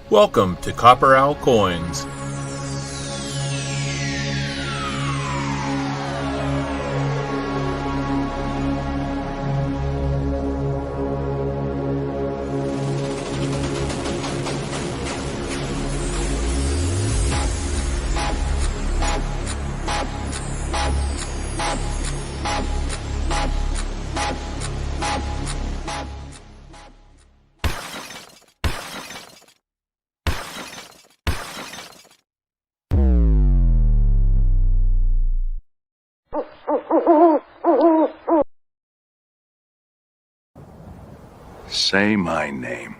Welcome to CopperOwlCoins. Say my name.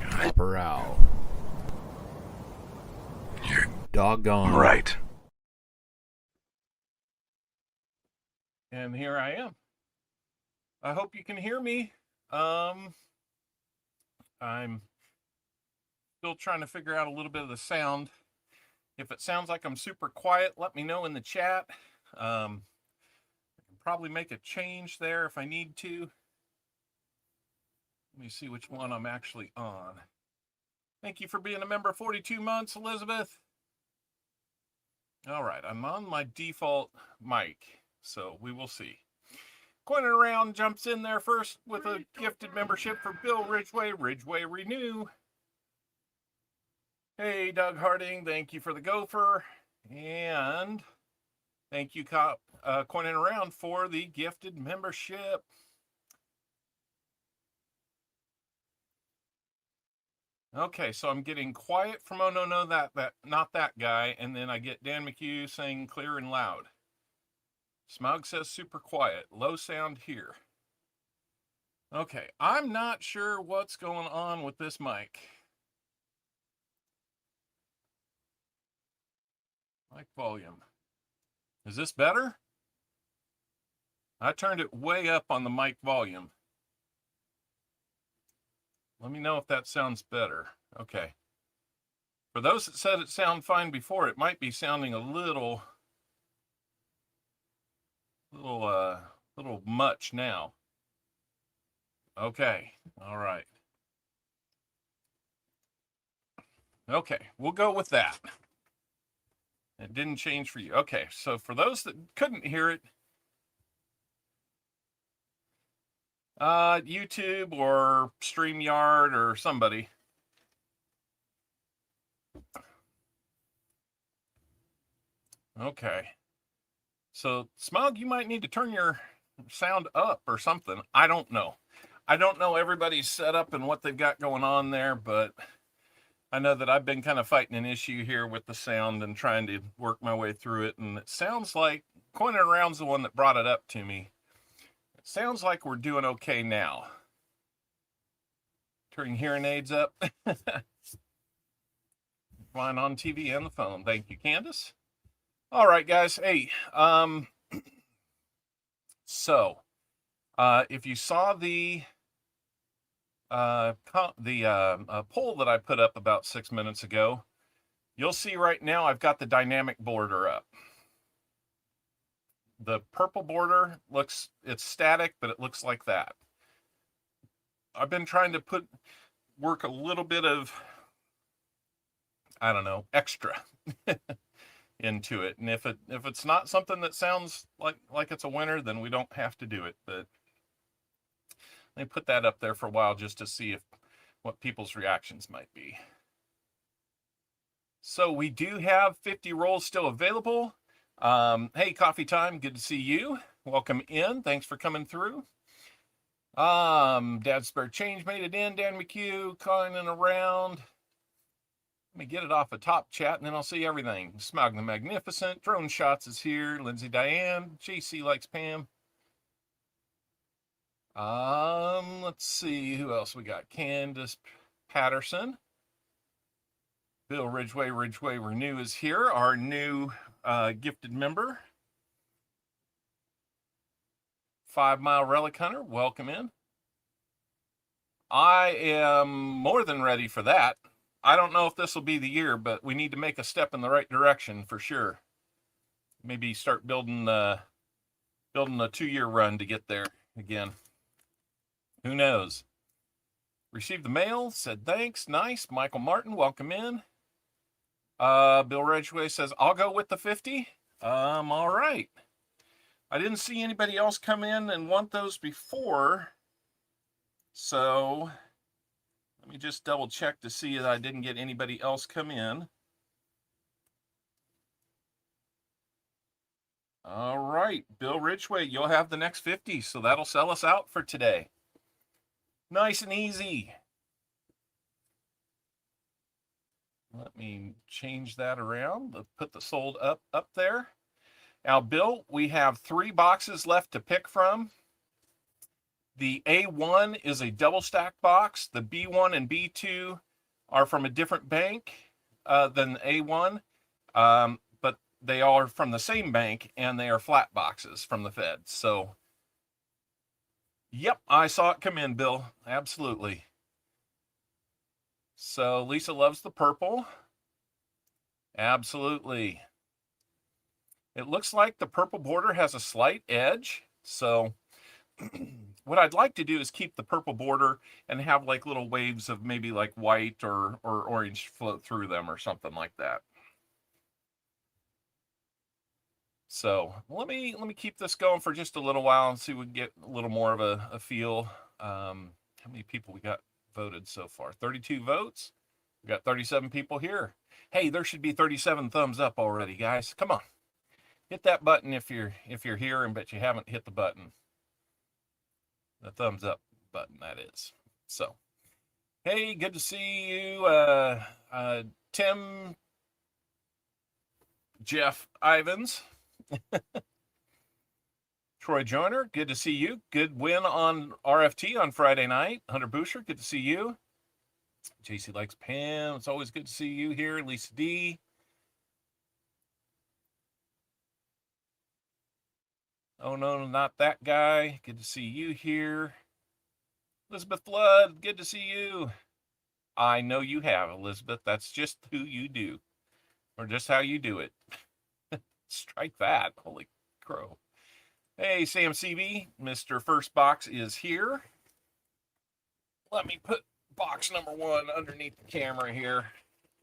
CopperOwl. You're Doggone right. And here I am. I hope you can hear me. I'm still trying to figure out a little bit of the sound. If it sounds like I'm super quiet, let me know in the chat. I can probably make a change there if I need to. Let me see which one I'm actually on. Thank you for being a member 42 months, Elizabeth. All right, I'm on my default mic, so we will see. Coin Around jumps in there first with a gifted membership for Bill Ridgway, Ridgway Renew. Hey, Doug Harding, thank you for the gopher. And thank you, Coin Around, for the gifted membership. Okay, so I'm getting quiet from oh no, that not that guy, and then I get Dan McHugh saying clear and loud. Smug says super quiet, low sound here. Okay, I'm not sure what's going on with this mic. Mic volume. Is this better? I turned it way up on the mic volume. Let me know if that sounds better. Okay. For those that said it sounded fine before, it might be sounding a little much now. Okay. All right. Okay, we'll go with that. It didn't change for you. Okay, so for those that couldn't hear it, YouTube or StreamYard or somebody. Okay. So, Smug, you might need to turn your sound up or something. I don't know. I don't know everybody's setup and what they've got going on there, but I know that I've been kind of fighting an issue here with the sound and trying to work my way through it. And it sounds like Coin Around's the one that brought it up to me. It sounds like we're doing okay now. Turning hearing aids up. Flying on TV and the phone. Thank you, Candace. All right, guys. Hey, so if you saw the poll that I put up about 6 minutes ago, you'll see right now I've got the dynamic border up. The purple border it's static, but it looks like that. I've been trying to work a little bit of, I don't know, extra into it. And if it's not something that sounds like it's a winner, then we don't have to do it. But let me put that up there for a while just to see what people's reactions might be. So we do have 50 rolls still available. Hey, Coffee Time, good to see you. Welcome in. Thanks for coming through. Dad Spare Change made it in. Dan McHugh, Coin Around. Let me get it off the top chat and then I'll see everything. Smog the Magnificent, Drone Shots is here. Lindsay Diane, JC likes Pam. Let's see who else we got. Candace Patterson. Bill Ridgway Renew is here, our new gifted member. 5 Mile Relic Hunter, welcome in. I am more than ready for that. I don't know if this will be the year, but we need to make a step in the right direction for sure. Maybe start building a 2-year run to get there again. Who knows? Received the mail, said thanks, nice. Michael Martin, welcome in. Bill Ridgway says, I'll go with the 50. All right. I didn't see anybody else come in and want those before. So let me just double check to see that I didn't get anybody else come in. All right, Bill Ridgway, you'll have the next 50, so that'll sell us out for today. Nice and easy. Let me change that around. Let's put the sold up there. Now, Bill, we have 3 boxes left to pick from. The A1 is a double stack box. The B1 and B2 are from a different bank than A1, but they are from the same bank, and they are flat boxes from the Fed. So, yep, I saw it come in, Bill. Absolutely. So Lisa loves the purple. Absolutely. It looks like the purple border has a slight edge. So what I'd like to do is keep the purple border and have like little waves of maybe like white or orange float through them or something like that. So let me keep this going for just a little while and see if we can get a little more of a feel. How many people we got voted so far? 32 votes. We got 37 people here. Hey, there should be 37 thumbs up already, guys. Come on. Hit that button if you're here and but you haven't hit the button. The thumbs up button, that is. So, hey, good to see you. Tim, Jeff Ivans. Troy Joyner, good to see you. Good win on RFT on Friday night. Hunter Boucher, good to see you. JC likes Pam. It's always good to see you here. Lisa D. Oh, no, not that guy. Good to see you here. Elizabeth Flood, good to see you. I know you have, Elizabeth. That's just who you do, or just how you do it. Strike that. Holy crow. Hey, Sam CB, Mr. First Box is here. Let me put box number 1 underneath the camera here.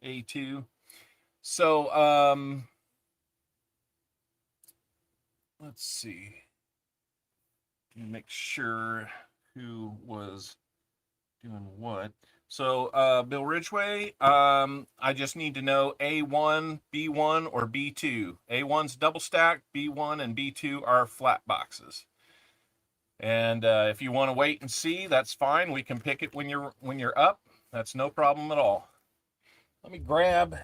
A2. So, let's see. Make sure who was doing what. So, Bill Ridgway, I just need to know A1, B1, or B2. A1's double stack, B1 and B2 are flat boxes. And if you want to wait and see, that's fine. We can pick it when you're up. That's no problem at all. Let me grab.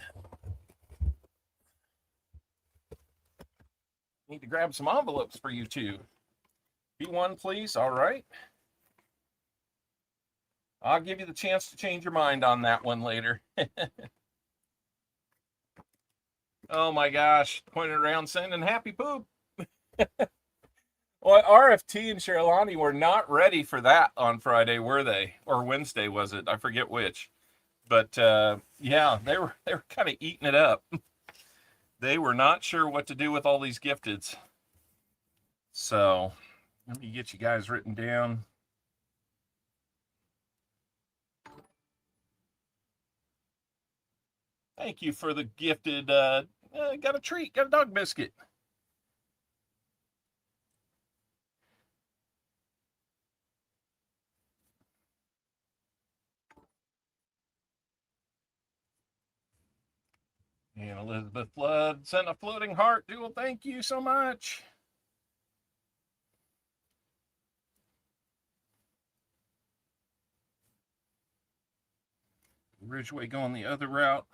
Need to grab some envelopes for you too. B1, please. All right. I'll give you the chance to change your mind on that one later. Oh my gosh. Pointing around sending happy poop. Well, RFT and Sherlani were not ready for that on Friday, were they? Or Wednesday, was it? I forget which. But yeah, they were kind of eating it up. They were not sure what to do with all these gifteds. So let me get you guys written down. Thank you for the gifted. Got a treat, got a dog biscuit. And Elizabeth Flood sent a floating heart. Jewel, thank you so much. Ridgeway going the other route.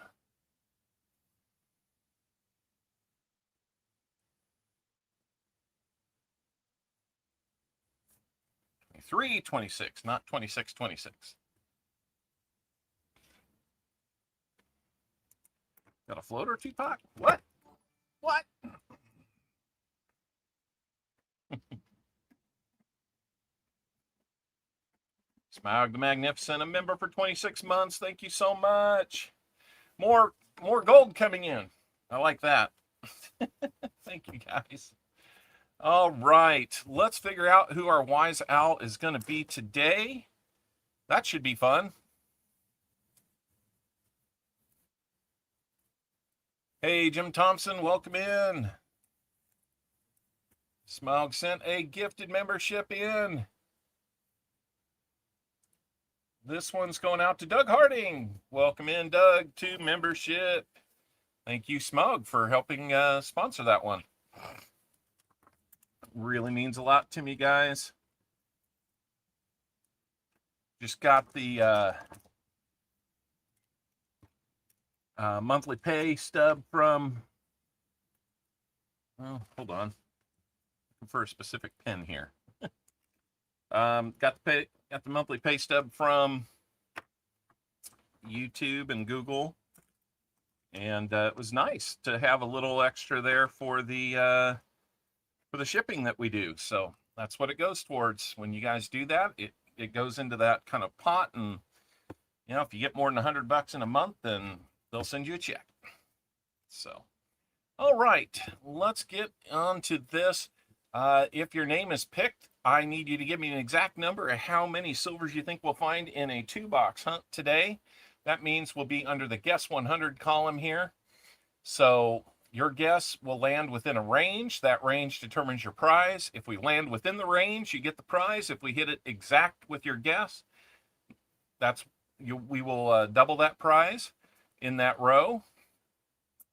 23-26, not 26-26. Got a floater, Tupac? What? What? Smaug the Magnificent, a member for 26 months. Thank you so much. More gold coming in. I like that. Thank you, guys. All right, let's figure out who our wise owl is going to be today. That should be fun. Hey, Jim Thompson, welcome in. Smog sent a gifted membership in. This one's going out to Doug Harding. Welcome in, Doug, to membership. Thank you, Smog, for helping sponsor that one. Really means a lot to me, guys. Just got the monthly pay stub from, well, hold on. Looking for a specific pen here. Got the monthly pay stub from YouTube and Google, and it was nice to have a little extra there for the shipping that we do. So that's what it goes towards. When you guys do that, it goes into that kind of pot, and you know, if you get more than $100 in a month, then they'll send you a check. So, all right, let's get on to this. If your name is picked, I need you to give me an exact number of how many silvers you think we'll find in a 2-box hunt today. That means we'll be under the Guess 100 column here. So your guess will land within a range. That range determines your prize. If we land within the range, you get the prize. If we hit it exact with your guess, we will double that prize in that row,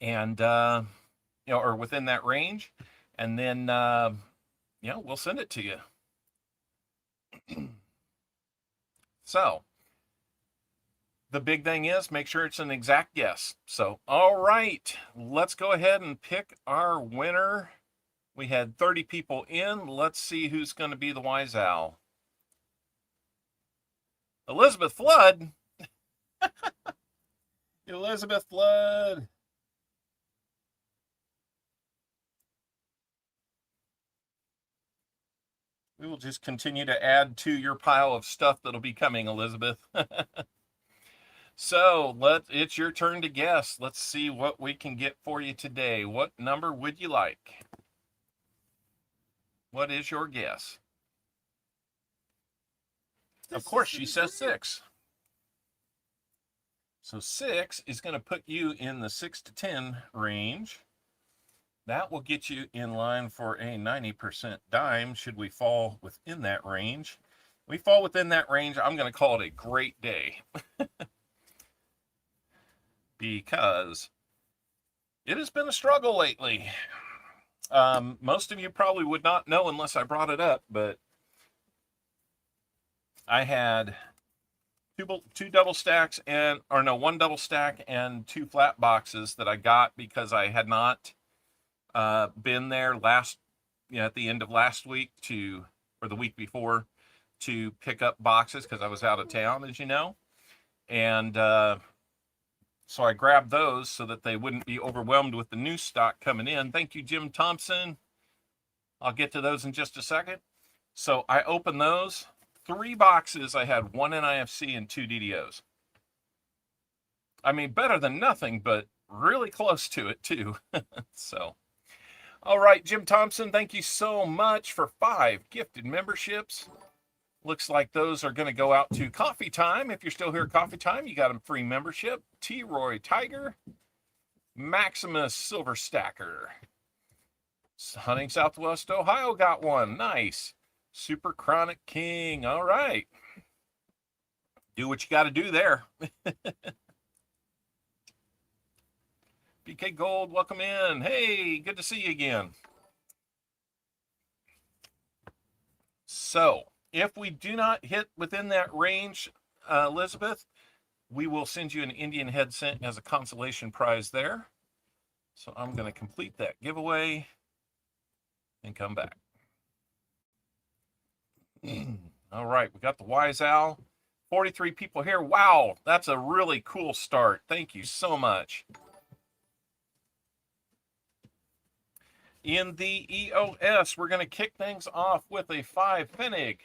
and or within that range, and then we'll send it to you. So the big thing is make sure it's an exact guess. So, all right, let's go ahead and pick our winner. We had 30 people in. Let's see who's going to be the wise owl. Elizabeth Flood. Elizabeth Flood. We will just continue to add to your pile of stuff that'll be coming, Elizabeth. So it's your turn to guess. Let's see what we can get for you today. What number would you like? What is your guess? Of course, she says 6. So 6 is going to put you in the 6 to 10 range. That will get you in line for a 90% dime should we fall within that range. If we fall within that range, I'm going to call it a great day. Because it has been a struggle lately. Most of you probably would not know unless I brought it up, but I had two double stacks one double stack and 2 flat boxes that I got because I had not been there at the end of last week or the week before to pick up boxes because I was out of town, as you know. And so I grabbed those so that they wouldn't be overwhelmed with the new stock coming in. Thank you, Jim Thompson. I'll get to those in just a second. So I opened those. 3 boxes. I had 1 NIFC and 2 DDOs. I mean, better than nothing, but really close to it too. So, all right, Jim Thompson, thank you so much for 5 gifted memberships. Looks like those are going to go out to Coffee Time. If you're still here at Coffee Time, you got a free membership. T. Roy Tiger, Maximus Silver Stacker, Hunting Southwest Ohio got one. Nice. Super Chronic King. All right. Do what you got to do there. BK Gold, welcome in. Hey, good to see you again. So, if we do not hit within that range, Elizabeth, we will send you an Indian head cent as a consolation prize there. So I'm going to complete that giveaway and come back. All right, we got the wise owl. 43 people here. Wow, that's a really cool start. Thank you so much. In the EOS, we're going to kick things off with a 5 Pfennig.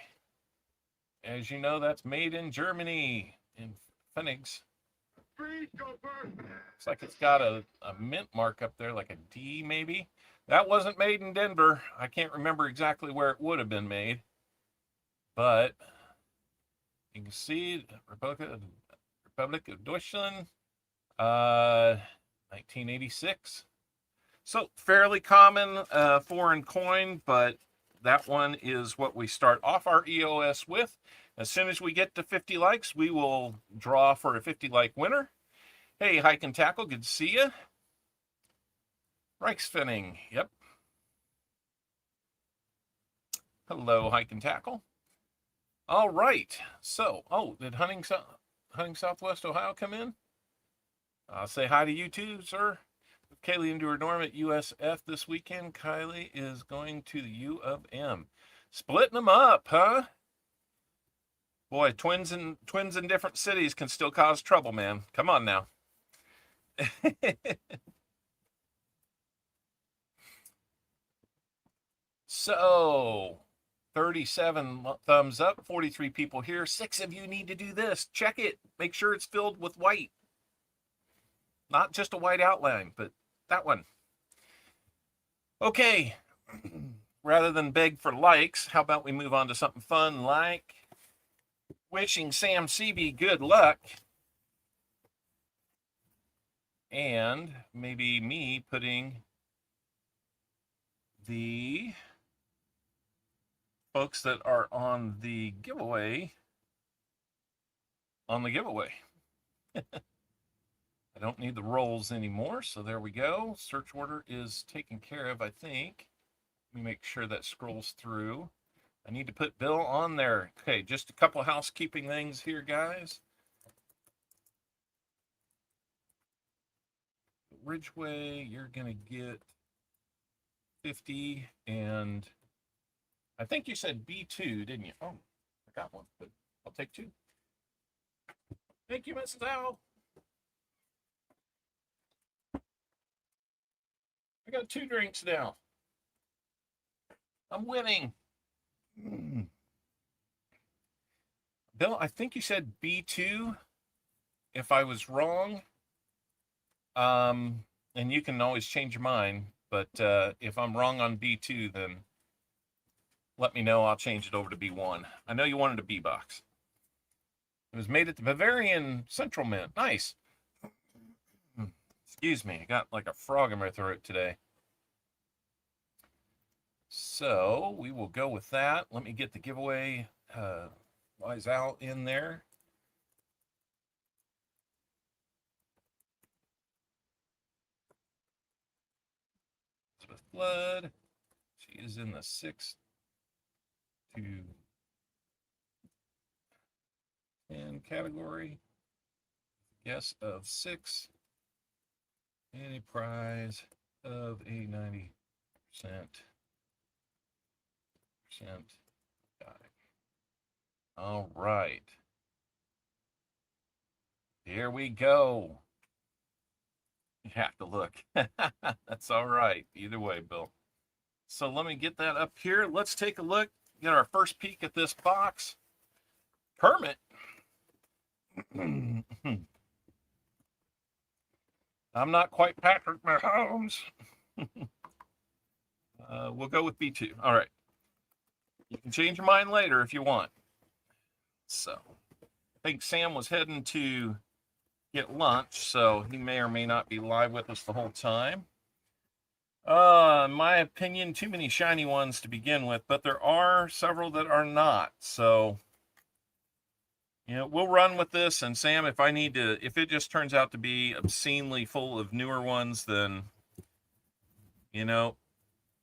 As you know, that's made in Germany, in Pfennigs. Looks like it's got a mint mark up there, like a D maybe. That wasn't made in Denver. I can't remember exactly where it would have been made, but you can see Republic of Deutschland, 1986. So fairly common foreign coin, but that one is what we start off our EOS with. As soon as we get to 50 likes, we will draw for a 50 like winner. Hey, Hike and Tackle, good to see you. Reichsfinning, yep. Hello, Hike and Tackle. All right, so, did Hunting Southwest Ohio come in? I'll say hi to you too, sir. Kaylee into her dorm at USF this weekend. Kylie is going to the U of M. Splitting them up, huh? Boy, twins in different cities can still cause trouble, man. Come on now. So, 37 thumbs up, 43 people here. 6 of you need to do this. Check it. Make sure it's filled with white. Not just a white outline, but that one. Okay. Rather than beg for likes, how about we move on to something fun like wishing Sam CB good luck. And maybe me putting the folks that are on the giveaway on the giveaway. I don't need the rolls anymore, so there we go. Search order is taken care of, I think. Let me make sure that scrolls through. I need to put Bill on there. Okay, just a couple housekeeping things here, guys. Ridgeway, you're going to get 50, and I think you said B2, didn't you? Oh, I got one, but I'll take 2. Thank you, Mrs. Owl. I got 2 drinks now. I'm winning. Bill, I think you said B2. If I was wrong, and you can always change your mind, but if I'm wrong on B2, then let me know. I'll change it over to B1. I know you wanted a B box. It was made at the Bavarian Central Mint. Nice. Excuse me. I got like a frog in my throat today. So we will go with that. Let me get the giveaway Wise Owl in there. Elizabeth Flood. She is in the 6 to 10 category. Guess of 6. And a prize of a 90% die. All right. Here we go. You have to look. That's all right. Either way, Bill. So let me get that up here. Let's take a look. Get our first peek at this box. Kermit. I'm not quite Patrick Mahomes. We'll go with B2. All right. You can change your mind later if you want. So I think Sam was heading to get lunch, so he may or may not be live with us the whole time. In my opinion, too many shiny ones to begin with, but there are several that are not. So, you know, we'll run with this. And Sam, if it just turns out to be obscenely full of newer ones, then, you know,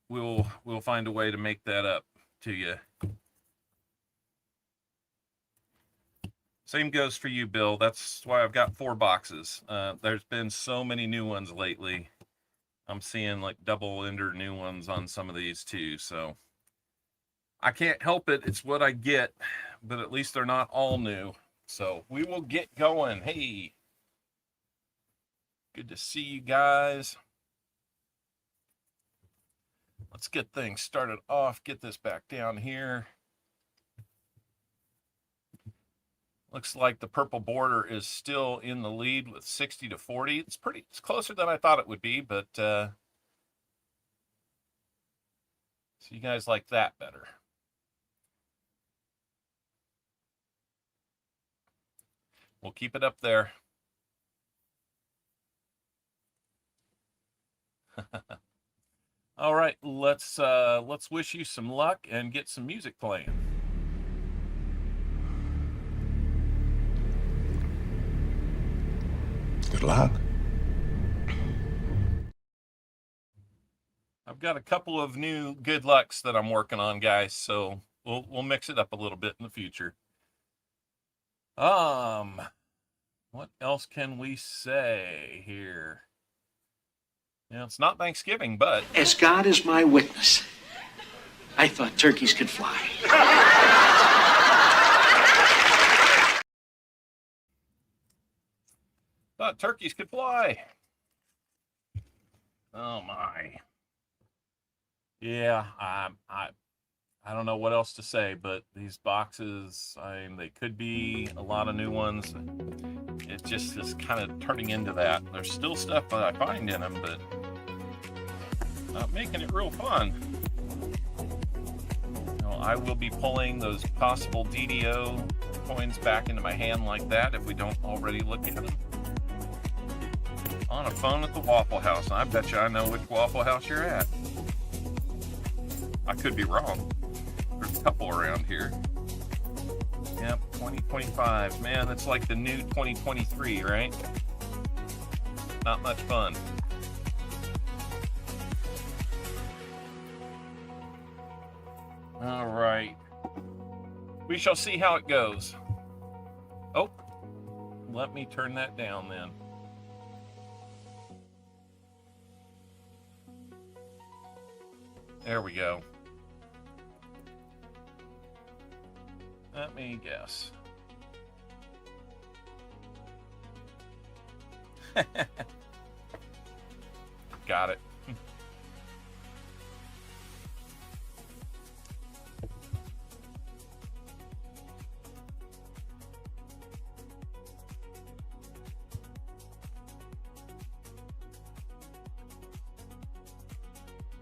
we'll find a way to make that up to you. Same goes for you, Bill. That's why I've got 4 boxes. There's been so many new ones lately. I'm seeing like double-ender new ones on some of these too. So I can't help it. It's what I get, but at least they're not all new. So we will get going. Hey, good to see you guys. Let's get things started off. Get this back down here. Looks like the purple border is still in the lead with 60 to 40. It's closer than I thought it would be, but So you guys like that better. We'll keep it up there. All right, let's wish you some luck and get some music playing. Good luck. I've got a couple of new good lucks that I'm working on, guys, so we'll mix it up a little bit in the future. What else can we say here? Yeah, it's not Thanksgiving, but As God is my witness, I thought turkeys could fly. thought turkeys could fly. Oh my. Yeah, I don't know what else to say, but these boxes, I mean, they could be a lot of new ones. It just is kind of turning into that. There's still stuff that I find in them, but not making it real fun. You know, I will be pulling those possible DDO coins back into my hand like that if we don't already look at them. On a phone at the Waffle House. And I bet you I know which Waffle House you're at. I could be wrong. There's a couple around here. Yep, 2025. Man, that's like the new 2023, right? Not much fun. All right. We shall see how it goes. Oh, let me turn that down then. There we go. Let me guess. Got it.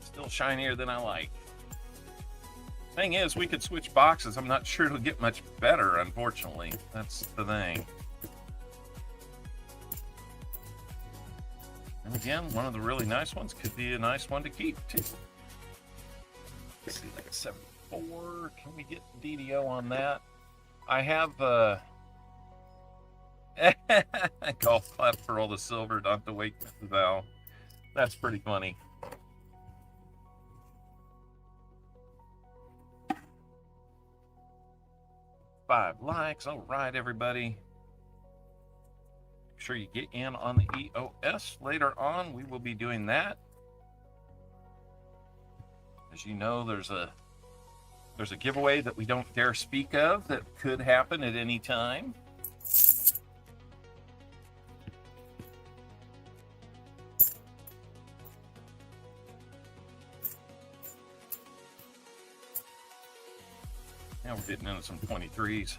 Still shinier than I like. Thing is, we could switch boxes. I'm not sure it'll get much better, unfortunately. That's the thing. And again, one of the really nice ones could be a nice one to keep, too. Let's see, like a 74. Can we get DDO on that? I have golf clap for all the silver, not to wake the vow. That's pretty funny. Five likes. All right, everybody. Make sure you get in on the EOS. Later on, we will be doing that. As you know, there's a giveaway that we don't dare speak of that could happen at any time. Now we're getting into some 23s.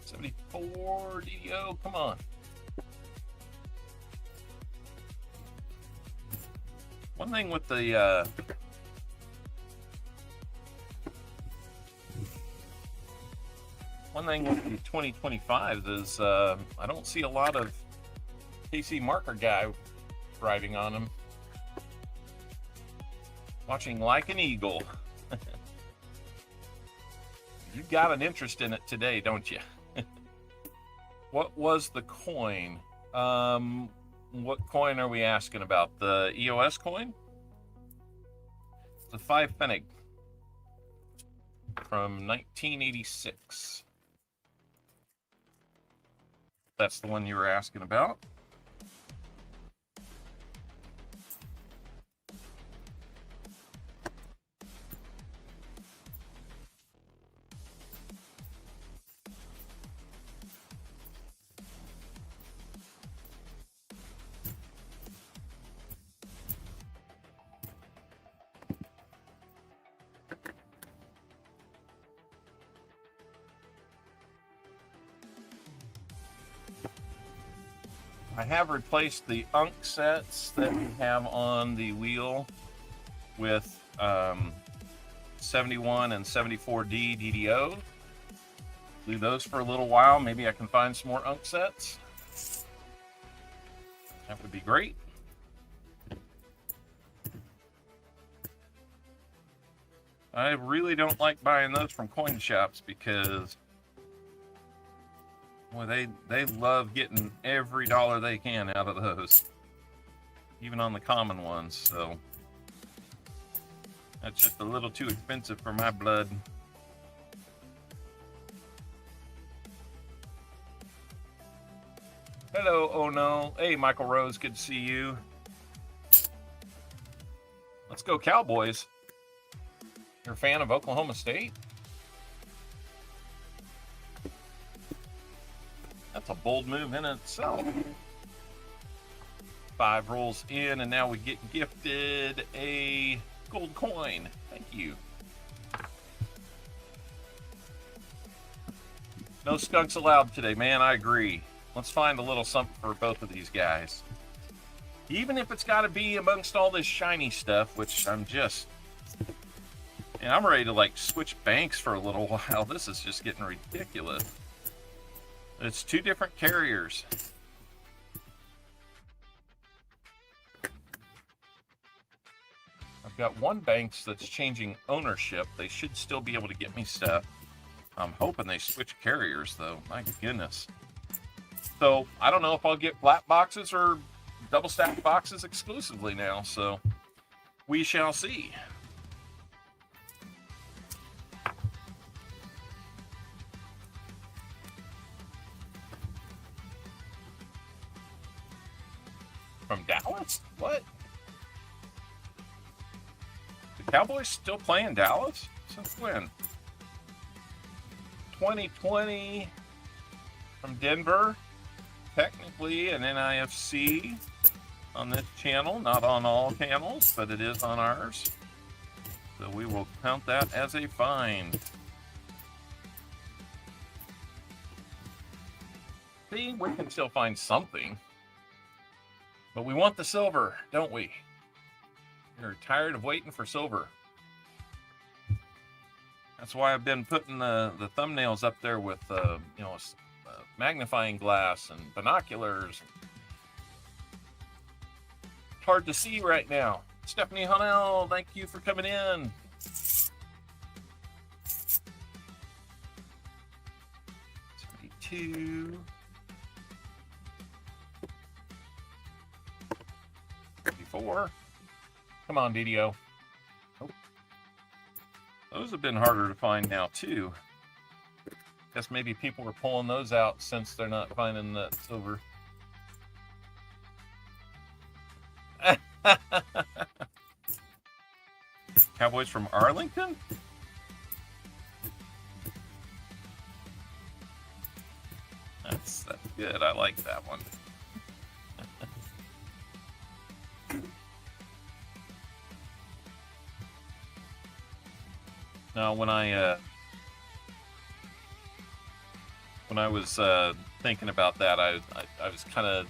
74 DDO, come on. One thing with the one thing with the 2025 is I don't see a lot of KC marker guy riding on them. Watching like an eagle. You got an interest in it today, don't you? What was the coin? What coin are we asking about? The EOS coin? It's a 5 Pfennig from 1986. That's the one you were asking about. I have replaced the sets that we have on the wheel with 71 and 74D DDOs. Leave those for a little while. Maybe I can find some more unk sets. That would be great. I really don't like buying those from coin shops because, well, they love getting every dollar they can out of those, even on the common ones. So that's just a little too expensive for my blood. Hello, oh no. Hey, Michael Rose, good to see you. Let's go Cowboys. You're a fan of Oklahoma State? That's a bold move in itself. 5 rolls in, and now we get gifted a gold coin. Thank you. No skunks allowed today, man. I agree. Let's find a little something for both of these guys. Even if it's got to be amongst all this shiny stuff, which I'm just... And I'm ready to, like, switch banks for a little while. This is just getting ridiculous. It's 2 different carriers. I've got one bank that's changing ownership. They should still be able to get me stuff. I'm hoping they switch carriers, though. My goodness. So, I don't know if I'll get flat boxes or double stacked boxes exclusively now. So, we shall see. From Dallas? What? The Cowboys still playing Dallas? Since when? 2020 from Denver. Technically an NIFC on this channel. Not on all channels, but it is on ours. So we will count that as a find. See, we can still find something. But we want the silver, don't we? We're tired of waiting for silver. That's why I've been putting the thumbnails up there with, you know, magnifying glass and binoculars. It's hard to see right now. Stephanie Hunnell, thank you for coming in. $72. 34. Come on, DDO. Oh. Those have been harder to find now, too. Guess maybe people are pulling those out since they're not finding that silver. Cowboys from Arlington? That's good. I like that one. Now, when I was thinking about that, I was kind of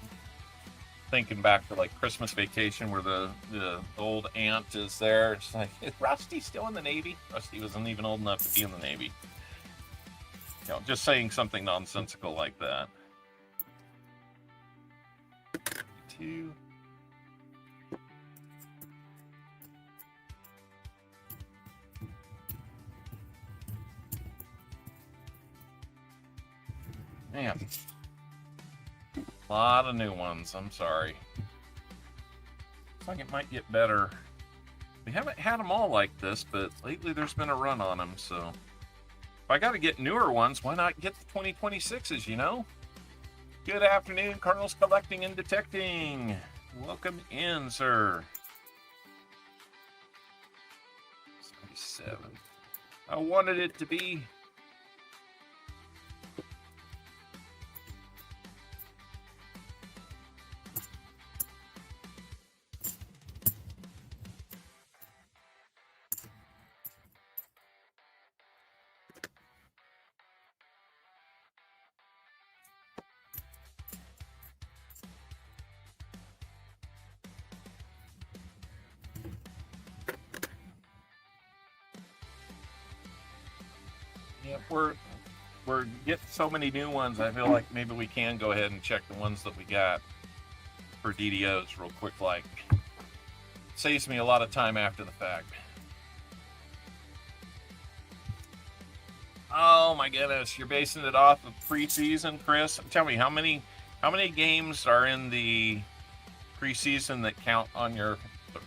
thinking back to like Christmas Vacation, where the old aunt is there. It's like, is Rusty still in the Navy? Rusty wasn't even old enough to be in the Navy. You know, just saying something nonsensical like that. 2. Man, a lot of new ones. I'm sorry. Looks like it might get better. We haven't had them all like this, but lately there's been a run on them, so if I got to get newer ones, why not get the 2026s, you know? Good afternoon, Cardinals Collecting and Detecting. Welcome in, sir. 77. I wanted it to be... if we're getting so many new ones, I feel like maybe we can go ahead and check the ones that we got for DDOs real quick. Like, saves me a lot of time after the fact. Oh my goodness, you're basing it off of preseason, Chris? Tell me, how many games are in the preseason that count on your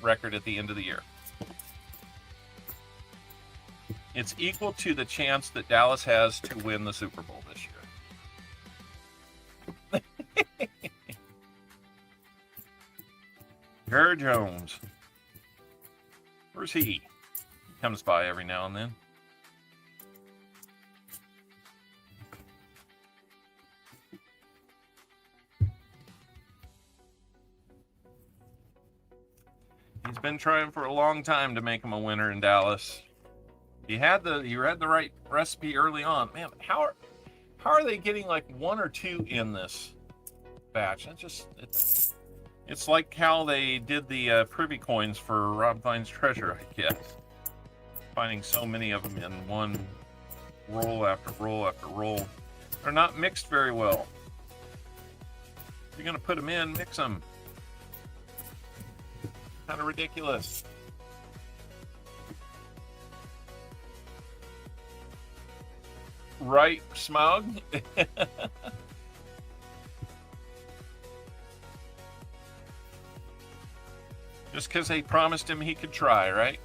record at the end of the year? It's equal to the chance that Dallas has to win the Super Bowl this year. Jerry Jones. Where's he? He comes by every now and then. He's been trying for a long time to make him a winner in Dallas. You had the right recipe early on. Man, how are they getting like 1 or 2 in this batch? It's like how they did the privy coins for Rob Vine's treasure, I guess. Finding so many of them in one roll after roll after roll. They're not mixed very well. If you're gonna put them in, mix them. Kind of ridiculous. Right, Smug? Just because they promised him he could try, right?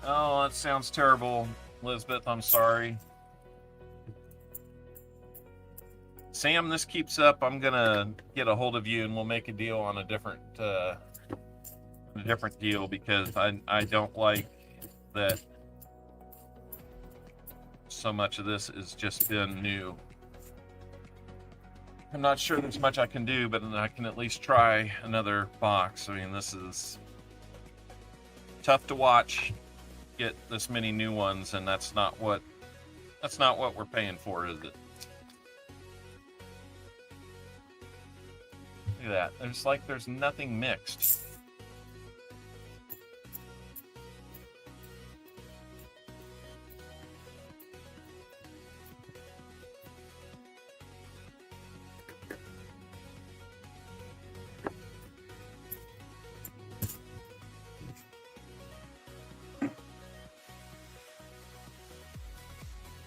Oh, that sounds terrible, Elizabeth. I'm sorry. Sam, this keeps up, I'm gonna get a hold of you and we'll make a deal on a different deal, because I don't like that so much of this has just been new. I'm not sure there's much I can do, but I can at least try another box. I mean, this is tough to watch, get this many new ones, and that's not what we're paying for, is it? Look at that. There's nothing mixed.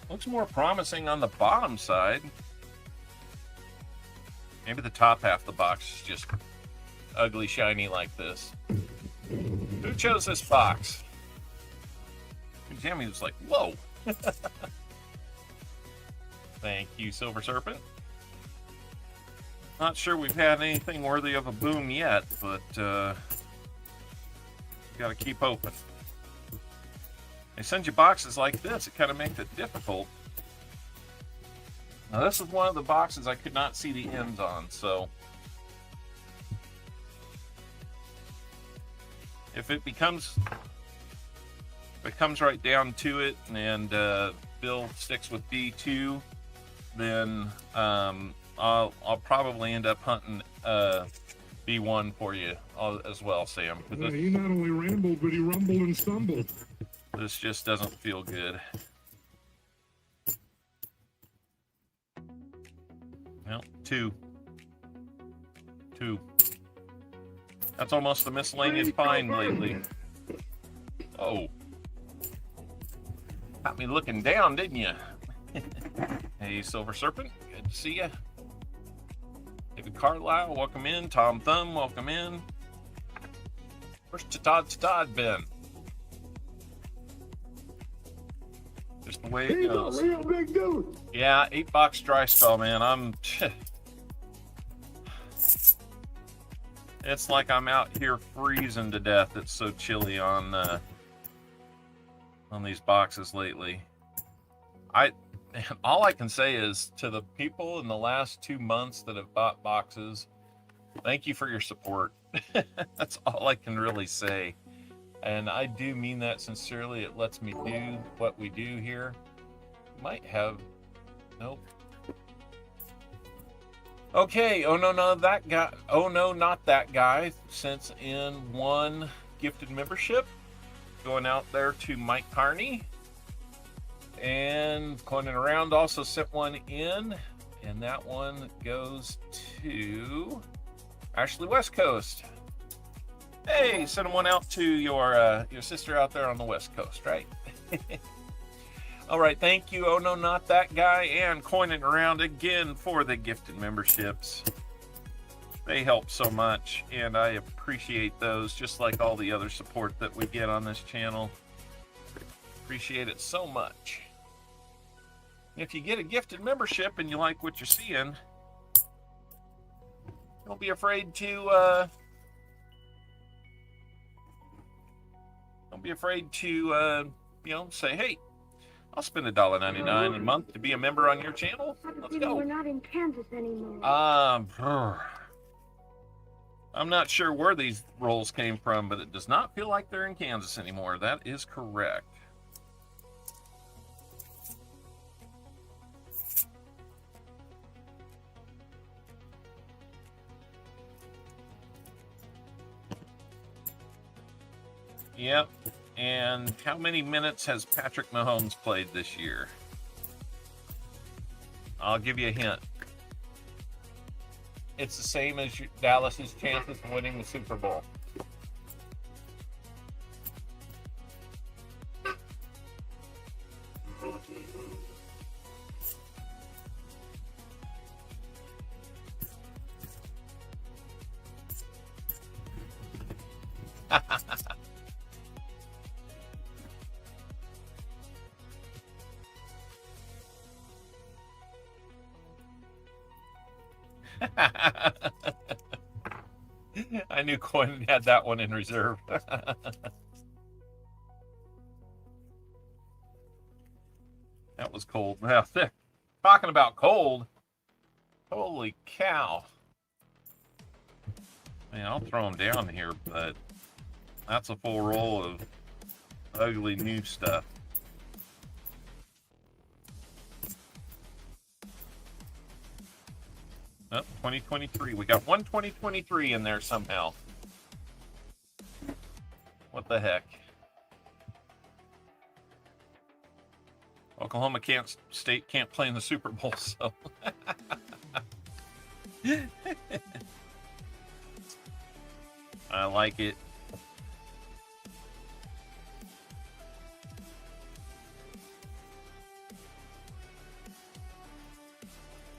Looks more promising on the bottom side. Maybe the top half of the box is just ugly shiny like this. Who chose this box? Jamie was like, whoa. Thank you, Silver Serpent. Not sure we've had anything worthy of a boom yet, but gotta keep hoping. They send you boxes like this, it kind of makes it difficult. Now this is one of the boxes I could not see the ends on, so if it comes right down to it, and Bill sticks with B2, then I'll probably end up hunting B1 for you as well, Sam. Yeah, he not only rambled, but he rumbled and stumbled. This just doesn't feel good. Well, two. That's almost the miscellaneous find lately. Oh. Got me looking down, didn't you? Hey, Silver Serpent, good to see you. David Carlisle, welcome in. Tom Thumb, welcome in. Where's Todd been? Just the way it goes. He's a real big dude. Yeah, 8-box dry spell, man. It's like I'm out here freezing to death. It's so chilly on these boxes lately. All I can say is, to the people in the last 2 months that have bought boxes, thank you for your support. That's all I can really say. And I do mean that sincerely. It lets me do what we do here. Might have... Nope. Okay. Oh, no, that guy. Oh, no, not that guy. Since in one gifted membership. going out there to Mike Carney. And Coining Around also sent one in, and that one goes to Ashley West Coast. Hey, send one out to your sister out there on the West Coast, right? All right, thank you. Oh no, not that guy, and Coining Around again for the gifted memberships. They help so much, and I appreciate those, just like all the other support that we get on this channel. Appreciate it so much. If you get a gifted membership and you like what you're seeing, don't be afraid to say, hey, I'll spend $1.99 a month to be a member on your channel. Let's go. We're not in Kansas anymore. I'm not sure where these rolls came from, but it does not feel like they're in Kansas anymore. That is correct. Yep. And how many minutes has Patrick Mahomes played this year? I'll give you a hint. It's the same as Dallas's chances of winning the Super Bowl. I knew Coin had that one in reserve. That was cold. Now, talking about cold, holy cow. Man, I'll throw them down here, but that's a full roll of ugly new stuff. Oh, 2023. We got one 2023 in there somehow. What the heck? Oklahoma State can't play in the Super Bowl, so. I like it.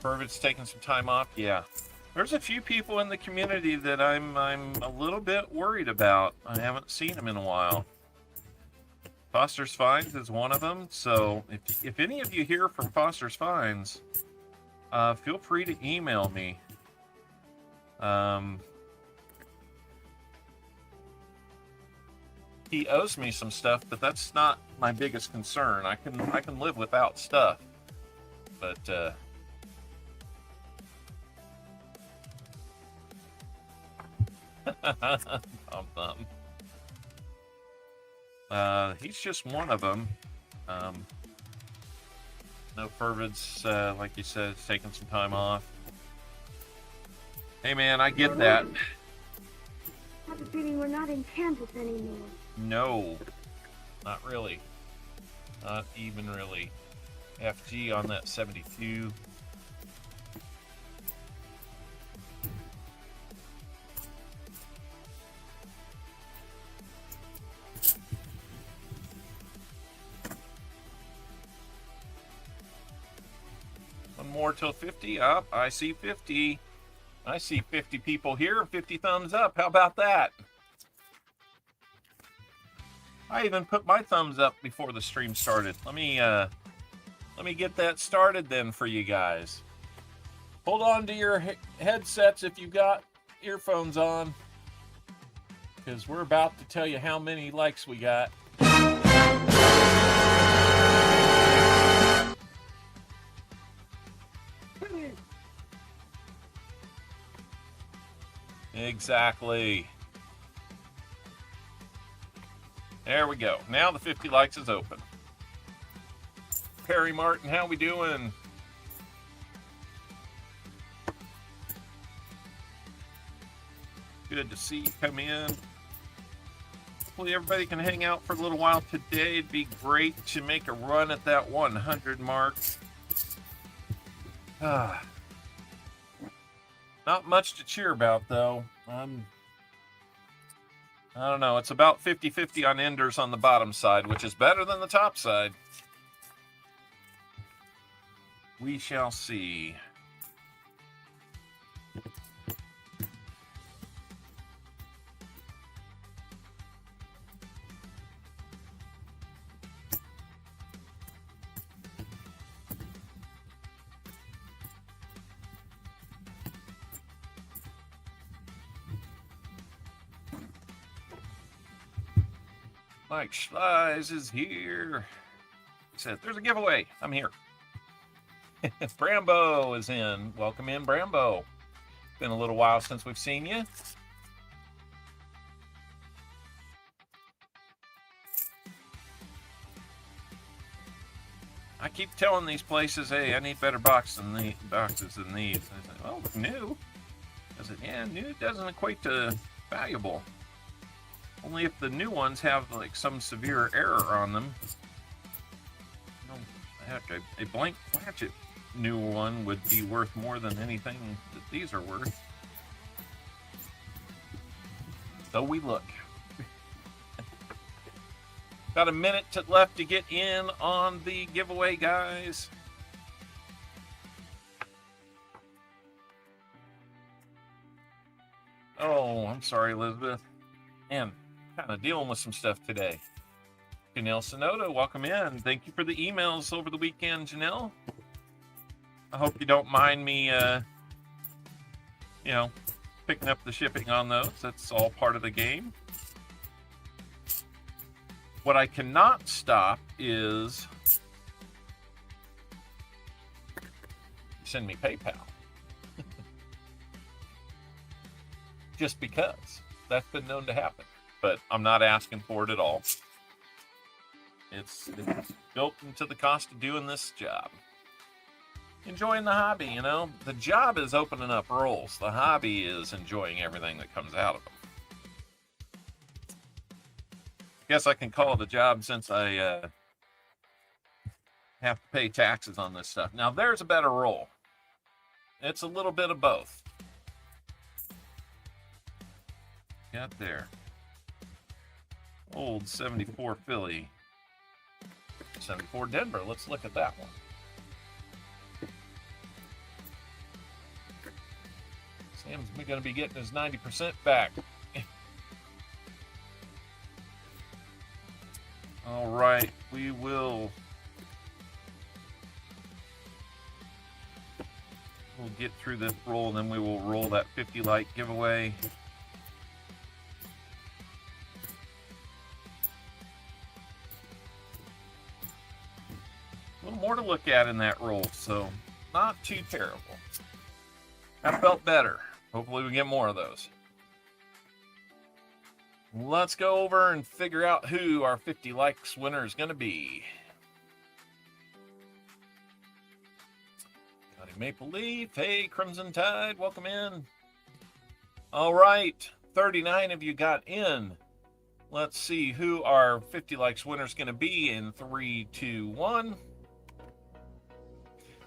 Purvitt's taking some time off. Yeah, there's a few people in the community that I'm a little bit worried about. I haven't seen them in a while. Foster's Finds is one of them. So if any of you hear from Foster's Finds, feel free to email me. He owes me some stuff, but that's not my biggest concern. I can live without stuff, but he's just one of them. No, Fervid's, like you said, taking some time off. Hey man, I get that. I have a feeling we're not in Kansas anymore. No, not really. Not even really. FG on that 72. One more till 50. Up, I see 50. I see 50 people here, 50 thumbs up. How about that? I even put my thumbs up before the stream started. Let me get that started then for you guys. Hold on to your headsets if you've got earphones on, because we're about to tell you how many likes we got. Exactly. There we go. Now the 50 likes is open. Perry Martin, how we doing? Good to see you come in. hopefully everybody can hang out for a little while today. It'd be great to make a run at that 100 mark. Not much to cheer about, though. I don't know. It's about 50-50 on enders on the bottom side, which is better than the top side. We shall see. Mike Schleiz is here. He said, there's a giveaway. I'm here. Brambo is in. Welcome in, Brambo. Been a little while since we've seen you. I keep telling these places, hey, I need better boxes than these. I say, oh, new? I said, yeah, new doesn't equate to valuable. Only if the new ones have like some severe error on them. No, heck, a blank Pratchett new one would be worth more than anything that these are worth. So we look. Got a minute left to get in on the giveaway, guys. Oh, I'm sorry, Elizabeth. Man, kind of dealing with some stuff today. Janelle Sonoda, welcome in. Thank you for the emails over the weekend, Janelle. I hope you don't mind me, picking up the shipping on those. That's all part of the game. What I cannot stop is send me PayPal. Just because. That's been known to happen. But I'm not asking for it at all. It's built into the cost of doing this job. Enjoying the hobby, you know. The job is opening up rolls. The hobby is enjoying everything that comes out of them. Guess I can call it a job since I have to pay taxes on this stuff. Now, there's a better roll. It's a little bit of both. Got there. Old 74 Philly. 74 Denver. Let's look at that one. Sam's going to be getting his 90% back. All right, we'll get through this roll, and then we will roll that 50 like giveaway. A little more to look at in that roll, so not too terrible. That felt better. Hopefully we get more of those. Let's go over and figure out who our 50 likes winner is going to be. Got a Maple Leaf. Hey, Crimson Tide. Welcome in. All right. 39 of you got in. Let's see who our 50 likes winner is going to be in 3, 2, 1.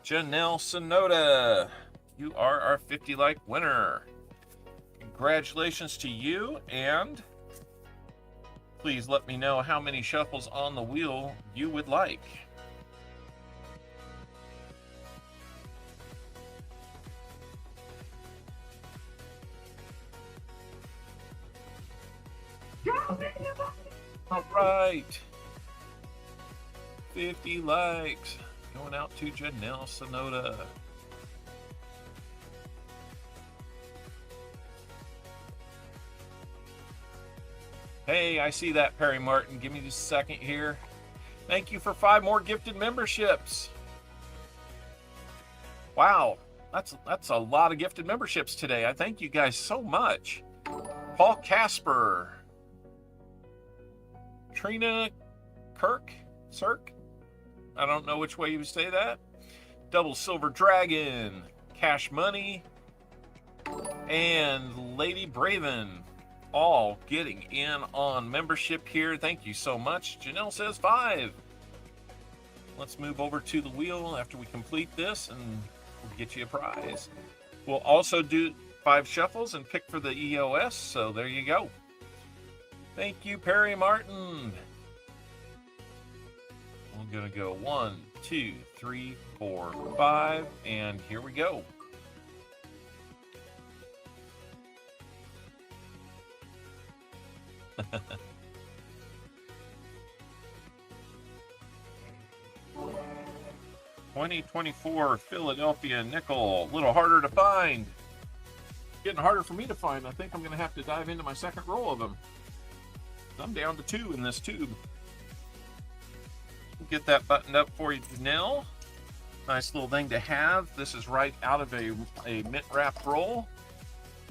Janelle Sonoda. You are our 50 like winner. Congratulations to you, and please let me know how many shuffles on the wheel you would like. All right. 50 likes. Going out to Janelle Sonoda. Hey, I see that, Perry Martin. Give me just a second here. Thank you for 5 more gifted memberships. Wow, that's a lot of gifted memberships today. I thank you guys so much. Paul Casper. Trina Cirque. I don't know which way you would say that. Double Silver Dragon. Cash Money. And Lady Braven. all getting in on membership here. Thank you so much. Janelle says 5. Let's move over to the wheel after we complete this and we'll get you a prize. We'll also do 5 shuffles and pick for the EOS, so there you go. Thank you, Perry Martin. We're going to go 1, 2, 3, 4, 5, and here we go. $2024 Philadelphia nickel, a little harder to find. Getting harder for me to find. I think I'm going to have to dive into my second roll of them. I'm down to 2 in this tube. Get that buttoned up for you now. Nice little thing to have. This is right out of a mint wrap roll.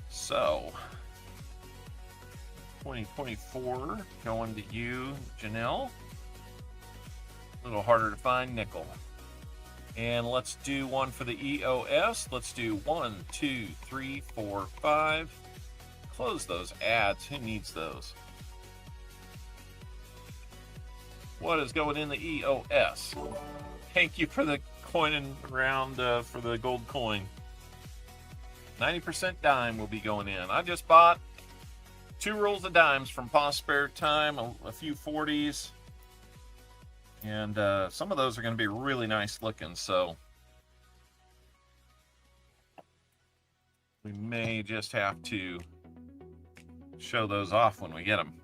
So, 2024 going to you, Janelle. A little harder to find nickel. And let's do one for the EOS. Let's do 1, 2, 3, 4, 5. Close those ads. Who needs those? What is going in the EOS? Thank you for the coining round for the gold coin. 90% dime will be going in. I just bought 2 rolls of dimes from Pa Spare Time, a few 40s. And some of those are going to be really nice looking, so we may just have to show those off when we get them.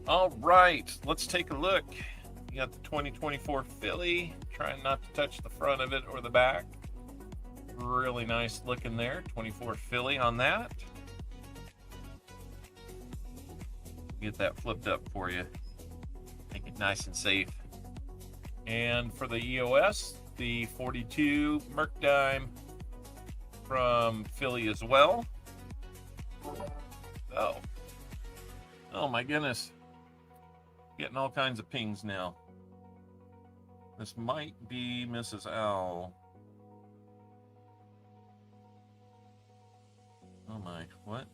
All right, let's take a look. You got the 2024 Philly. Trying not to touch the front of it or the back. Really nice looking there. 24 Philly on that. Get that flipped up for you. Make it nice and safe. And for the EOS, the 42 Merc Dime from Philly as well. Oh my goodness. Getting all kinds of pings now. This might be Mrs. Owl. Oh my, what?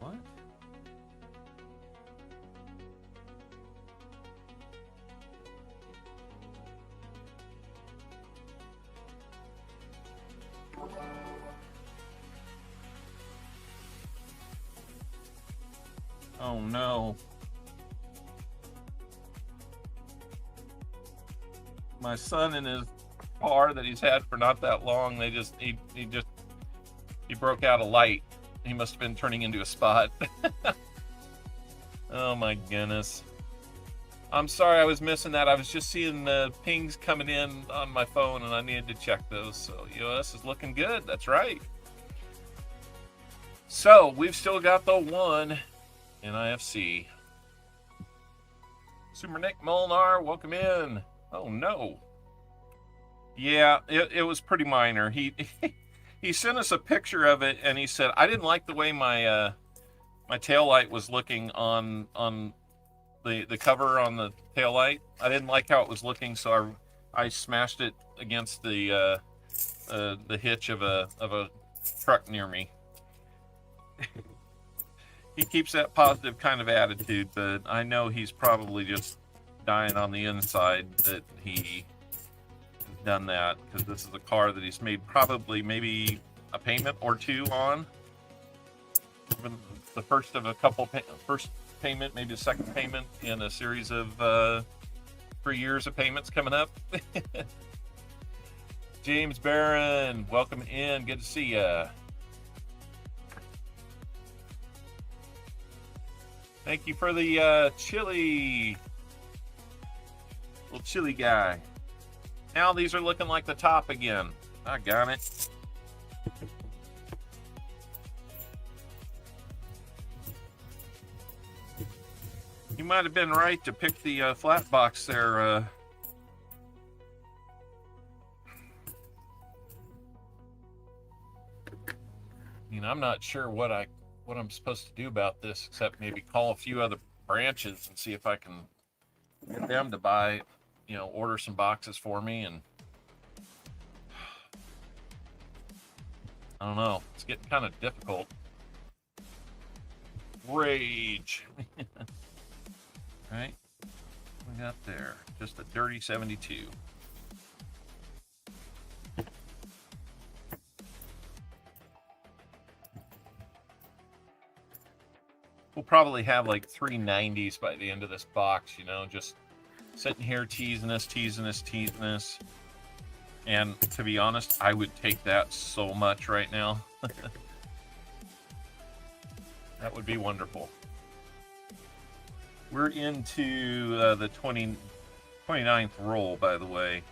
What? Oh no. My son in his car that he's had for not that long, he broke out a light. He must have been turning into a spot. Oh my goodness. I'm sorry I was missing that. I was just seeing the pings coming in on my phone and I needed to check those. So EOS is looking good. That's right. So we've still got the 1 in IFC. Super Nick Molnar, welcome in. Oh no. Yeah, it was pretty minor. He sent us a picture of it and he said, I didn't like the way my my tail light was looking on the cover on the tail light. I didn't like how it was looking, so I smashed it against the hitch of a truck near me. He keeps that positive kind of attitude, but I know he's probably just dying on the inside that he done that, because this is a car that he's made maybe a payment or 2 on. Even the first of a couple first payment, maybe a second payment in a series of 3 years of payments coming up. James Barron, welcome in. Good to see you. Thank you for the chili. Little chili guy. Now these are looking like the top again. I got it. You might have been right to pick the flat box there. I'm not sure what I'm supposed to do about this, except maybe call a few other branches and see if I can get them to buy you know, order some boxes for me, and I don't know. It's getting kind of difficult. Rage. Right? We got there. Just a dirty 72. We'll probably have like 390s by the end of this box, you know, just sitting here teasing us. And to be honest, I would take that so much right now. That would be wonderful. We're into the 29th roll, by the way,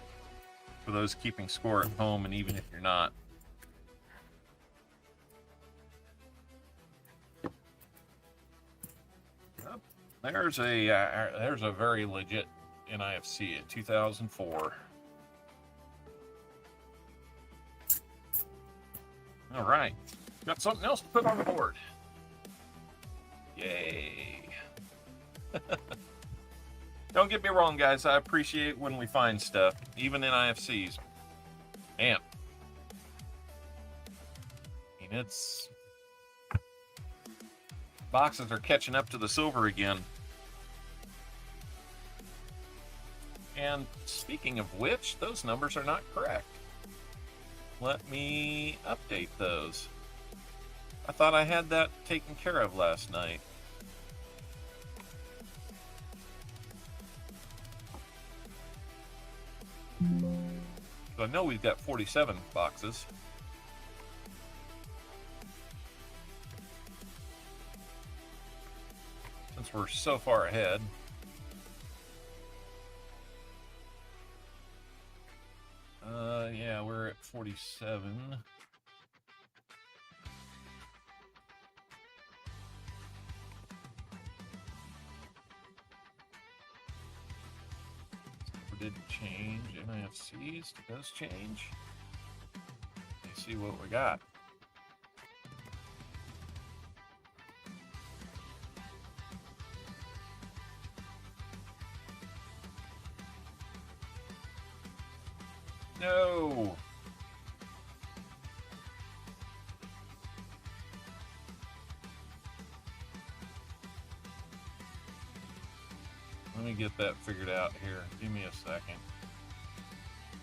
for those keeping score at home, and even if you're not. There's a very legit NIFC at 2004. All right, got something else to put on the board. Yay! Don't get me wrong, guys. I appreciate when we find stuff, even NIFCs. Man, I mean, it's boxes are catching up to the silver again. And speaking of which, those numbers are not correct. Let me update those. I thought I had that taken care of last night. So I know we've got 47 boxes. Since we're so far ahead. Yeah, we're at 47. Did change NIFCs? Did those change? Let's see what we got. No. Let me get that figured out here. Give me a second.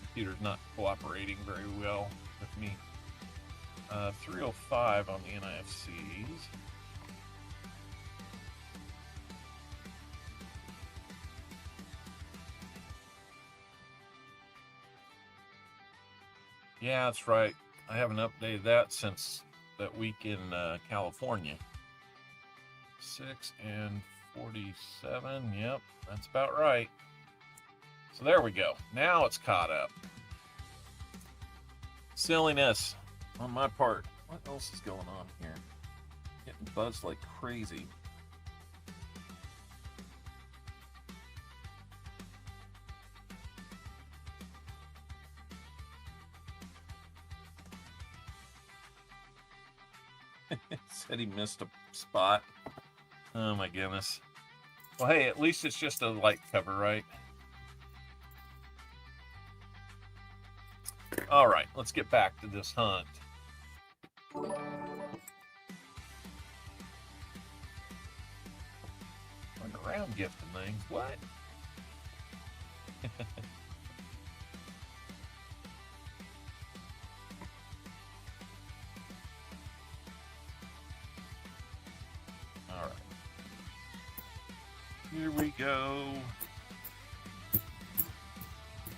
Computer's not cooperating very well with me. 305 on the NIFCs. Yeah, that's right. I haven't updated that since that week in California. 6 and 47. Yep, that's about right. So there we go. Now it's caught up. Silliness on my part. What else is going on here? Getting buzzed like crazy. Said he missed a spot. Oh my goodness. Well, hey, at least it's just a light cover, right? All right, let's get back to this hunt. Going around gifting things. What? All right. Here we go.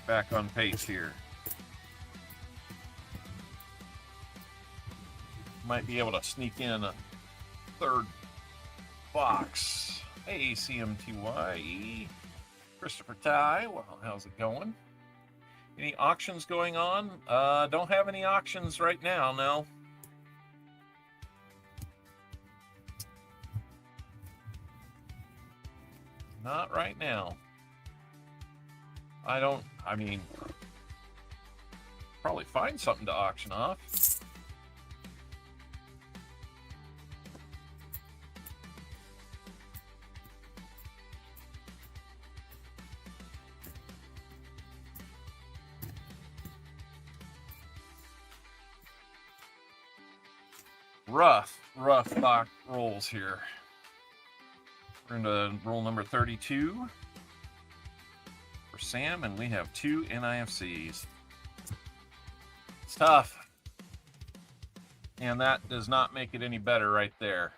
Back on pace here. Might be able to sneak in a third box. Hey, CMTY. Christopher Ty. Well, how's it going? Any auctions going on? Don't have any auctions right now, no. Not right now. I mean, probably find something to auction off. rough box rolls here. We're into roll number 32 for Sam, and we have 2 NIFCs. It's tough. And that does not make it any better right there.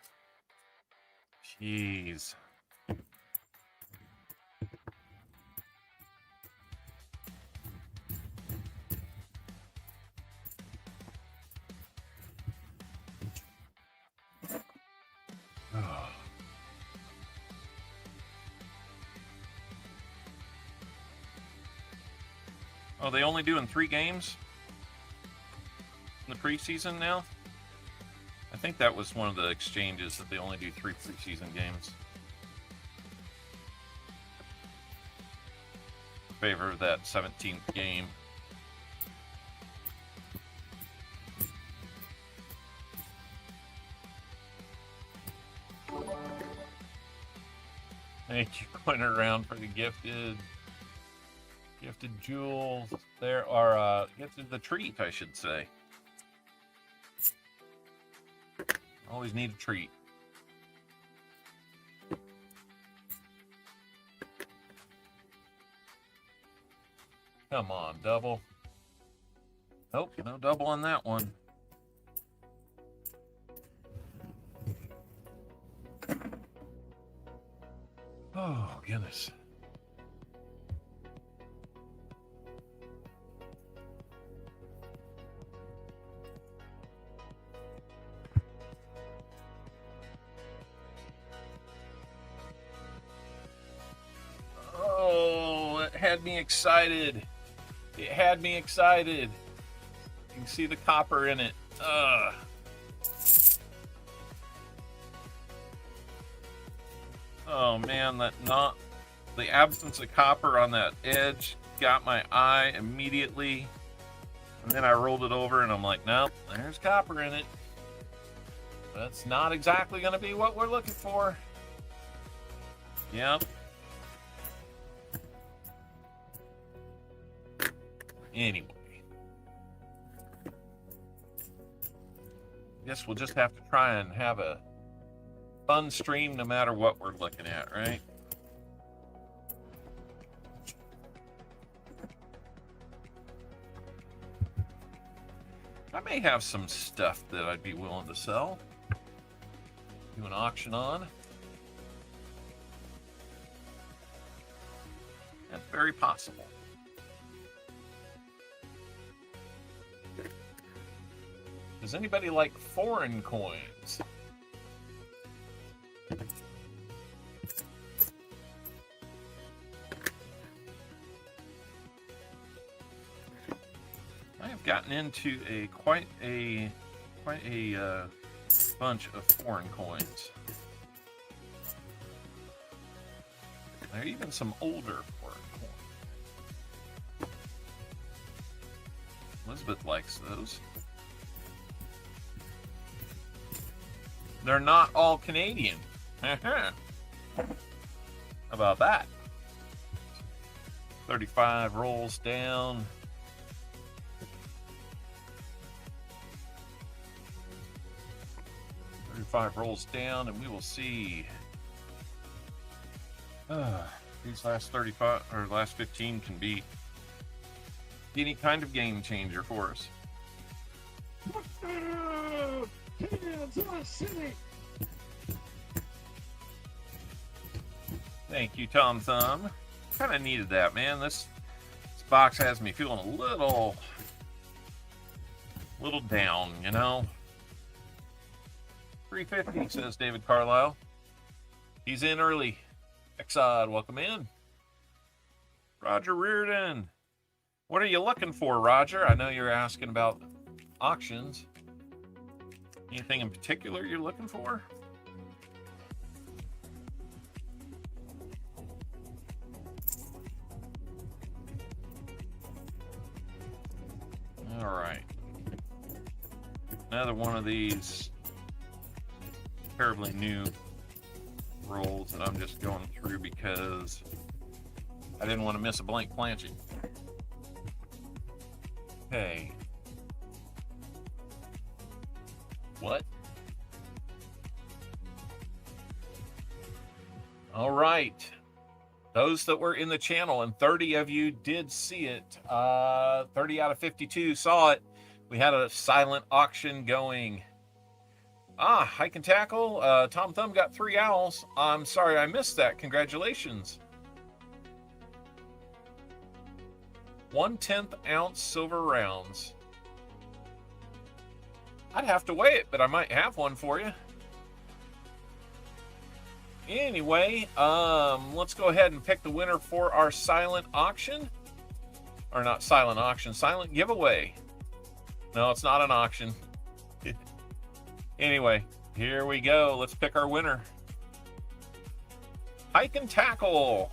Jeez. Oh, they only doing 3 games in the preseason now? I think that was one of the exchanges that they only do 3 preseason games. In favor of that 17th game. Thank you, going around for the gifted jewels. There are gifted the treat, I should say. Always need a treat. Come on, double. Nope, no double on that one. Oh, goodness. Oh, it had me excited. It had me excited. You can see the copper in it. Ugh. Oh man, the absence of copper on that edge got my eye immediately. And then I rolled it over and I'm like, nope, there's copper in it. That's not exactly going to be what we're looking for. Yep. Anyway. Guess we'll just have to try and have a fun stream no matter what we're looking at, right? I may have some stuff that I'd be willing to sell. Do an auction on. That's very possible. Does anybody like foreign coins? I have gotten into quite a bunch of foreign coins. There are even some older foreign coins. Elizabeth likes those. They're not all Canadian. How about that? 35 rolls down. Rolls down, and we will see. These last 35 or last 15 can be any kind of game changer for us. Thank you, Tom Thumb. Kind of needed that, man. This box has me feeling a little down, you know. 350, says David Carlisle. He's in early. Exod, welcome in. Roger Reardon. What are you looking for, Roger? I know you're asking about auctions. Anything in particular you're looking for? All right. Another one of these terribly new rolls that I'm just going through because I didn't want to miss a blank planching. Okay. What? All right. Those that were in the channel, and 30 of you did see it. 30 out of 52 saw it. We had a silent auction going. Hike and Tackle. Tom Thumb got 3 owls. I'm sorry I missed that. Congratulations. 1/10 ounce silver rounds. I'd have to weigh it, but I might have one for you. Anyway, let's go ahead and pick the winner for our silent auction. Or not silent auction, silent giveaway. No, it's not an auction. Anyway, here we go. Let's pick our winner. Hike and Tackle.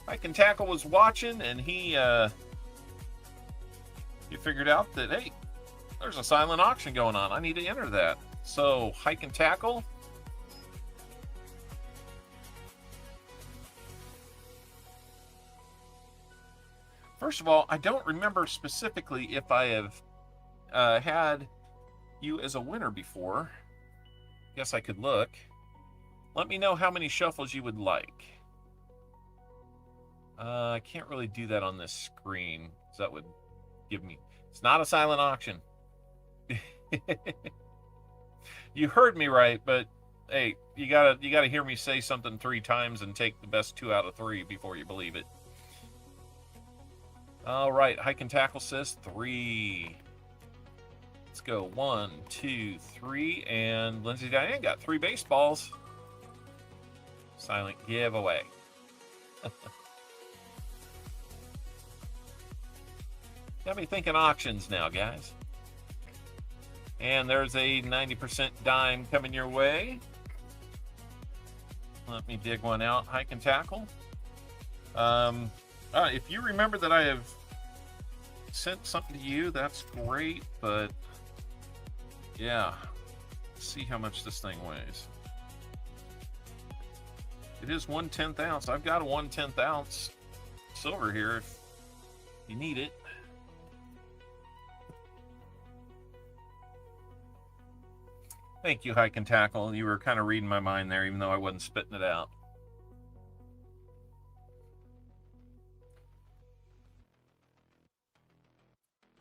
Hike and Tackle was watching, and he figured out that, hey, there's a silent auction going on. I need to enter that. So, Hike and Tackle. First of all, I don't remember specifically if I have had you as a winner before. Guess I could look. Let me know how many shuffles you would like. I can't really do that on this screen, so that would give me... It's not a silent auction. You heard me right, but hey, you gotta hear me say something 3 times and take the best 2 out of 3 before you believe it. All right, Hike and Tackle says 3. Let's go 1, 2, 3, and Lindsay Diane got 3 baseballs. Silent giveaway. Got me thinking auctions now, guys. And there's a 90% dime coming your way. Let me dig one out. Hike and Tackle. If you remember that I have sent something to you, that's great, but yeah, let's see how much this thing weighs. It is 1/10 ounce. I've got a 1/10 ounce silver here if you need it. Thank you, Hike and Tackle. You were kind of reading my mind there, even though I wasn't spitting it out.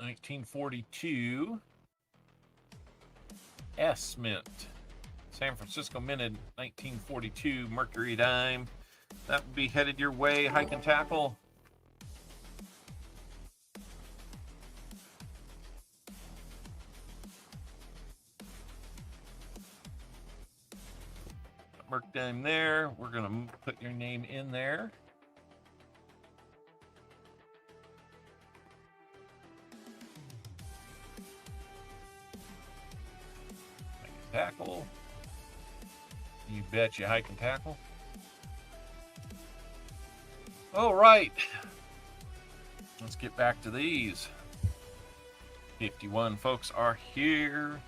$1942 S Mint. San Francisco minted 1942 Mercury dime. That would be headed your way, Hike and Tackle. Merc dime there. We're gonna put your name in there. Tackle. You bet you, Hike and Tackle. All right. Let's get back to these. 51 folks are here.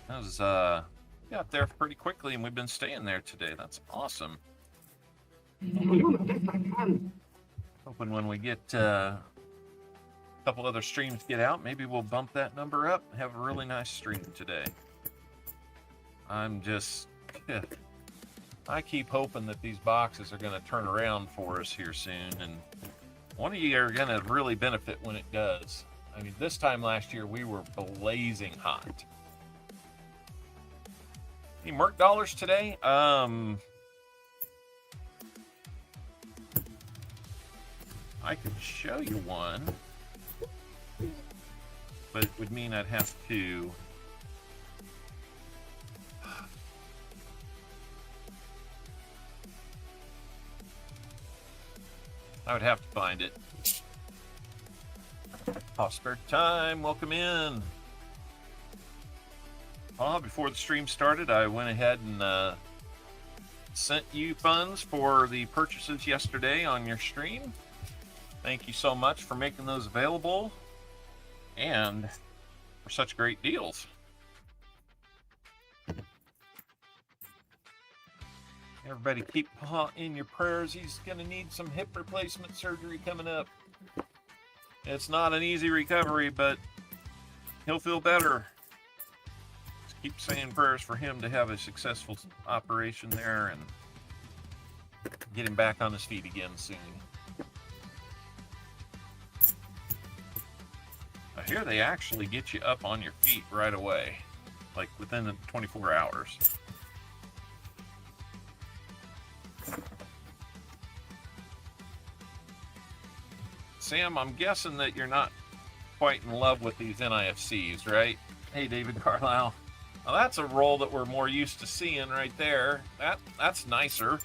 That was got there pretty quickly, and we've been staying there today. That's awesome. Hoping when we get a couple other streams get out, maybe we'll bump that number up and have a really nice stream today. I'm just, I keep hoping that these boxes are going to turn around for us here soon, and one of you are going to really benefit when it does. I mean, this time last year, we were blazing hot. Any Merc dollars today? I could show you one, but it would mean I'd have to... I would have to find it. Spare time, welcome in. Before the stream started, I went ahead and sent you funds for the purchases yesterday on your stream. Thank you so much for making those available and for such great deals. Everybody keep Pa in your prayers. He's going to need some hip replacement surgery coming up. It's not an easy recovery, but he'll feel better. Just keep saying prayers for him to have a successful operation there. And Get him back on his feet again soon. I hear they actually get you up on your feet right away, like within the 24 hours. Sam, I'm guessing that you're not quite in love with these NIFCs, right? Hey, David Carlisle. Well, that's a roll that we're more used to seeing right there. That's nicer.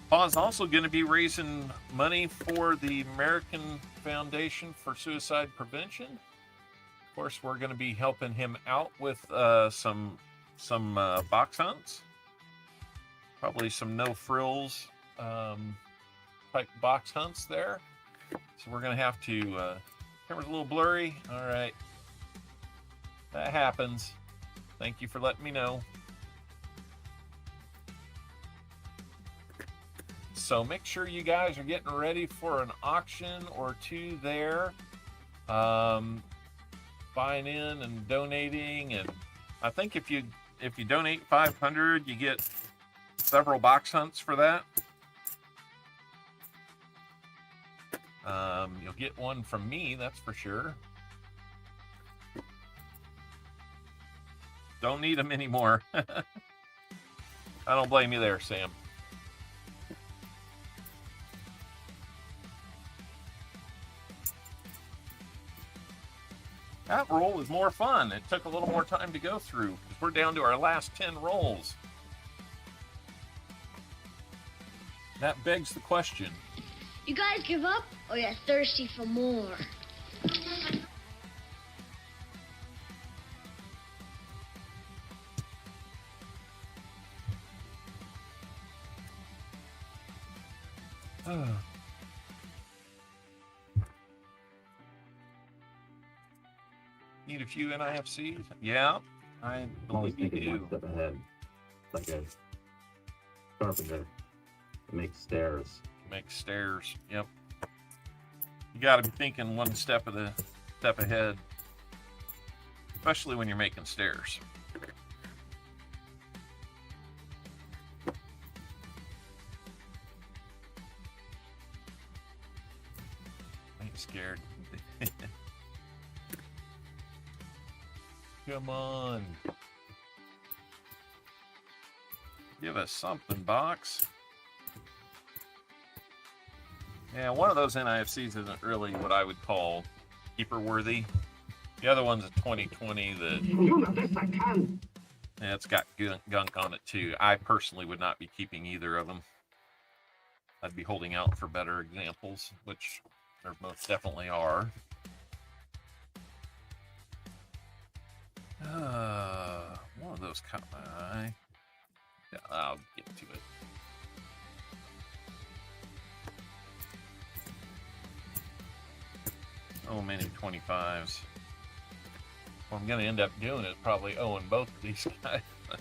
Paul's also going to be raising money for the American Foundation for Suicide Prevention. Of course, we're going to be helping him out with some box hunts. Probably some no frills type box hunts there. So we're going to have to, camera's a little blurry. All right. That happens. Thank you for letting me know. So make sure you guys are getting ready for an auction or two there. Buying in and donating, and I think if you donate 500, you get several box hunts for that. You'll get one from me, that's for sure. Don't need them anymore. I don't blame you there, Sam. That roll was more fun. It took a little more time to go through because we're down to our last 10 rolls. That begs the question. You guys give up, or you're thirsty for more? Need a few NIFCs? Yeah, I always believe you thinking do. one step ahead, like a carpenter that makes stairs. Make stairs. Yep. You got to be thinking one step ahead, especially when you're making stairs. I ain't scared. Come on. Give us something, box. Yeah, one of those NIFCs isn't really what I would call keeper worthy. The other one's a 2020 that yeah, it's got gunk on it too. I personally would not be keeping either of them. I'd be holding out for better examples, which there most definitely are. One of those caught my eye. Yeah, I'll get to it. Oh, many 25s. What I'm going to end up doing is probably owing both of these guys an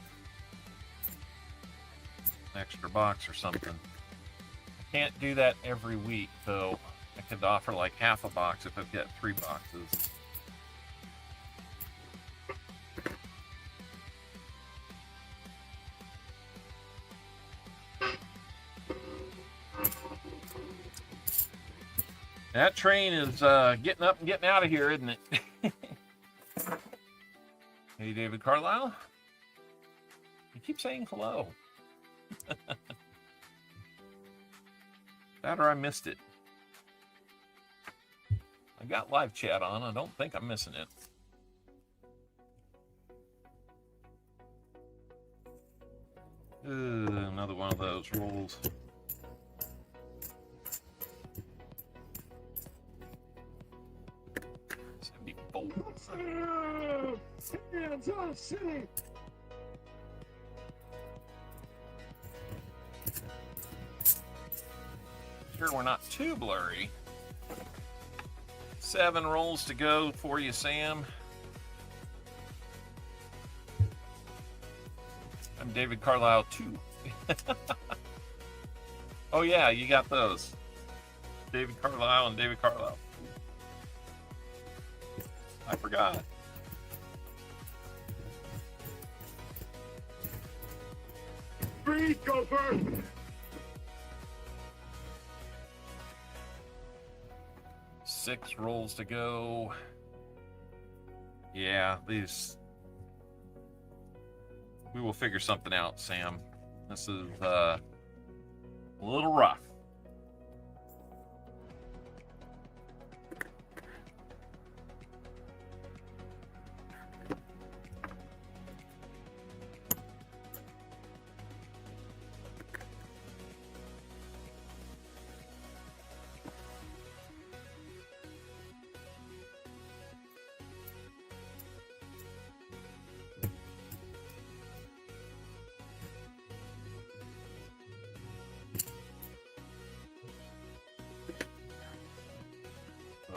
extra box or something. I can't do that every week, though. I could offer like half a box if I've got 3 boxes. That train is getting up and getting out of here, isn't it? Hey, David Carlisle. You keep saying hello. That or I missed it. I got live chat on. I don't think I'm missing it. Another one of those rolls. Hands off, city! Sure, we're not too blurry. 7 rolls to go for you, Sam. I'm David Carlisle 2. Oh yeah, you got those. David Carlisle and David Carlisle. I forgot. Freeze, Gopher! 6 rolls to go. Yeah, these... We will figure something out, Sam. This is a little rough.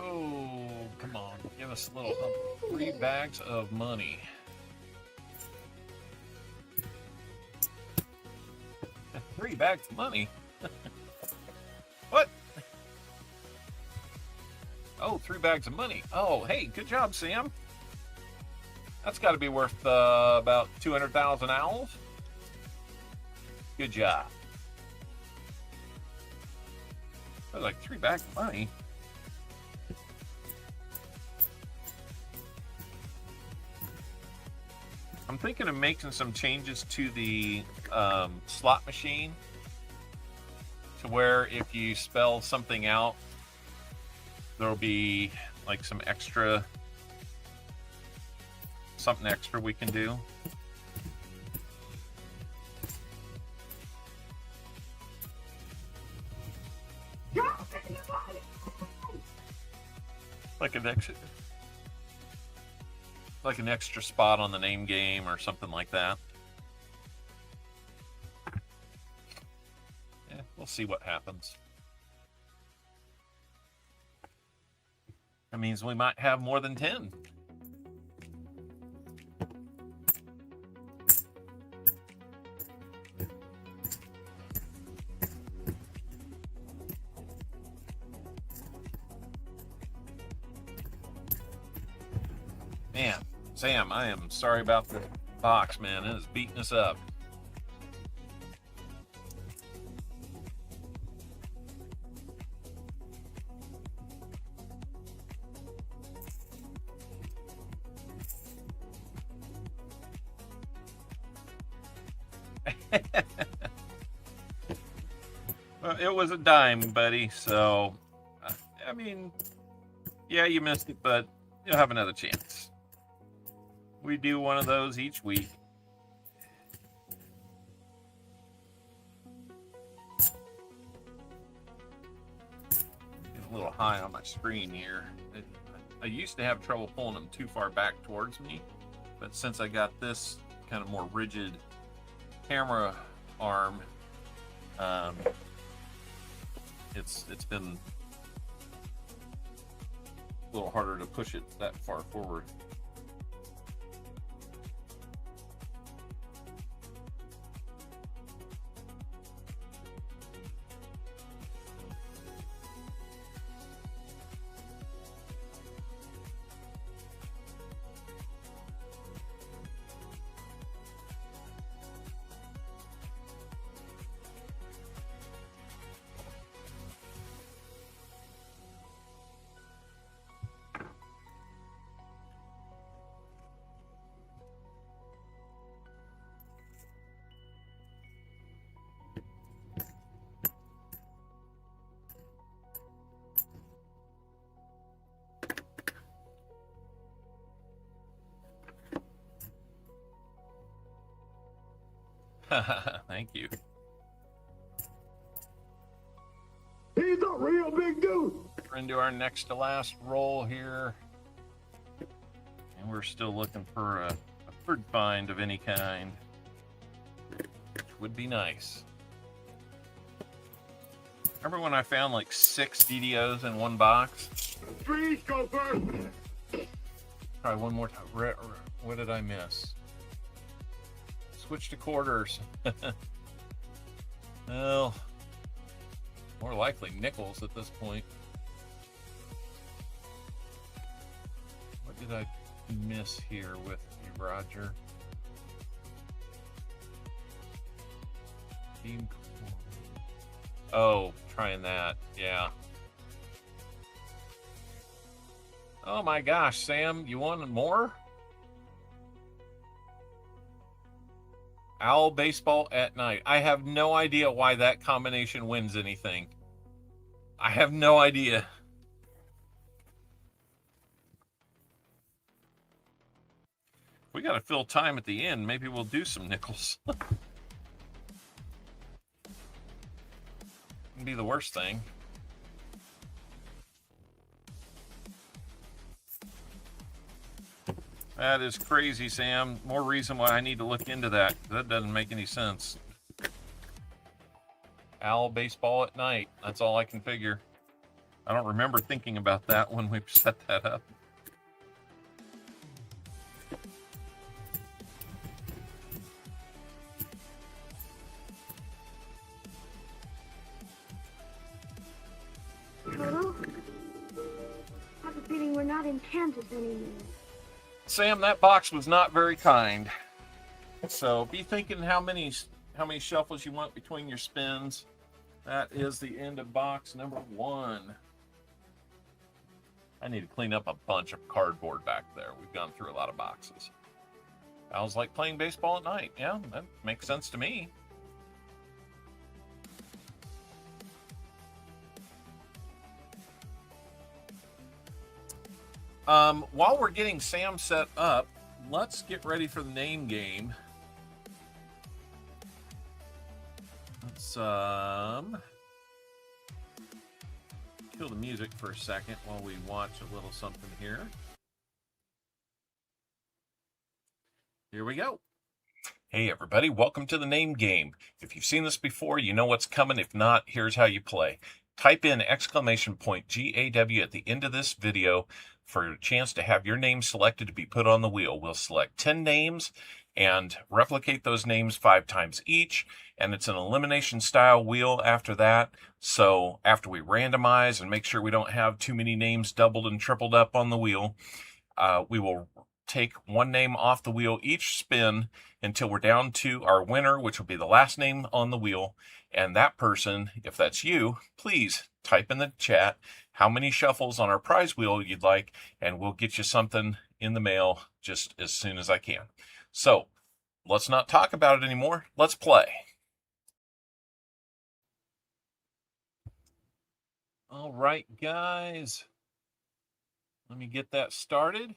Oh, come on. Give us a little hump. 3 bags of money. Three bags of money? What? Oh, 3 bags of money. Oh, hey, good job, Sam. That's got to be worth about 200,000 owls. Good job. That was like 3 bags of money. I'm thinking of making some changes to the slot machine to where if you spell something out, there'll be like something extra we can do. Like an extra spot on the name game or something like that. Yeah, we'll see what happens. That means we might have more than 10. Man, Sam, I am sorry about the box, man. It is beating us up. Well, it was a dime, buddy, so, I mean, yeah, you missed it, but you'll have another chance. We do one of those each week. Getting a little high on my screen here. I used to have trouble pulling them too far back towards me, but since I got this kind of more rigid camera arm, it's been a little harder to push it that far forward. Thank you. He's a real big dude. We're into our next to last roll here. And we're still looking for a bird find of any kind, which would be nice. Remember when I found like 6 DDOs in one box? Freeze, Gopher! Try one more time. What did I miss? Switch to quarters. Well, more likely nickels at this point. What did I miss here with you, Roger? Team. Oh, trying that. Yeah. Oh my gosh, Sam, you wanted more? Owl baseball at night. I have no idea why that combination wins anything. I have no idea. We got to fill time at the end. Maybe we'll do some nickels. Wouldn't be the worst thing. That is crazy, Sam. More reason why I need to look into that. That doesn't make any sense. Owl baseball at night. That's all I can figure. I don't remember thinking about that when we set that up. Toto? I have a feeling we're not in Kansas anymore. Sam, that box was not very kind. So be thinking how many shuffles you want between your spins. That is the end of box number 1. I need to clean up a bunch of cardboard back there. We've gone through a lot of boxes. I was like playing baseball at night. Yeah, that makes sense to me. While we're getting Sam set up, let's get ready for the name game. Let's kill the music for a second while we watch a little something here. Here we go. Hey everybody, welcome to the name game. If you've seen this before, you know what's coming. If not, here's how you play. Type in !GAW at the end of this video for a chance to have your name selected to be put on the wheel. We'll select 10 names and replicate those names 5 times each, and it's an elimination style wheel after that. So after we randomize and make sure we don't have too many names doubled and tripled up on the wheel, we will take one name off the wheel each spin until we're down to our winner, which will be the last name on the wheel. And that person, if that's you, please type in the chat how many shuffles on our prize wheel you'd like, and we'll get you something in the mail just as soon as I can. So let's not talk about it anymore. Let's play. All right, guys. Let me get that started.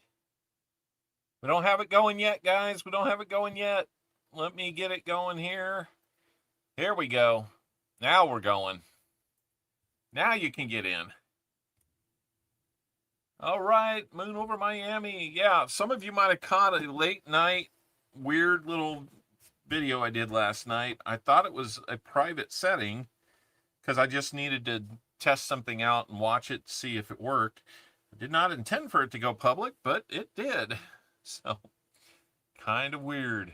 We don't have it going yet, guys. We don't have it going yet. Let me get it going here. Here we go. Now we're going. Now you can get in. All right, Moon over Miami. Yeah, some of you might have caught a late night weird little video I did last night. I thought it was a private setting because I just needed to test something out and watch it, see if it worked. I did not intend for it to go public, but it did. So, kind of weird.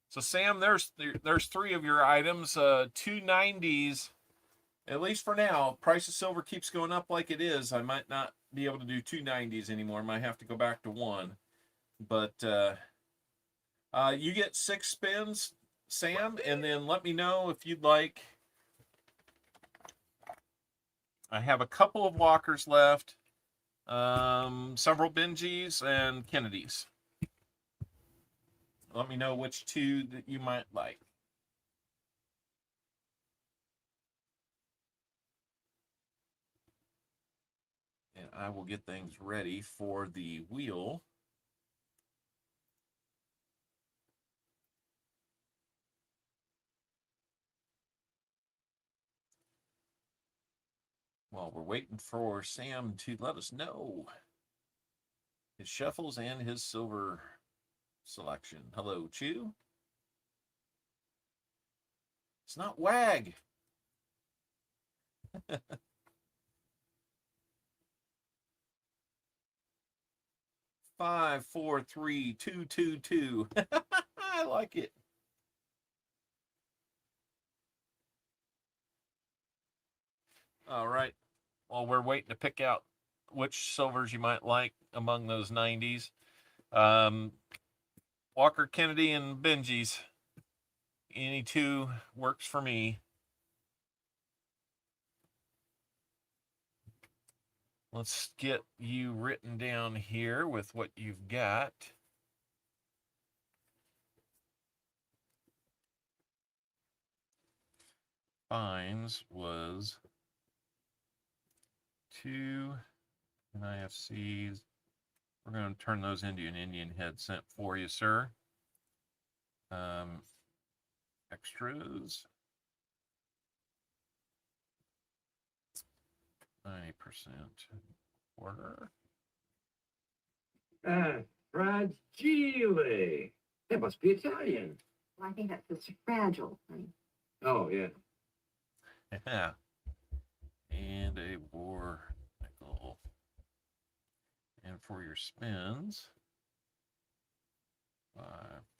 So, Sam, there's 3 of your items, 2 90s, at least for now. Price of silver keeps going up like it is. I might not be able to do 2 90s anymore. I might have to go back to 1. But you get 6 spins, Sam, and then let me know if you'd like. I have a couple of Walkers left, several Benjis and Kennedys. Let me know which 2 that you might like. And I will get things ready for the wheel. While we're waiting for Sam to let us know his shuffles and his silver selection. Hello, Chew. It's not WAG. 5, 4, 3, 2, 2, 2. I like it. All right. While we're waiting to pick out which silvers you might like among those 90s, Walker, Kennedy, and Benji's. Any two works for me. Let's get you written down here with what you've got. Fines was 2 NIFCs. We're going to turn those into an Indian head cent for you, sir. Extras. 90% order. Fragile. That must be Italian. Well, I think that feels fragile, honey. Oh, yeah. Yeah. And a war nickel. And for your spins, 5,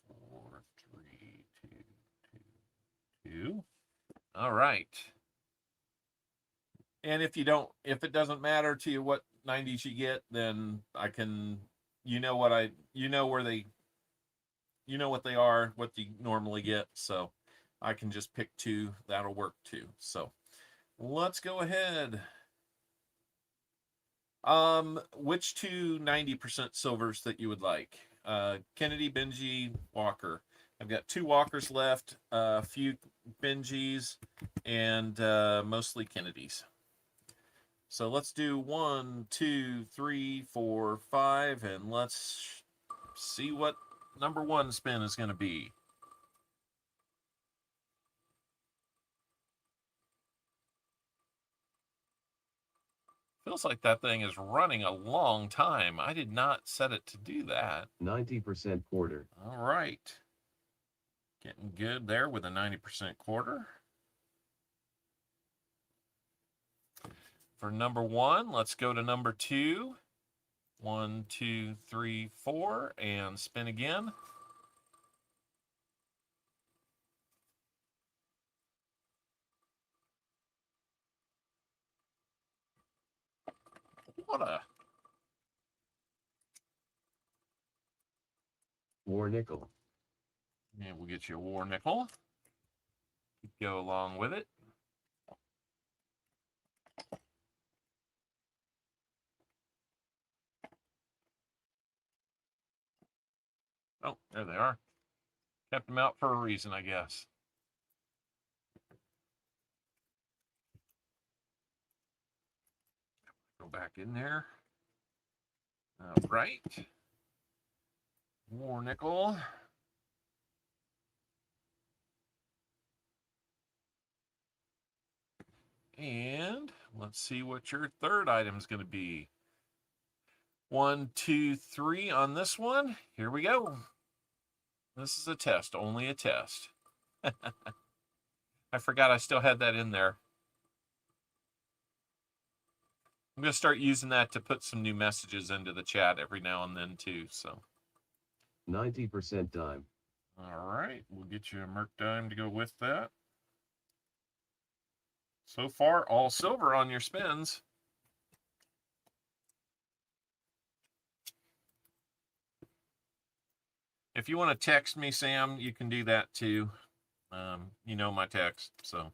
4, 3, 2, 2, 2. All right. And if it doesn't matter to you what 90s you get, then I can, what they are, what you normally get. So I can just pick 2. That'll work too. So let's go ahead. Which 2 90% silvers that you would like? Kennedy, Benji, Walker. I've got 2 Walkers left, a few Benjis, and mostly Kennedys. So let's do 1, 2, 3, 4, 5, and let's see what number 1 spin is going to be. Feels like that thing is running a long time. I did not set it to do that. 90% quarter. All right. Getting good there with a 90% quarter. For number 1, let's go to number 2. 1, 2, 3, 4, and spin again. What a War nickel. and we'll get you a war nickel. Go along with it. Oh, there they are. Kept them out for a reason, I guess. Go back in there. All right. War nickel. And let's see what your third item is going to be. 1, 2, 3 on this one. Here we go. This is a test, only a test. I forgot I still had that in there. I'm going to start using that to put some new messages into the chat every now and then too. So 90% dime. all right, we'll get you a Merc dime to go with that. So far, all silver on your spins. If you want to text me, Sam, you can do that too. You know my text, so.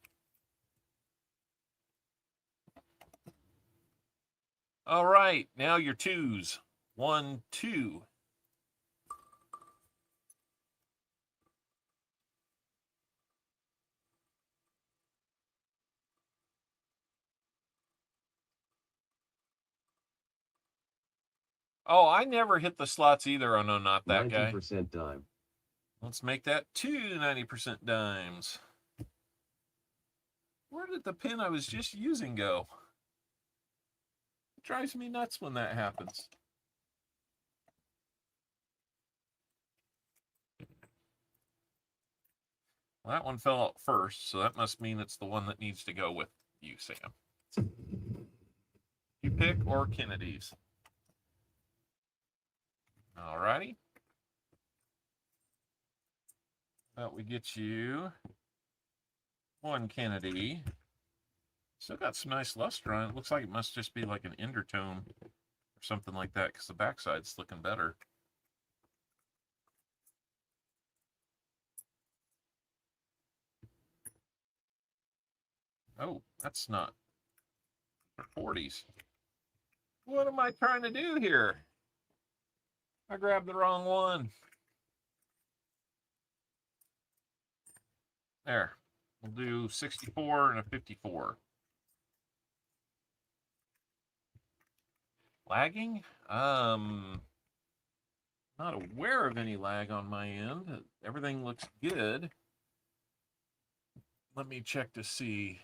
All right, now your 2s. 1, 2. Oh, I never hit the slots either. Oh, no, not that guy. 90% dime. Let's make that 2 90% dimes. Where did the pin I was just using go? It drives me nuts when that happens. Well, that one fell out first, so that must mean it's the one that needs to go with you, Sam. You pick or Kennedy's. All righty. Well, we get you 1 Kennedy. Still got some nice luster on it. Looks like it must just be like an undertone or something like that because the backside's looking better. Oh, that's not 40s. What am I trying to do here? I grabbed the wrong one. There. We'll do 64 and a 54. Lagging? Not aware of any lag on my end. Everything looks good. Let me check to see.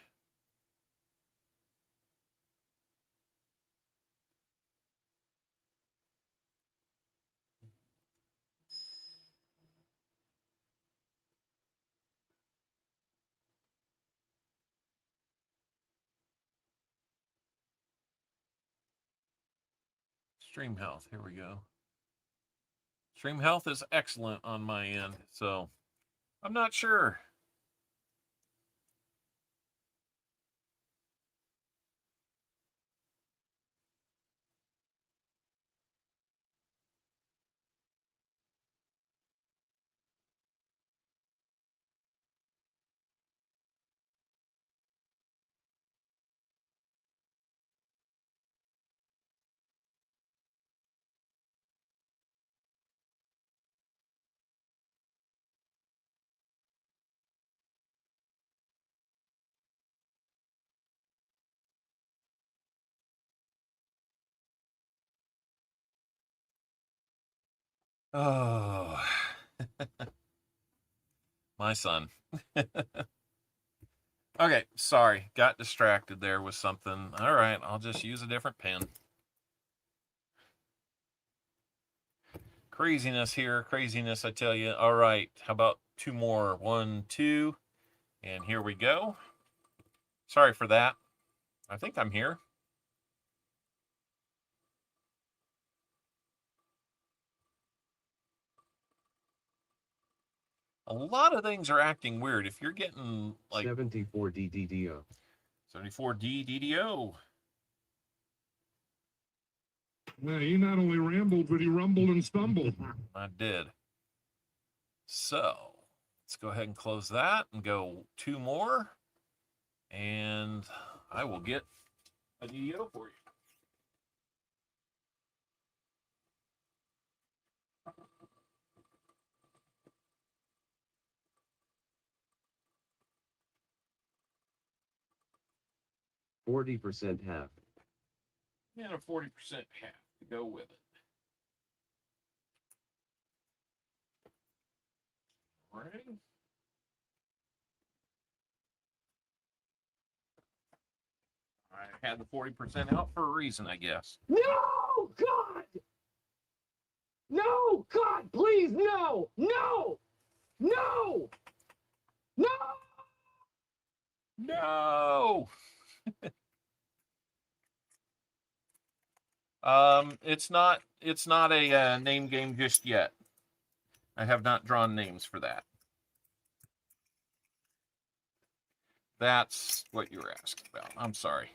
Stream health, here we go. Stream health is excellent on my end, so I'm not sure. Oh, my son. Okay, sorry. Got distracted there with something. All right, I'll just use a different pen. Craziness here, craziness, I tell you. All right, how about two more? 1, 2, and here we go. Sorry for that. I think I'm here. A lot of things are acting weird. If you're getting like 74 DDO. 74D DDO. Yeah, he not only rambled, but he rumbled and stumbled. I did. So let's go ahead and close that and go two more. And I will get a DDO for you. %40 half. And a 40% half to go with it. All right. I had the 40% out for a reason, I guess. No, God! No, God, please, no! No! No! No! No. It's not a name game just yet. I have not drawn names for that. That's what you were asking about. I'm sorry.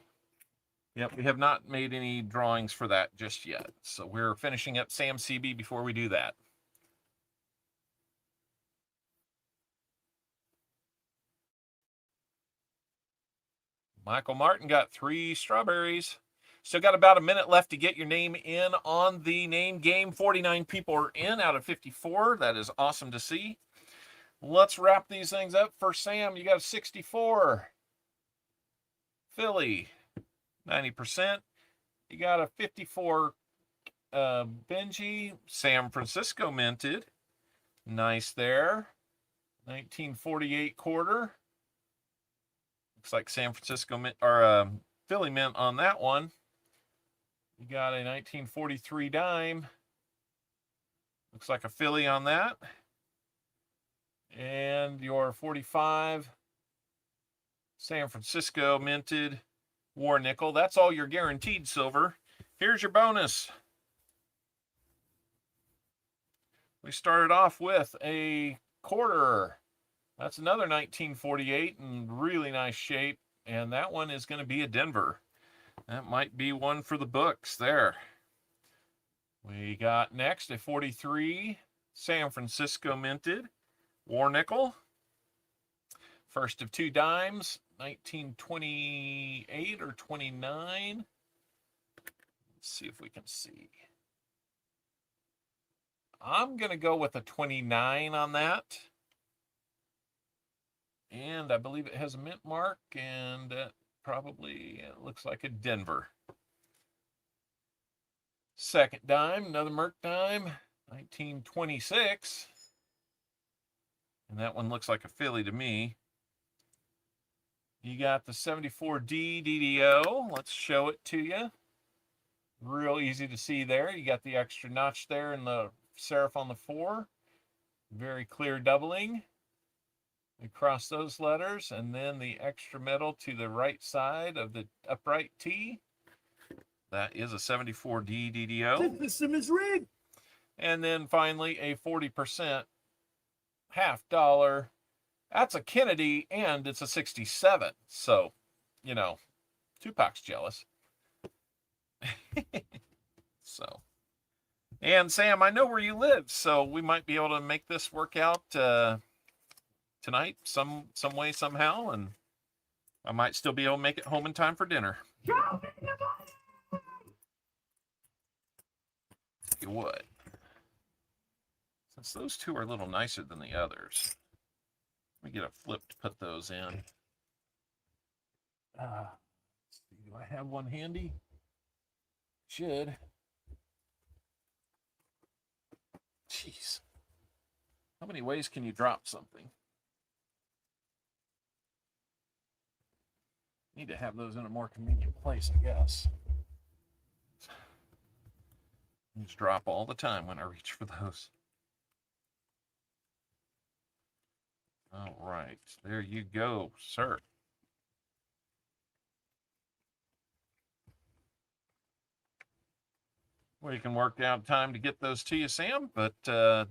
Yep, we have not made any drawings for that just yet. So we're finishing up Sam CB before we do that. Michael Martin got 3 strawberries. Still got about a minute left to get your name in on the name game. 49 people are in out of 54. That is awesome to see. Let's wrap these things up. For Sam, you got a 64. Philly, 90%. You got a 54 Benji. San Francisco minted. Nice there. 1948 quarter. Looks like San Francisco mint or Philly mint on that one. You got a 1943 dime. Looks like a Philly on that. And your 45 San Francisco minted war nickel. That's all your guaranteed silver. Here's your bonus. We started off with a quarter. That's another 1948 in really nice shape. And that one is going to be a Denver. That might be one for the books there. We got next a 43 San Francisco minted war nickel. First of 2 dimes. 1928 or 29. Let's see if we can see. I'm going to go with a 29 on that. And I believe it has a mint mark, and probably it looks like a Denver. Second dime, another Merc dime, 1926. And that one looks like a Philly to me. You got the 74D DDO. Let's show it to you. Real easy to see there. You got the extra notch there and the serif on the 4. Very clear doubling. We cross those letters, and then the extra metal to the right side of the upright T. That is a 74D DDO. The system is rigged. And then finally a 40% $half. That's a Kennedy, and it's a 67. So, you know, Tupac's jealous. So, and Sam, I know where you live, so we might be able to make this work out tonight, some way, somehow, and I might still be able to make it home in time for dinner. You would. Since those two are a little nicer than the others, let me get a flip to put those in. Let's see, do I have one handy? Should. Jeez. How many ways can you drop something? Need to have those in a more convenient place, I guess. Just drop all the time when I reach for those. All right, there you go, sir. We can work out time to get those to you, Sam, but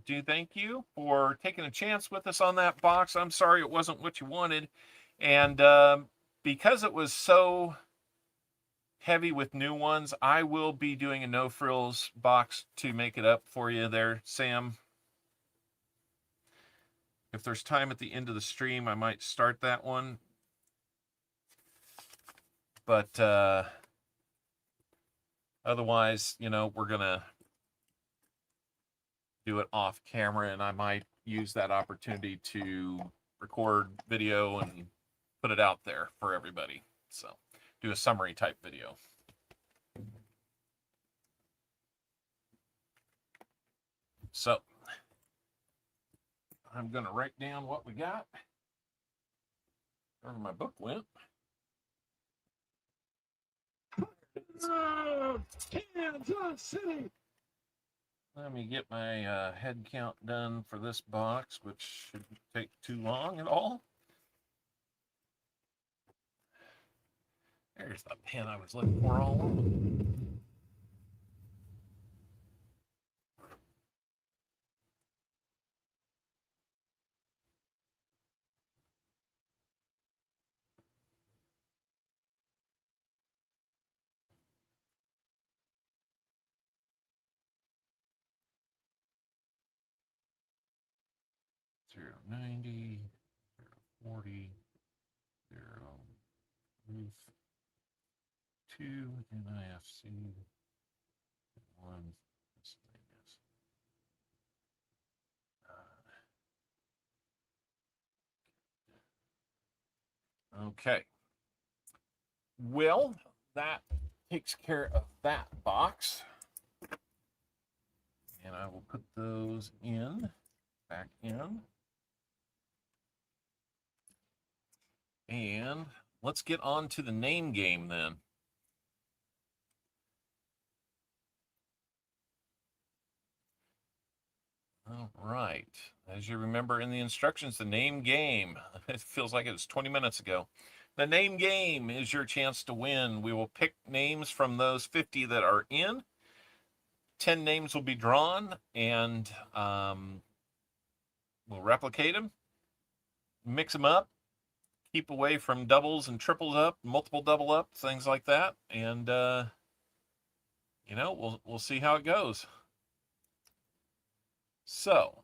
do thank you for taking a chance with us on that box. I'm sorry it wasn't what you wanted. And because it was so heavy with new ones, I will be doing a no frills box to make it up for you there, Sam. If there's time at the end of the stream, I might start that one. But otherwise, you know, we're going to do it off camera, and I might use that opportunity to record video and put it out there for everybody. So do a summary type video. So I'm going to write down what we got. Where my book went. Kansas City. Let me get my head count done for this box, which shouldn't take too long at all. There's the pen I was looking for all along. Zero 90, 40, 0 roof, 2 NIFC, 1 miscellaneous. Okay. Well, that takes care of that box. And I will put those back in. And let's get on to the name game then. All right. As you remember in the instructions, the name game, it feels like it was 20 minutes ago. The name game is your chance to win. We will pick names from those 50 that are in. 10 names will be drawn, and we'll replicate them, mix them up, keep away from doubles and triples up, multiple double up, things like that. And, you know, we'll see how it goes. So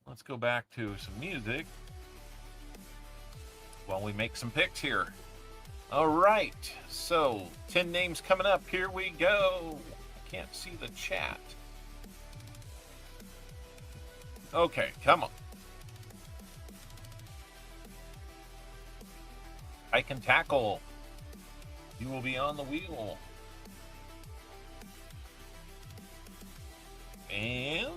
Let's go back to some music while we make some picks here. All right, so 10 names coming up. Here we go. I can't see the chat. Okay, come on. I can tackle. You will be on the wheel. And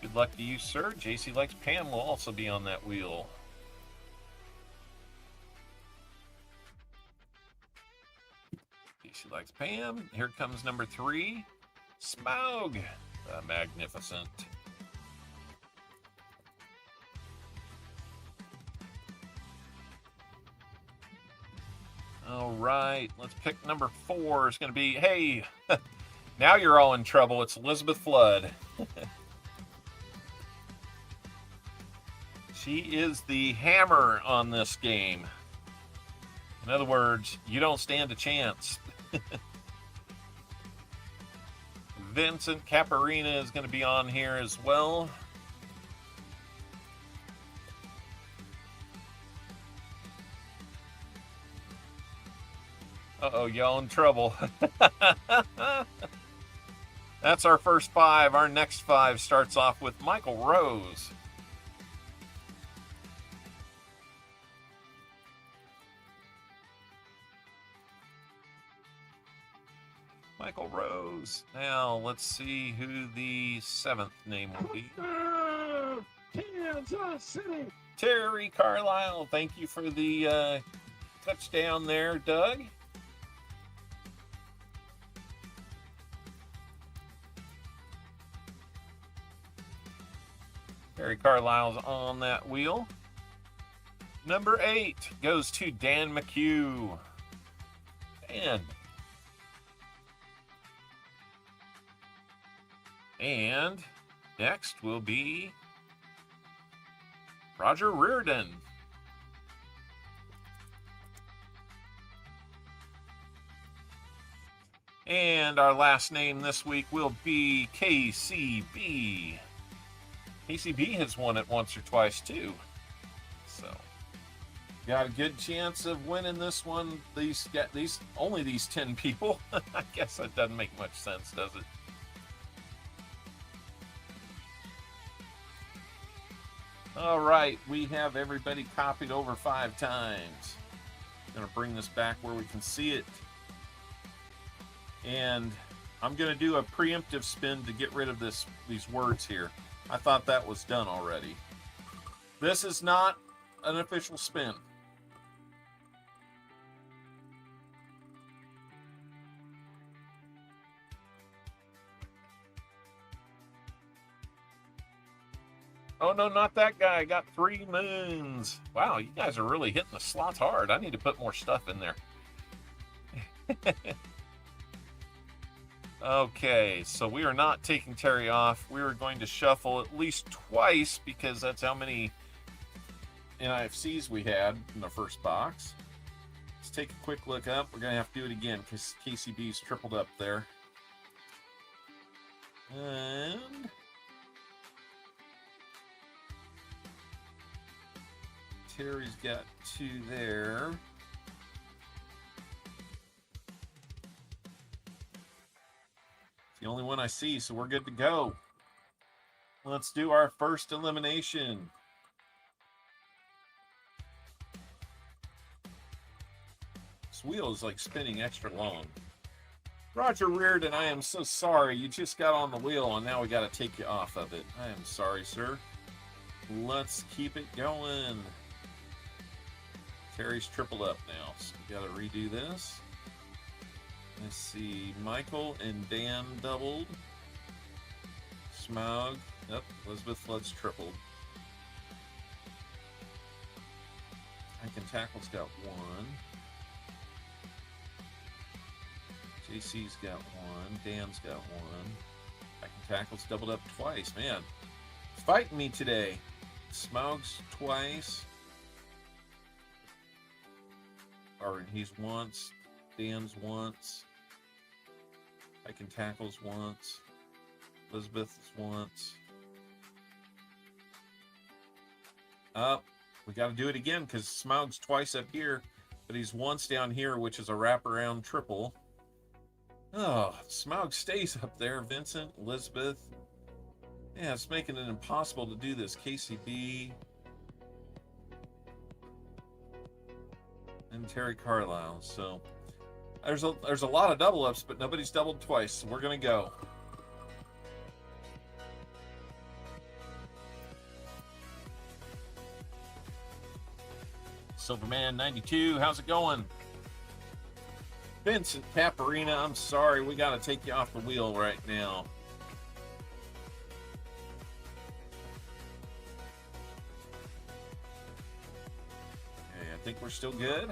good luck to you, sir. JC Likes Pam will also be on that wheel. JC Likes Pam. Here comes number 3. Smaug, the Magnificent. All right, let's pick number 4. It's going to be, hey, now you're all in trouble. It's Elizabeth Flood. She is the hammer on this game. In other words, you don't stand a chance. Vincent Caparina is going to be on here as well. Uh-oh, y'all in trouble. That's our first 5. Our next 5 starts off with Michael Rose. Michael Rose. Now, let's see who the 7th name will be. Kansas City. Terry Carlisle. Thank you for the touchdown there, Doug. Terry Carlisle's on that wheel. Number 8 goes to Dan McHugh. Dan. And next will be Roger Reardon. And our last name this week will be KCB. KCB has won it once or twice too. So got a good chance of winning this one. Only these 10 people. I guess that doesn't make much sense, does it? All right, we have everybody copied over 5 times. I'm gonna bring this back where we can see it. And I'm gonna do a preemptive spin to get rid of these words here. I thought that was done already. This is not an official spin. Oh, no, not that guy. I got 3 moons. Wow, you guys are really hitting the slots hard. I need to put more stuff in there. Okay, so we are not taking Terry off. We are going to shuffle at least twice because that's how many NIFCs we had in the first box. Let's take a quick look up. We're going to have to do it again because KCB's tripled up there. And Terry's got 2 there. It's the only one I see, so we're good to go. Let's do our first elimination. This wheel is like spinning extra long. Roger Reardon, I am so sorry. You just got on the wheel and now we got to take you off of it. I am sorry, sir. Let's keep it going. Terry's tripled up now, so we got to redo this. Let's see, Michael and Dan doubled. Smaug, yep, Elizabeth Flood's tripled. I Can Tackle's got 1. JC's got 1. Dan's got 1. I Can Tackle's doubled up twice. Man, it's fighting me today. Smaug's twice. Or he's once. Dan's once. I Can Tackle's once. Elizabeth's once. We got to do it again because Smaug's twice up here, but he's once down here, which is a wraparound triple. Oh, Smaug stays up there. Vincent, Elizabeth. Yeah, it's making it impossible to do this. KCB. And Terry Carlisle. So there's a lot of double ups, but nobody's doubled twice. So we're going to go. Silverman 92, how's it going? Vincent Caparina, I'm sorry, we got to take you off the wheel right now. Okay, I think we're still good.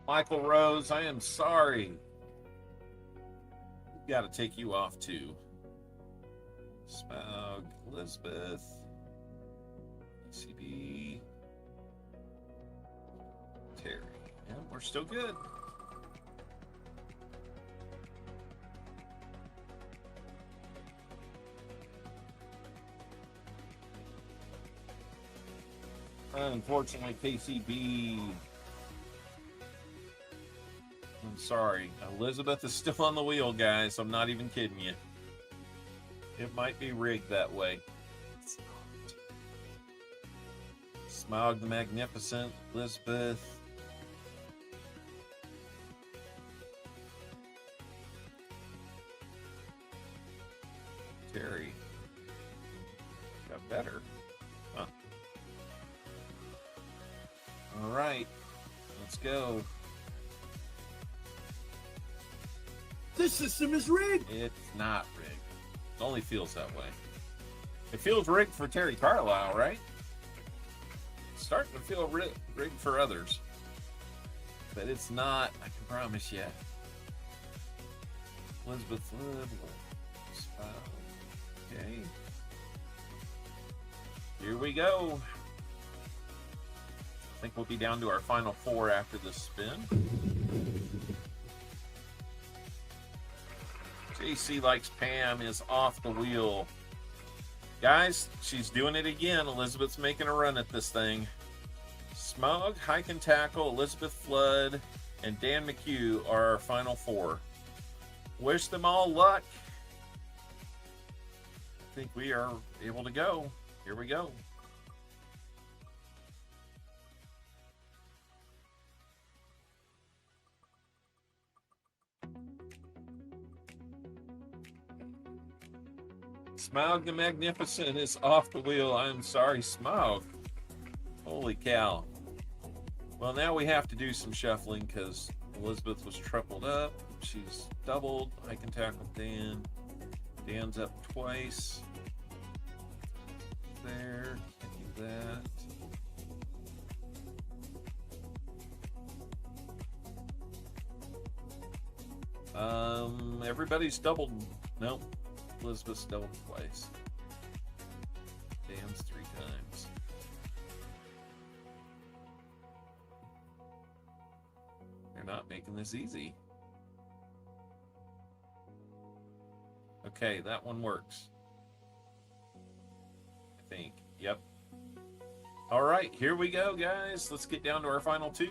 Michael Rose, I am sorry. We've got to take you off too. Smaug, Elizabeth, CB, Terry. Yeah, we're still good. Unfortunately, KCB. I'm sorry. Elizabeth is still on the wheel, guys. I'm not even kidding you. It might be rigged that way. Smaug the Magnificent, Elizabeth. Terry. Got better. Huh. All right. Let's go. This system is rigged. It's not rigged. It only feels that way. It feels rigged for Terry Carlisle, right? It's starting to feel rigged for others. But it's not, I can promise you. Elizabeth Wood. Okay. Here we go. I think we'll be down to our final 4 after this spin. JC Likes Pam is off the wheel. Guys, she's doing it again. Elizabeth's making a run at this thing. Smaug, Hike and Tackle, Elizabeth Flood, and Dan McHugh are our final 4. Wish them all luck. I think we are able to go. Here we go. Smaug the Magnificent is off the wheel. I'm sorry, Smaug. Holy cow. Well, now we have to do some shuffling because Elizabeth was tripled up. She's doubled. I can tackle Dan. Dan's up twice. There. Can't do that. Everybody's doubled. Nope. Elizabeth's doubled twice. Dan's 3 times. They're not making this easy. Okay, that one works. I think. Yep. All right, here we go, guys. Let's get down to our final 2.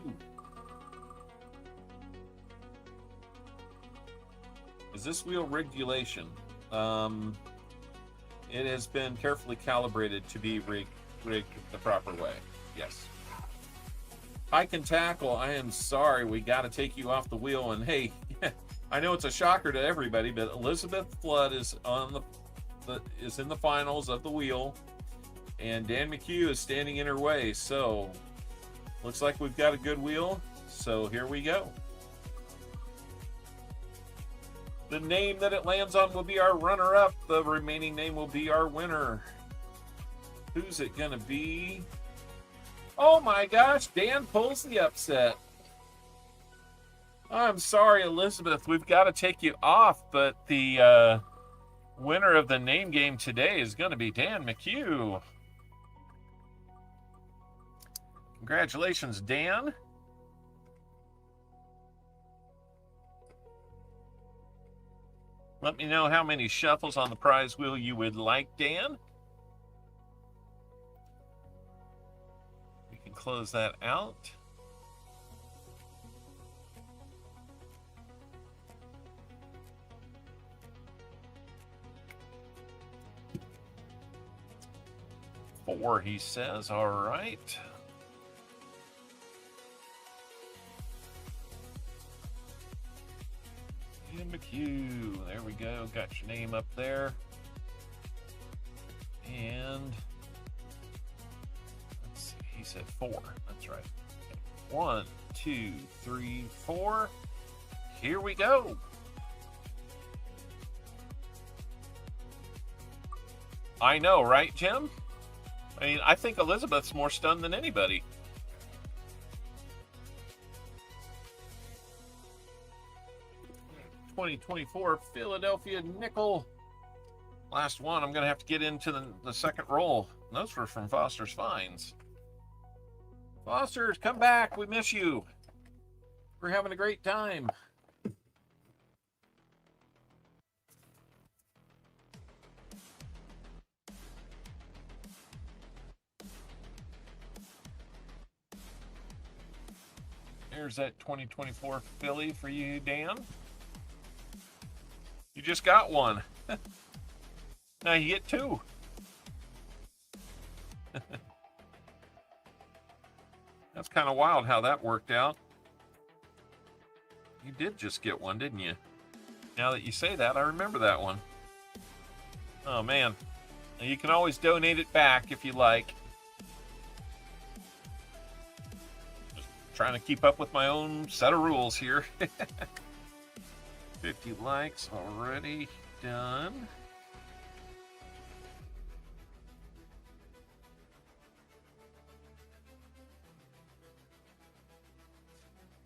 Is this wheel regulation? It has been carefully calibrated to be rigged the proper way. Yes. Hike and Tackle, I am sorry. We got to take you off the wheel. And hey, I know it's a shocker to everybody, but Elizabeth Flood is on is in the finals of the wheel, and Dan McHugh is standing in her way. So looks like we've got a good wheel. So here we go. The name that it lands on will be our runner-up. The remaining name will be our winner. Who's it gonna be? Oh my gosh, Dan pulls the upset. I'm sorry, Elizabeth. We've got to take you off, but the winner of the name game today is going to be Dan McHugh. Congratulations, Dan. Let me know how many shuffles on the prize wheel you would like, Dan. We can close that out. Four, he says. All right. Ian McHugh. There we go. Got your name up there. And let's see. He said four. That's right. Okay. 1, 2, 3, 4. Here we go. I know, right, Jim? I mean, I think Elizabeth's more stunned than anybody. $2024 Philadelphia nickel. Last one. I'm going to have to get into the second roll. Those were from Foster's Finds. Foster's, come back. We miss you. We're having a great time. There's that 2024 Philly for you, Dan. You just got one. Now you get two. That's kind of wild how that worked out. You did just get one, didn't you? Now that you say that, I remember that one. Oh, man. Now, you can always donate it back if you like. Just trying to keep up with my own set of rules here. 50 likes already done.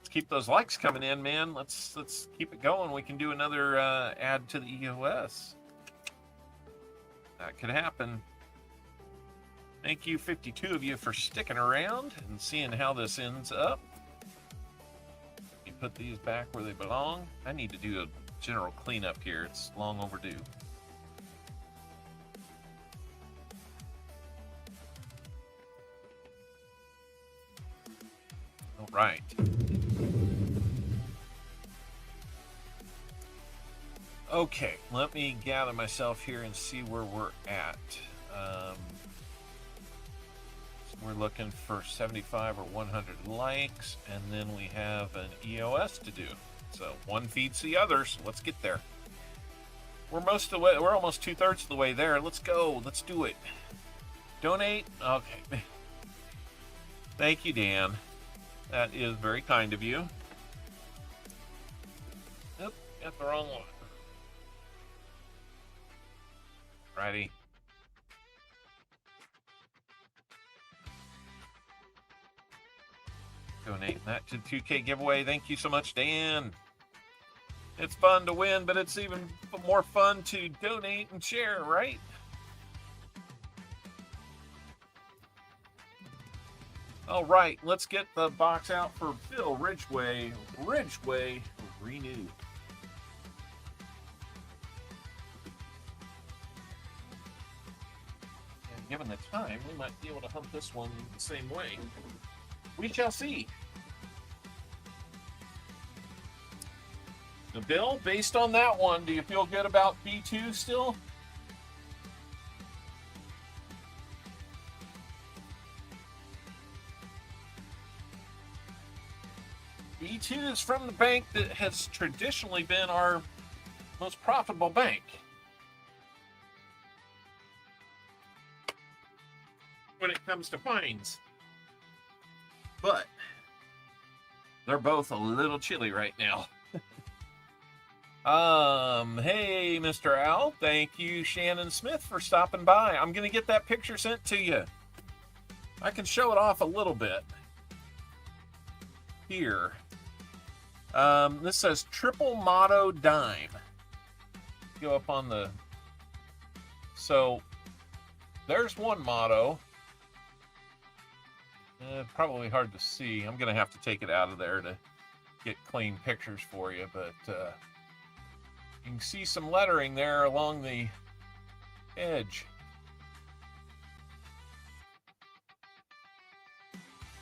Keep those likes coming in, man. Let's keep it going. We can do another add to the EOS. That could happen. Thank you, 52 of you, for sticking around and seeing how this ends up. Let me put these back where they belong. I need to do a general cleanup here. It's long overdue. All right. Okay, let me gather myself here and see where we're at. So we're looking for 75 or 100 likes, and then we have an EOS to do. So one feeds the other, so let's get there. We're most of the way. We're almost 2/3 of the way there. Let's go. Let's do it. Donate. Okay. Thank you, Dan. That is very kind of you. Oop, got the wrong one. Righty. Donating that to the 2K giveaway. Thank you so much, Dan. It's fun to win, but it's even more fun to donate and share, right? All right, let's get the box out for Bill Ridgway. Ridgway Renew. And given the time, we might be able to hunt this one the same way. We shall see. So Bill, based on that one, do you feel good about B2 still? B2 is from the bank that has traditionally been our most profitable bank. When it comes to fines. But they're both a little chilly right now. Hey, Mr. Owl, thank you, Shannon Smith, for stopping by. I'm going to get that picture sent to you. I can show it off a little bit. Here. This says triple motto dime. Go up on the... So, there's one motto. Probably hard to see. I'm going to have to take it out of there to get clean pictures for you, but You can see some lettering there along the edge.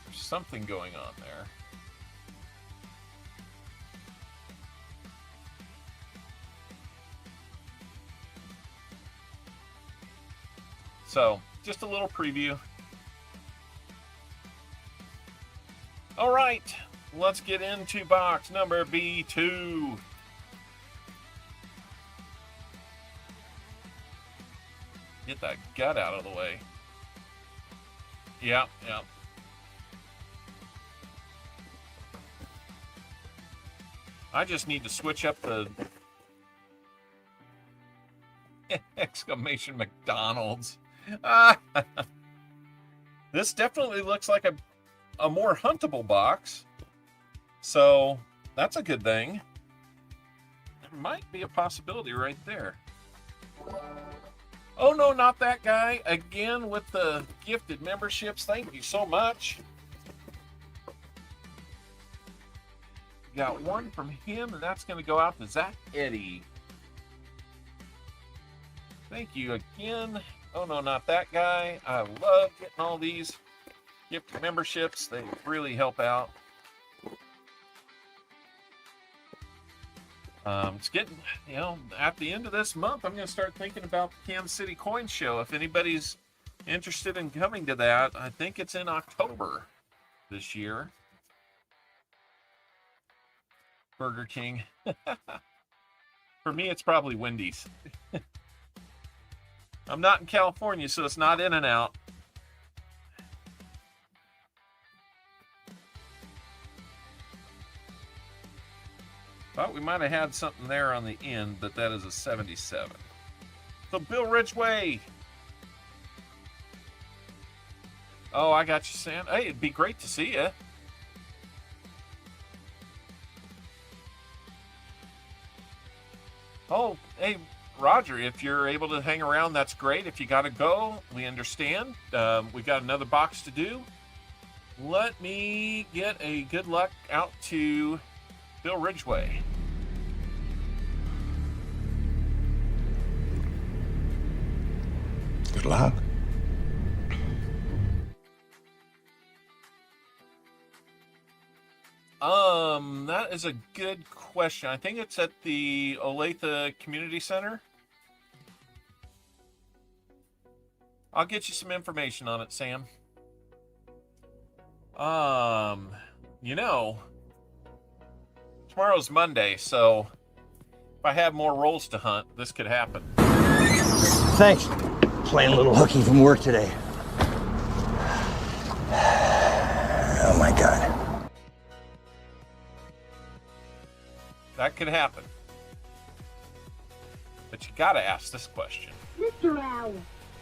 There's something going on there. So, just a little preview. All right, let's get into box number B2. Get that gut out of the way. Yeah. I just need to switch up the exclamation McDonald's. This definitely looks like a more huntable box. So that's a good thing. There might be a possibility right there. Oh no, not that guy. Again with the gifted memberships. Thank you so much. Got one from him, and that's going to go out to Zach Eddy. Thank you again. Oh no, not that guy. I love getting all these gift memberships. They really help out. It's getting, at the end of this month, I'm going to start thinking about the Kansas City Coin Show. If anybody's interested in coming to that, I think it's in October this year. Burger King. For me, it's probably Wendy's. I'm not in California, so it's not In-N-Out. Thought we might have had something there on the end, but that is a 77. So Bill Ridgway. Oh, I got you, Sam. Hey, it'd be great to see you. Oh, hey, Roger, if you're able to hang around, that's great. If you got to go, we understand. We got another box to do. Let me get a good luck out to Bill Ridgway. Good luck. That is a good question. I think it's at the Olathe Community Center. I'll get you some information on it, Sam. Tomorrow's Monday, so if I have more rolls to hunt, this could happen. Thanks. Playing a little hooky from work today. Oh my God. That could happen. But you gotta ask this question. Mr. Owl,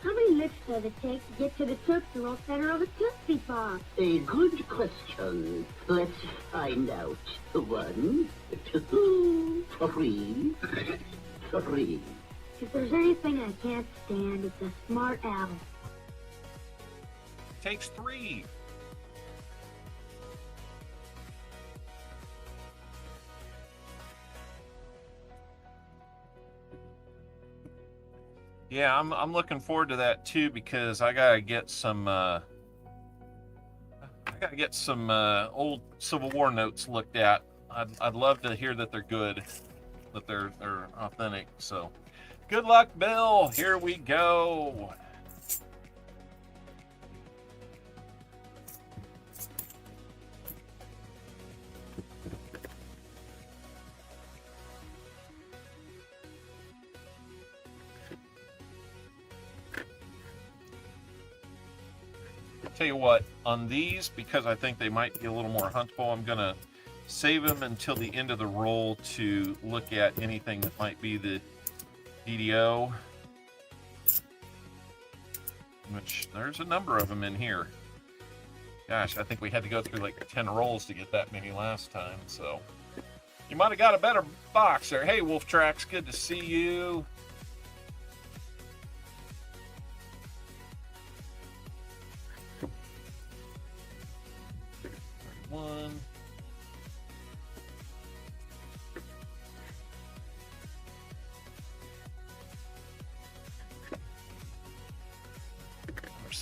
how many licks does it take to get to the Tootsie Roll center of a Tootsie Pop? A good question. Let's find out. 1, 2, 3, 3. If there's anything I can't stand, it's a smart owl. Takes 3. Yeah, I'm looking forward to that too, because I gotta get some old Civil War notes looked at. I'd love to hear that they're good, that they're authentic. So, good luck, Bill. Here we go. Tell you what, on these, because I think they might be a little more huntable, I'm gonna save them until the end of the roll to look at anything that might be the DDO, which there's a number of them in here. Gosh, I think we had to go through like 10 rolls to get that many last time, so you might have got a better box there. Hey, Wolf Tracks, good to see you. One.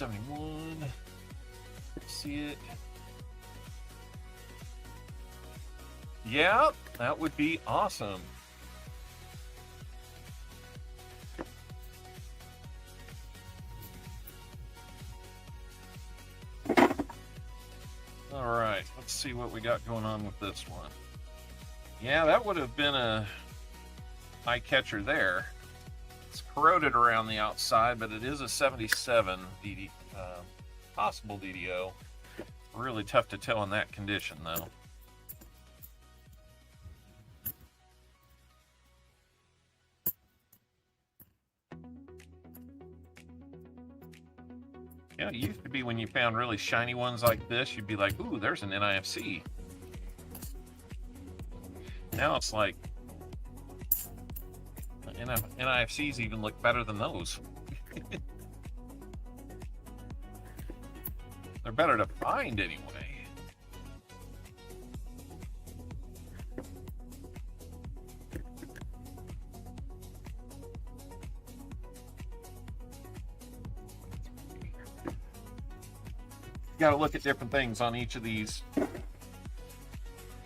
71. See it? Yeah, that would be awesome. All right, let's see what we got going on with this one. Yeah, that would have been a eye catcher there. It's corroded around the outside, but it is a 77 possible DDO. Really tough to tell in that condition, though. Yeah, it used to be when you found really shiny ones like this, you'd be like, ooh, there's an NIFC. Now it's like, NIFCs even look better than those. They're better to find anyway. Got to look at different things on each of these,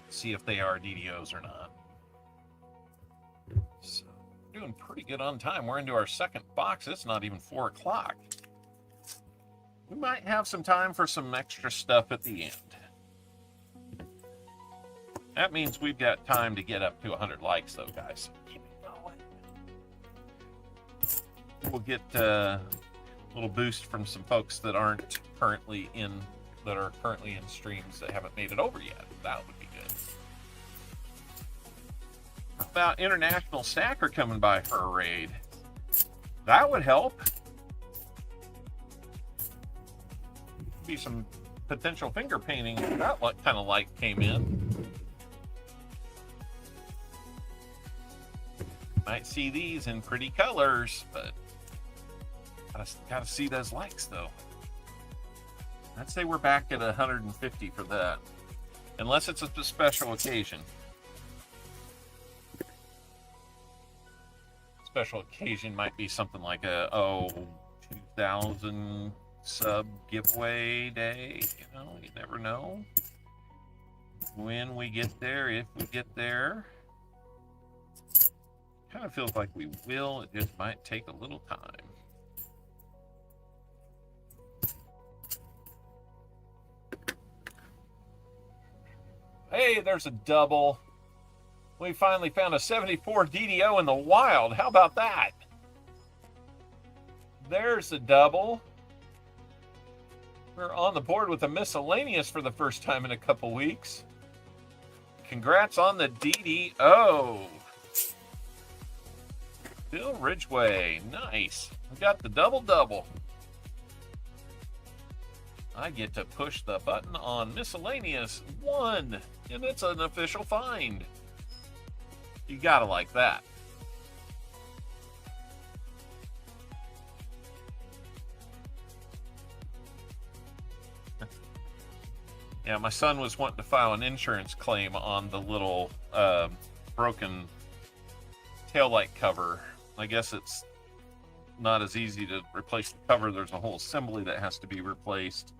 see if they are DDOs or not. So, doing pretty good on time. We're into our second box. It's not even 4 o'clock. We might have some time for some extra stuff at the end. That means we've got time to get up to 100 likes, though, guys. Keep it going. We'll get a little boost from some folks that aren't currently in, that are currently in streams that haven't made it over yet. That would be good. How about International Stacker coming by for a raid? That would help. Be some potential finger painting if that kind of light came in. Might see these in pretty colors, but gotta see those likes though. I'd say we're back at 150 for that, unless it's a special occasion. Special occasion might be something like a 2,000 sub giveaway day. You know, you never know when we get there, if we get there. Kind of feels like we will. It just might take a little time. Hey, there's a double. We finally found a 74 DDO in the wild. How about that? There's a double. We're on the board with a miscellaneous for the first time in a couple weeks. Congrats on the DDO. Bill Ridgway. Nice. We got the double-double. I get to push the button on miscellaneous 1, and it's an official find. You gotta like that. Yeah, my son was wanting to file an insurance claim on the little broken taillight cover. I guess it's not as easy to replace the cover. There's a whole assembly that has to be replaced.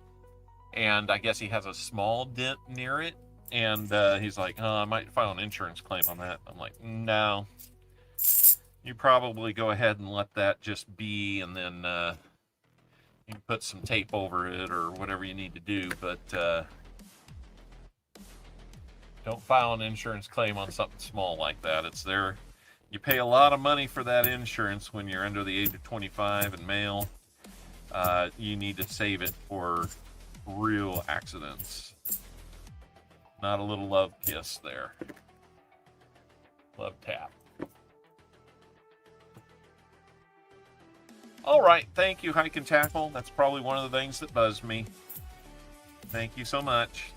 And I guess he has a small dent near it. And he's like, I might file an insurance claim on that. I'm like, no. You probably go ahead and let that just be, and then you can put some tape over it or whatever you need to do. But don't file an insurance claim on something small like that. It's there. You pay a lot of money for that insurance when you're under the age of 25 and male. You need to save it for real accidents. Not a little love kiss there. Love tap. All right, thank you, Hike and Tackle. That's probably one of the things that buzzed me. Thank you so much.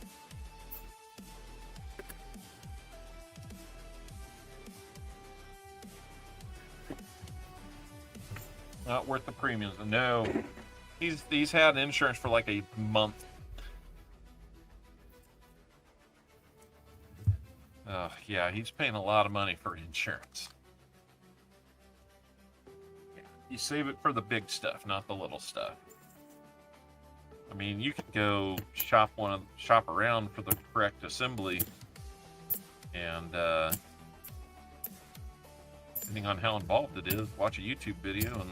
Not worth the premiums. No, he's had insurance for like a month. Yeah, he's paying a lot of money for insurance. You save it for the big stuff, not the little stuff. I mean, you could go shop around for the correct assembly, and depending on how involved it is, watch a YouTube video and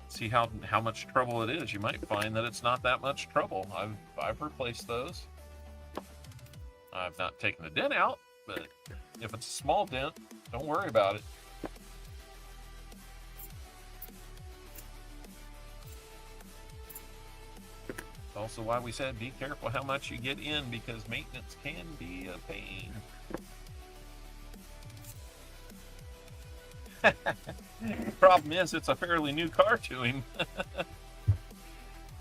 see how much trouble it is. You might find that it's not that much trouble. I've replaced those. I've not taken a dent out, but if it's a small dent, don't worry about it. It's also why we said be careful how much you get in, because maintenance can be a pain. Problem is, it's a fairly new car to him.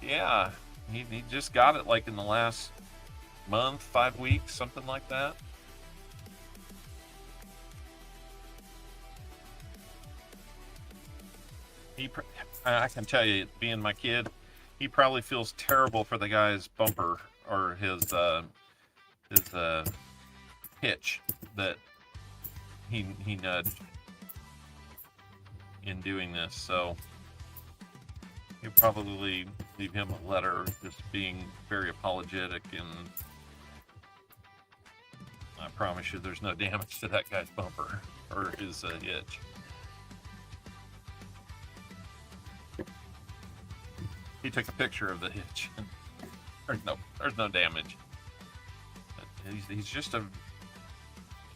Yeah, he just got it like in the last month, 5 weeks, something like that. I can tell you, being my kid, he probably feels terrible for the guy's bumper or his hitch that he nudged in doing this. So he'll probably leave him a letter just being very apologetic, and I promise you there's no damage to that guy's bumper or his hitch. He took a picture of the hitch. There's no damage. He's just a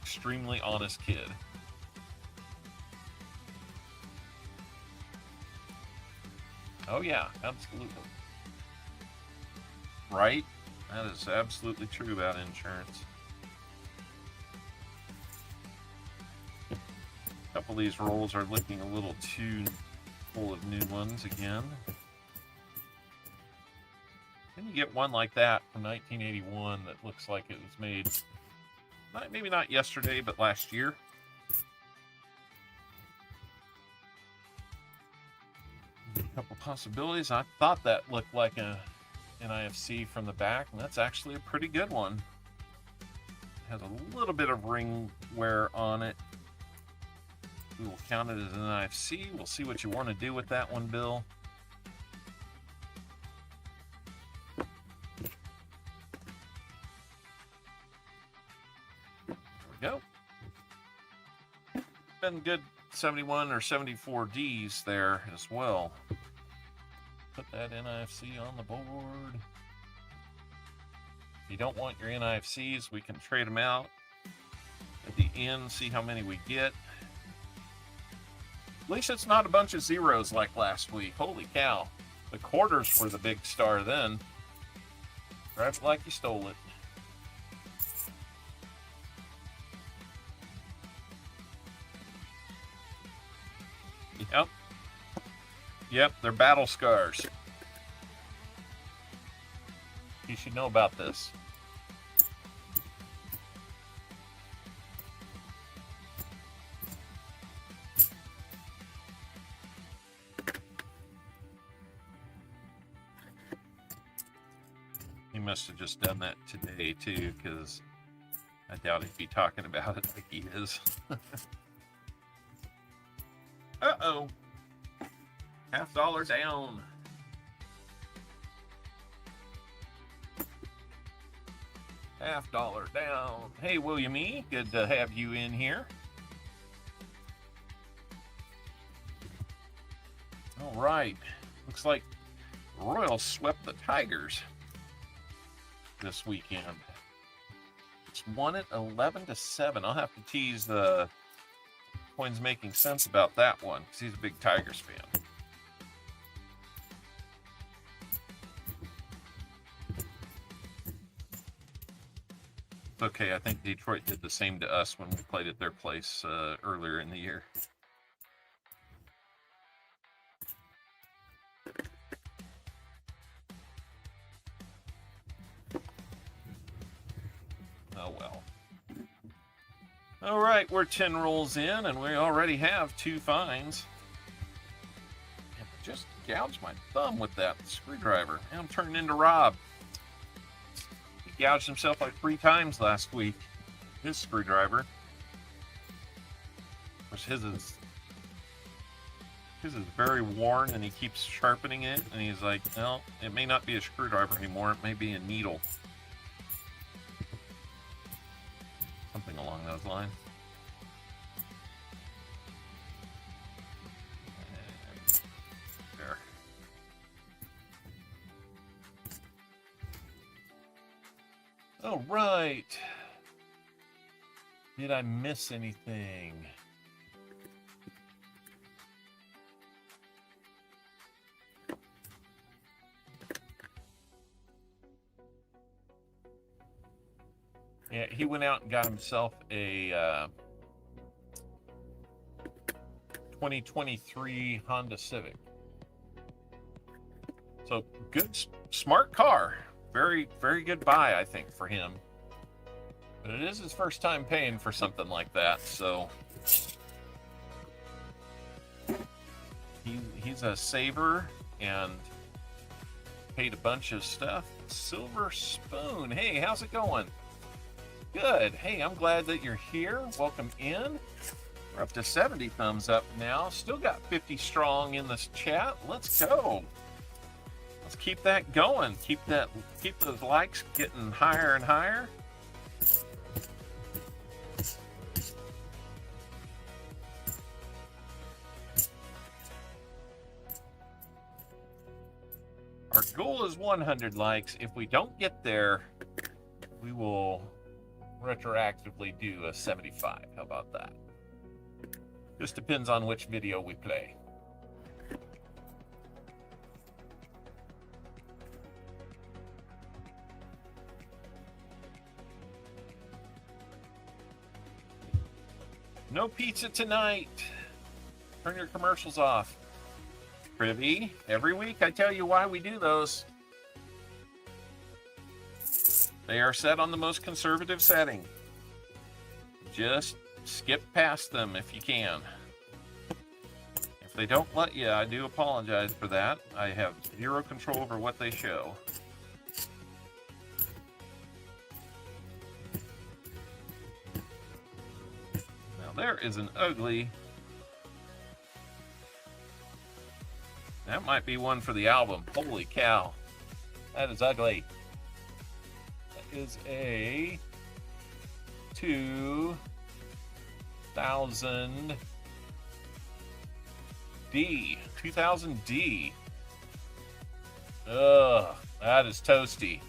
extremely honest kid. Oh yeah, absolutely. Right? That is absolutely true about insurance. A couple of these rolls are looking a little too full of new ones again. Then you get one like that from 1981 that looks like it was made, maybe not yesterday, but last year. A couple possibilities. I thought that looked like an IFC from the back, and that's actually a pretty good one. It has a little bit of ring wear on it. We will count it as an IFC. We'll see what you want to do with that one, Bill. Go. Been good 71 or 74 Ds there as well. Put that NIFC on the board. If you don't want your NIFCs, we can trade them out at the end, see how many we get. At least it's not a bunch of zeros like last week. Holy cow. The quarters were the big star then. Drive it like you stole it. Yep. Yep, they're battle scars. You should know about this. He must have just done that today too, because I doubt he'd be talking about it like he is. Uh-oh. $50 down. $50 down. Hey, William E. Good to have you in here. All right. Looks like Royals swept the Tigers this weekend. It's won it 11-7. I'll have to tease the Coins making sense about that one, because he's a big Tigers fan. Okay, I think Detroit did the same to us when we played at their place earlier in the year. Oh well. All right, we're 10 rolls in, and we already have 2 finds. And I just gouged my thumb with that screwdriver. And I'm turning into Rob. He gouged himself like 3 times last week. His screwdriver. Of course, his His is very worn, and he keeps sharpening it, and he's like, well, it may not be a screwdriver anymore, it may be a needle. Something along those lines. And there. All right. Did I miss anything? Yeah, he went out and got himself a 2023 Honda Civic. So good, smart car. Very, very good buy, I think, for him. But it is his first time paying for something like that, so he's a saver and paid a bunch of stuff. Silver Spoon, hey, how's it going? Good. Hey, I'm glad that you're here. Welcome in. We're up to 70 thumbs up now. Still got 50 strong in this chat. Let's go. Let's keep that going. Keep those likes getting higher and higher. Our goal is 100 likes. If we don't get there, we will retroactively do a 75. How about that? Just depends on which video we play. No pizza tonight. Turn your commercials off. Privy, every week I tell you why we do those. They are set on the most conservative setting. Just skip past them if you can. If they don't let you, I do apologize for that. I have zero control over what they show. Now there is an ugly... That might be one for the album. Holy cow. That is ugly. Is a 2000D. 2000D. Ugh, that is toasty.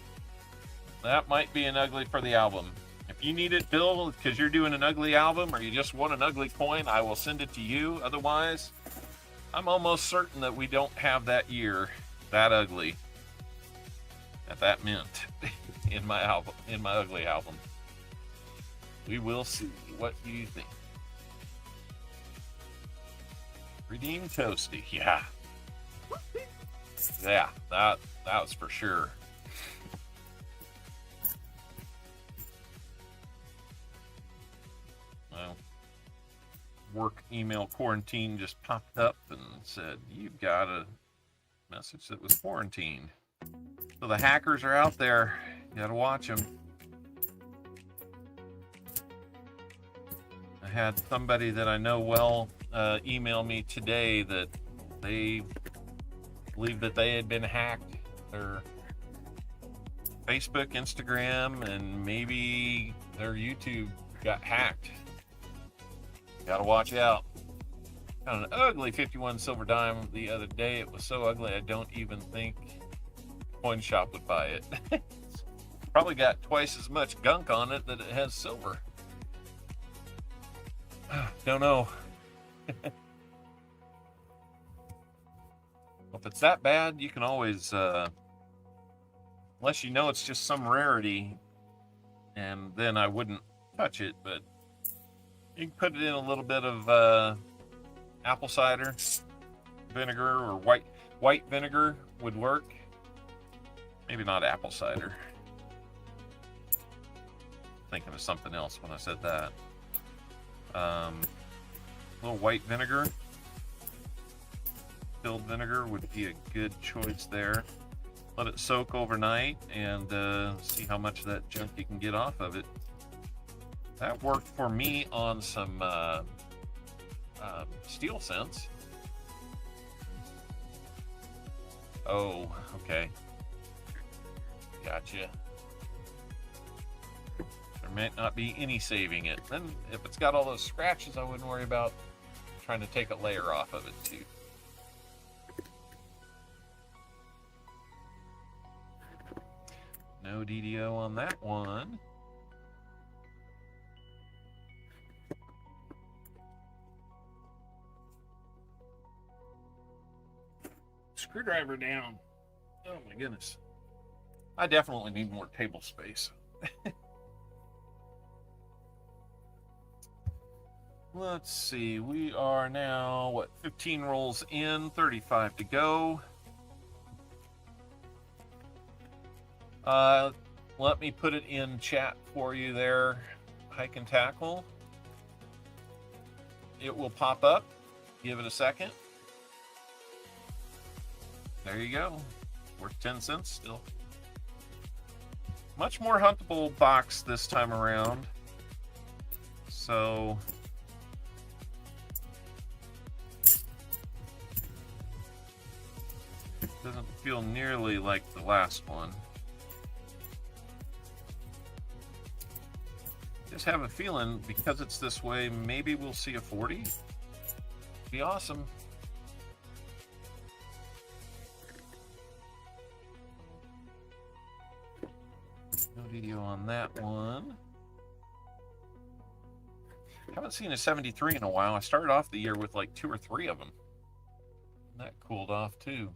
That might be an ugly for the album. If you need it, Bill, because you're doing an ugly album or you just want an ugly coin, I will send it to you. Otherwise, I'm almost certain that we don't have that year that ugly at that mint in my album, in my ugly album. We will see. What do you think? Redeem Toasty, yeah. Yeah, that was for sure. Well, work email quarantine just popped up and said, you've got a message that was quarantined. So the hackers are out there. You gotta watch them. I had somebody that I know well email me today that they believed that they had been hacked. Their Facebook, Instagram, and maybe their YouTube got hacked. Gotta watch out. Found an ugly 51 silver dime the other day. It was so ugly I don't even think Coin Shop would buy it. It's probably got twice as much gunk on it that it has silver. Don't know. If it's that bad, you can always, unless you know it's just some rarity, and then I wouldn't touch it, but you can put it in a little bit of apple cider vinegar or white vinegar would work. Maybe not apple cider. Thinking of something else when I said that. A little white vinegar. Distilled vinegar would be a good choice there. Let it soak overnight and see how much of that junk you can get off of it. That worked for me on some steel cents. Oh, okay. Gotcha. There might not be any saving it. Then if it's got all those scratches, I wouldn't worry about trying to take a layer off of it too. No DDO on that one. Screwdriver down. Oh my goodness. I definitely need more table space. Let's see, we are now, what, 15 rolls in, 35 to go. Let me put it in chat for you there, Hike and Tackle. It will pop up. Give it a second. There you go. Worth 10 cents still. Much more huntable box this time around. So doesn't feel nearly like the last one. Just have a feeling because it's this way, maybe we'll see a 40. Be awesome. No video on that one. Haven't seen a 73 in a while. I started off the year with like 2 or 3 of them. And that cooled off too.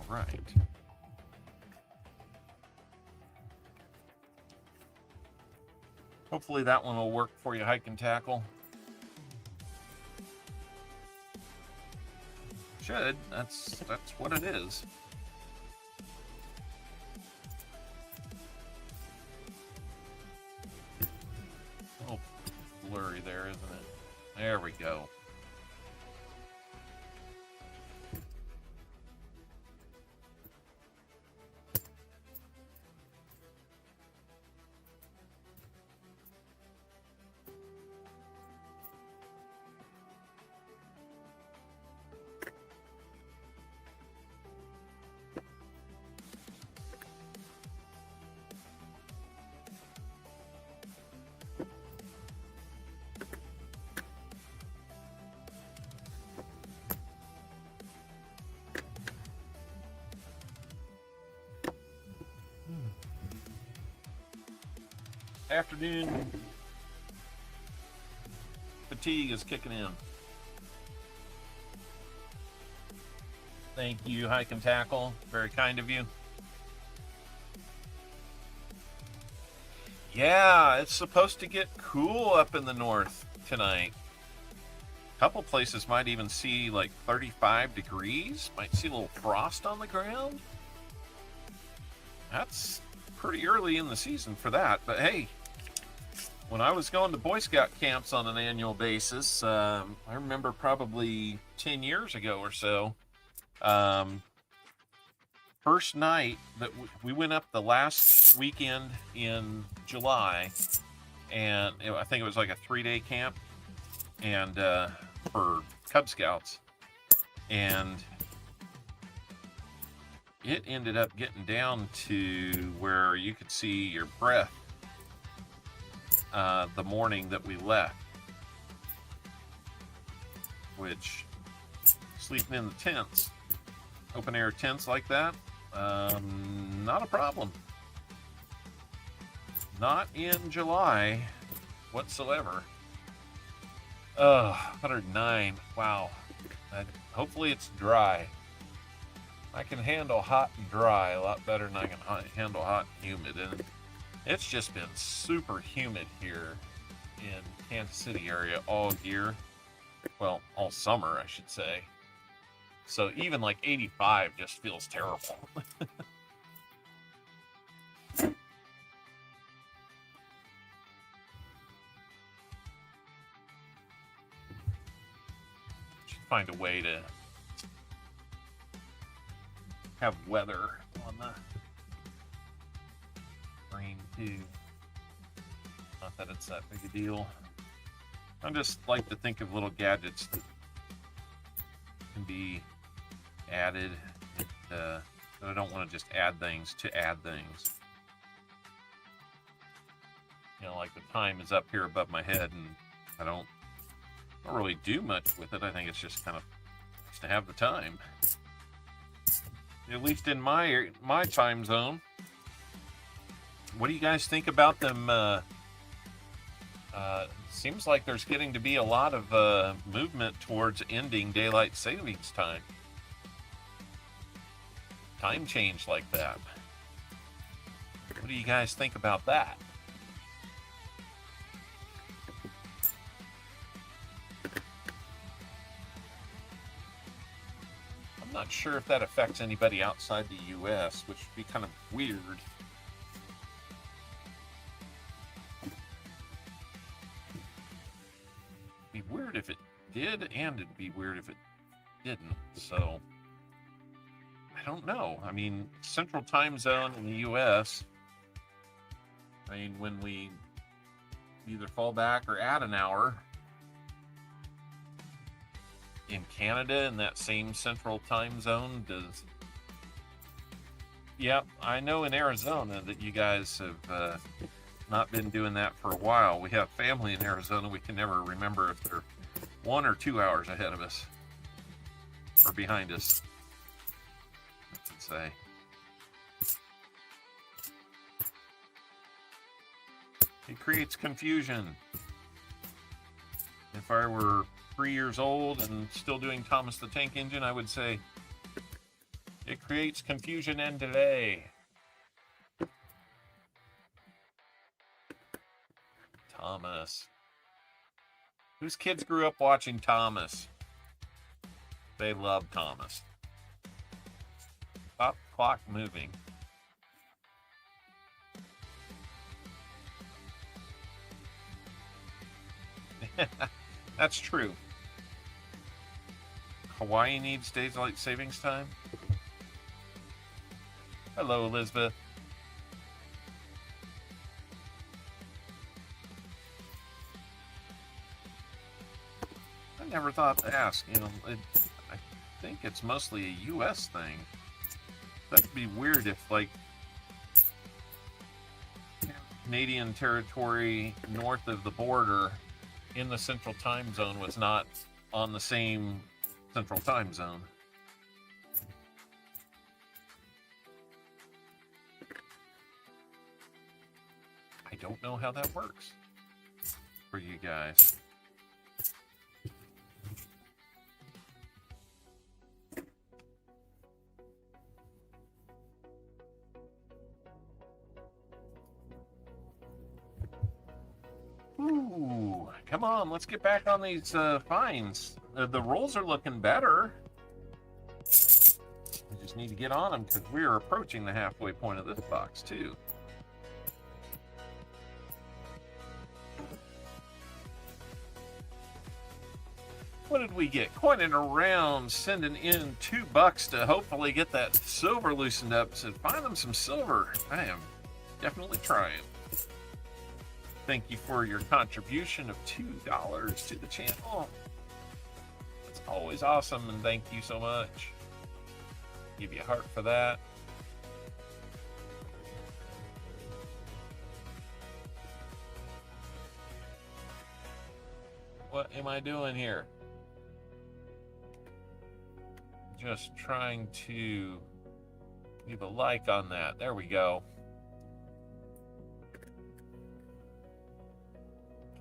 Right. Hopefully that one will work for you, Hike and Tackle. Should. That's what it is. Oh, blurry there, isn't it? There we go. Afternoon fatigue is kicking in. Thank you, Hike and Tackle. Very kind of you. Yeah, it's supposed to get cool up in the north tonight. A couple places might even see like 35 degrees. Might see a little frost on the ground. That's pretty early in the season for that, but hey, when I was going to Boy Scout camps on an annual basis, I remember probably 10 years ago or so, first night that we went up the last weekend in July, and I think it was like a 3-day camp, and for Cub Scouts, and it ended up getting down to where you could see your breath the morning that we left, which sleeping in the tents, open air tents like that, not a problem. Not in July whatsoever. 109. Wow. Hopefully it's dry. I can handle hot and dry a lot better than I can handle hot and humid. And it's just been super humid here in Kansas City area all year. Well, all summer, I should say. So even like 85 just feels terrible. find a way to have weather on the screen too. Not that it's that big a deal. I just like to think of little gadgets that can be added. But I don't want to just add things to add things. You know, like the time is up here above my head, and I don't really do much with it. I think it's just kind of nice to have the time. At least in my time zone. What do you guys think about them? Seems like there's getting to be a lot of movement towards ending daylight savings time. Time change like that. What do you guys think about that? I'm not sure if that affects anybody outside the US, which would be kind of weird. It'd be weird if it did, and it'd be weird if it didn't. So I don't know. I mean, Central Time Zone in the US, I mean, when we either fall back or add an hour, in Canada, in that same Central Time Zone, does... Yep, I know in Arizona that you guys have not been doing that for a while. We have family in Arizona. We can never remember if they're 1 or 2 hours ahead of us or behind us, I should say. It creates confusion. If I were 3 years old and still doing Thomas the Tank Engine, I would say it creates confusion and delay. Thomas. Whose kids grew up watching Thomas? They love Thomas. Stop clock moving. That's true. Hawaii needs daylight savings time. Hello, Elizabeth. I never thought to ask. You know, I think it's mostly a U.S. thing. That'd be weird if, like, Canadian territory north of the border in the Central Time Zone was not on the same Central Time Zone. I don't know how that works for you guys. Ooh, come on, let's get back on these finds. The rolls are looking better. We just need to get on them because we are approaching the halfway point of this box too. What did we get? Coining around, sending in $2 to hopefully get that silver loosened up. So find them some silver. I am definitely trying. Thank you for your contribution of $2 to the channel. That's always awesome, and thank you so much. Give you a heart for that. What am I doing here? Just trying to leave a like on that. There we go.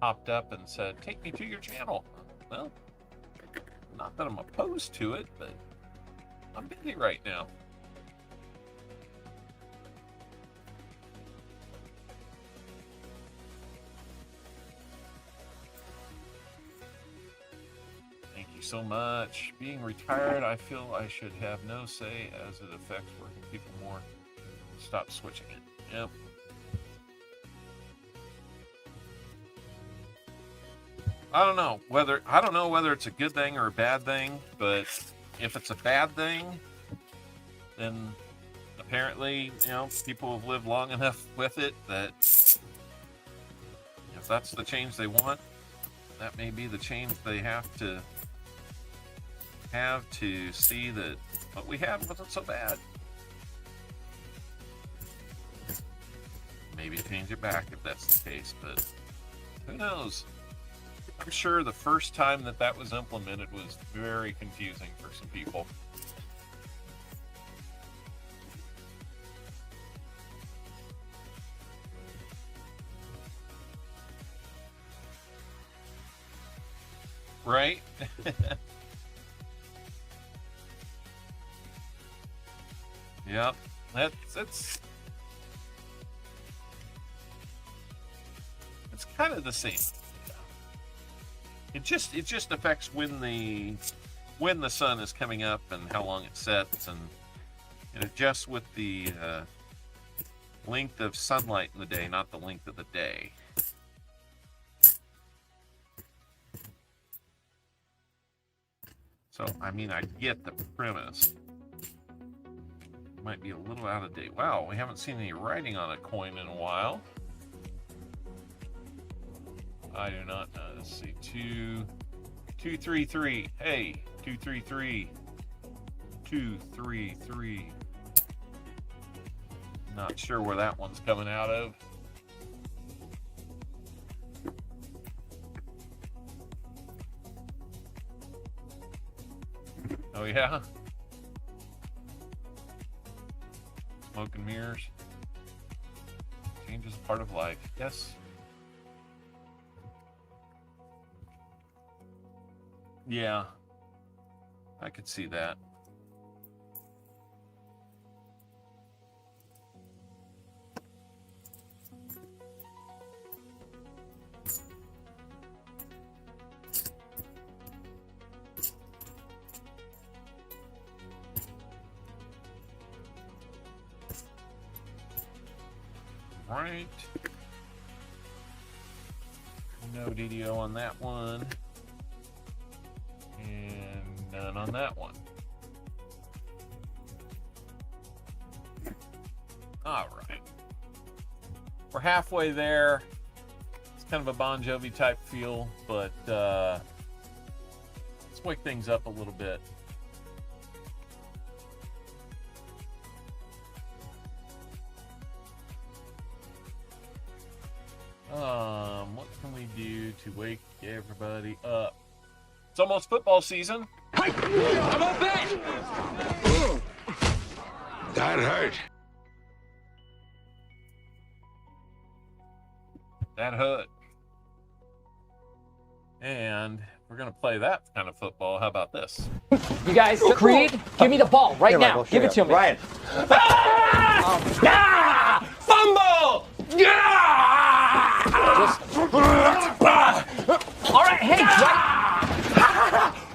Popped up and said, take me to your channel. Well, not that I'm opposed to it, but I'm busy right now. Thank you so much. Being retired, I feel I should have no say as it affects working people more. Stop switching it. Yep. I don't know whether it's a good thing or a bad thing, but if it's a bad thing, then apparently, people have lived long enough with it that if that's the change they want, that may be the change they have to see that what we had wasn't so bad. Maybe change it back if that's the case, but who knows? I'm sure the first time that was implemented was very confusing for some people. Right? Yep. It's kind of the same. It just affects when the sun is coming up and how long it sets, and it adjusts with the length of sunlight in the day, not the length of the day. So, I mean, I get the premise. It might be a little out of date. Wow, we haven't seen any writing on a coin in a while. I do not know. Let's see. 233. Hey, 233. 233. Not sure where that one's coming out of. Oh yeah. Smoke and mirrors. Change is a part of life. Yes. Yeah. I could see that. Right. No DDO on that one. And none on that one. All right. We're halfway there. It's kind of a Bon Jovi type feel, but let's wake things up a little bit. What can we do to wake everybody up? It's almost football season. How about that? That hurt. That hurt. And we're going to play that kind of football. How about this? You guys, Creed, give me the ball right now. Give it to me. Ryan. Fumble! All right, hey,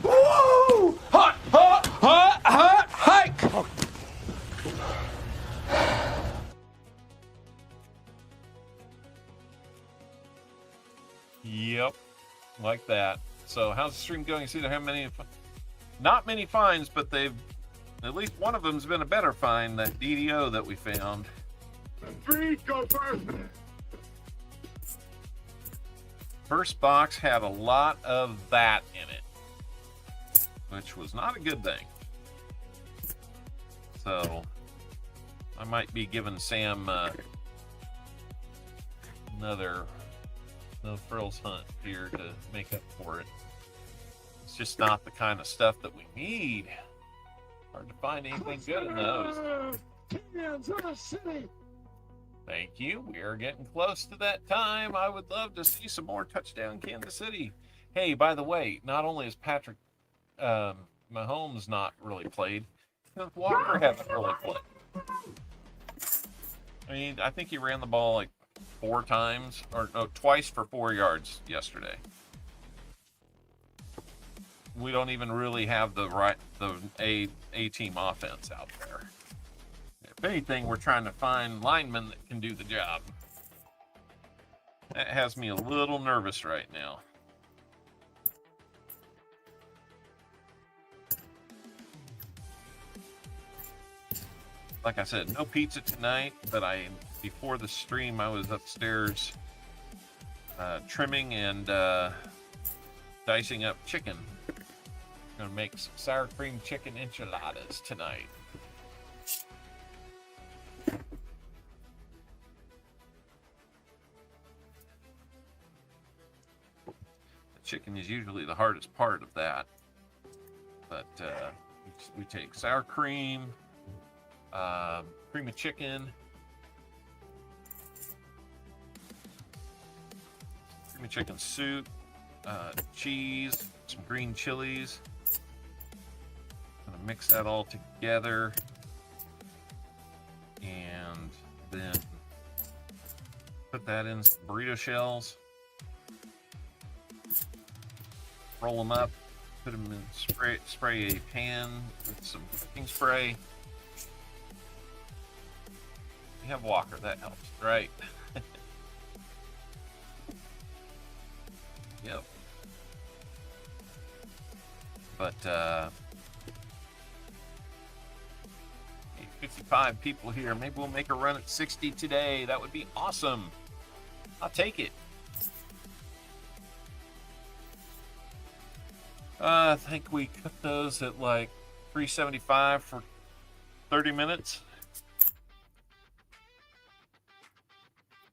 Woo! Hut, hut, hut, hut, hike! Yep, like that. So how's the stream going? See, there have not many finds, but at least one of them's been a better find. That DDO that we found. Creed, go first. First box had a lot of that in it, which was not a good thing. So I might be giving Sam another No Frills hunt here to make up for it. It's just not the kind of stuff that we need. Hard to find anything good in those. Thank you. We are getting close to that time. I would love to see some more touchdown Kansas City. Hey, by the way, not only is Patrick Mahomes not really played, Walker hasn't really played. I mean, I think he ran the ball like 4 times, or no, twice for 4 yards yesterday. We don't even really have the A-team offense out there. If anything, we're trying to find linemen that can do the job. That has me a little nervous right now. like I said, no pizza tonight, but before the stream, I was upstairs trimming and dicing up chicken. I'm gonna make some sour cream chicken enchiladas tonight. The chicken is usually the hardest part of that, but we take sour cream, cream of chicken, soup, cheese, some green chilies. Gonna mix that all together, and then put that in some burrito shells, roll them up, put them in spray a pan with some cooking spray. You have Walker, that helps, right? Yep. But 55 people here. Maybe we'll make a run at 60 today. That would be awesome. I'll take it. I think we cooked those at like 375 for 30 minutes.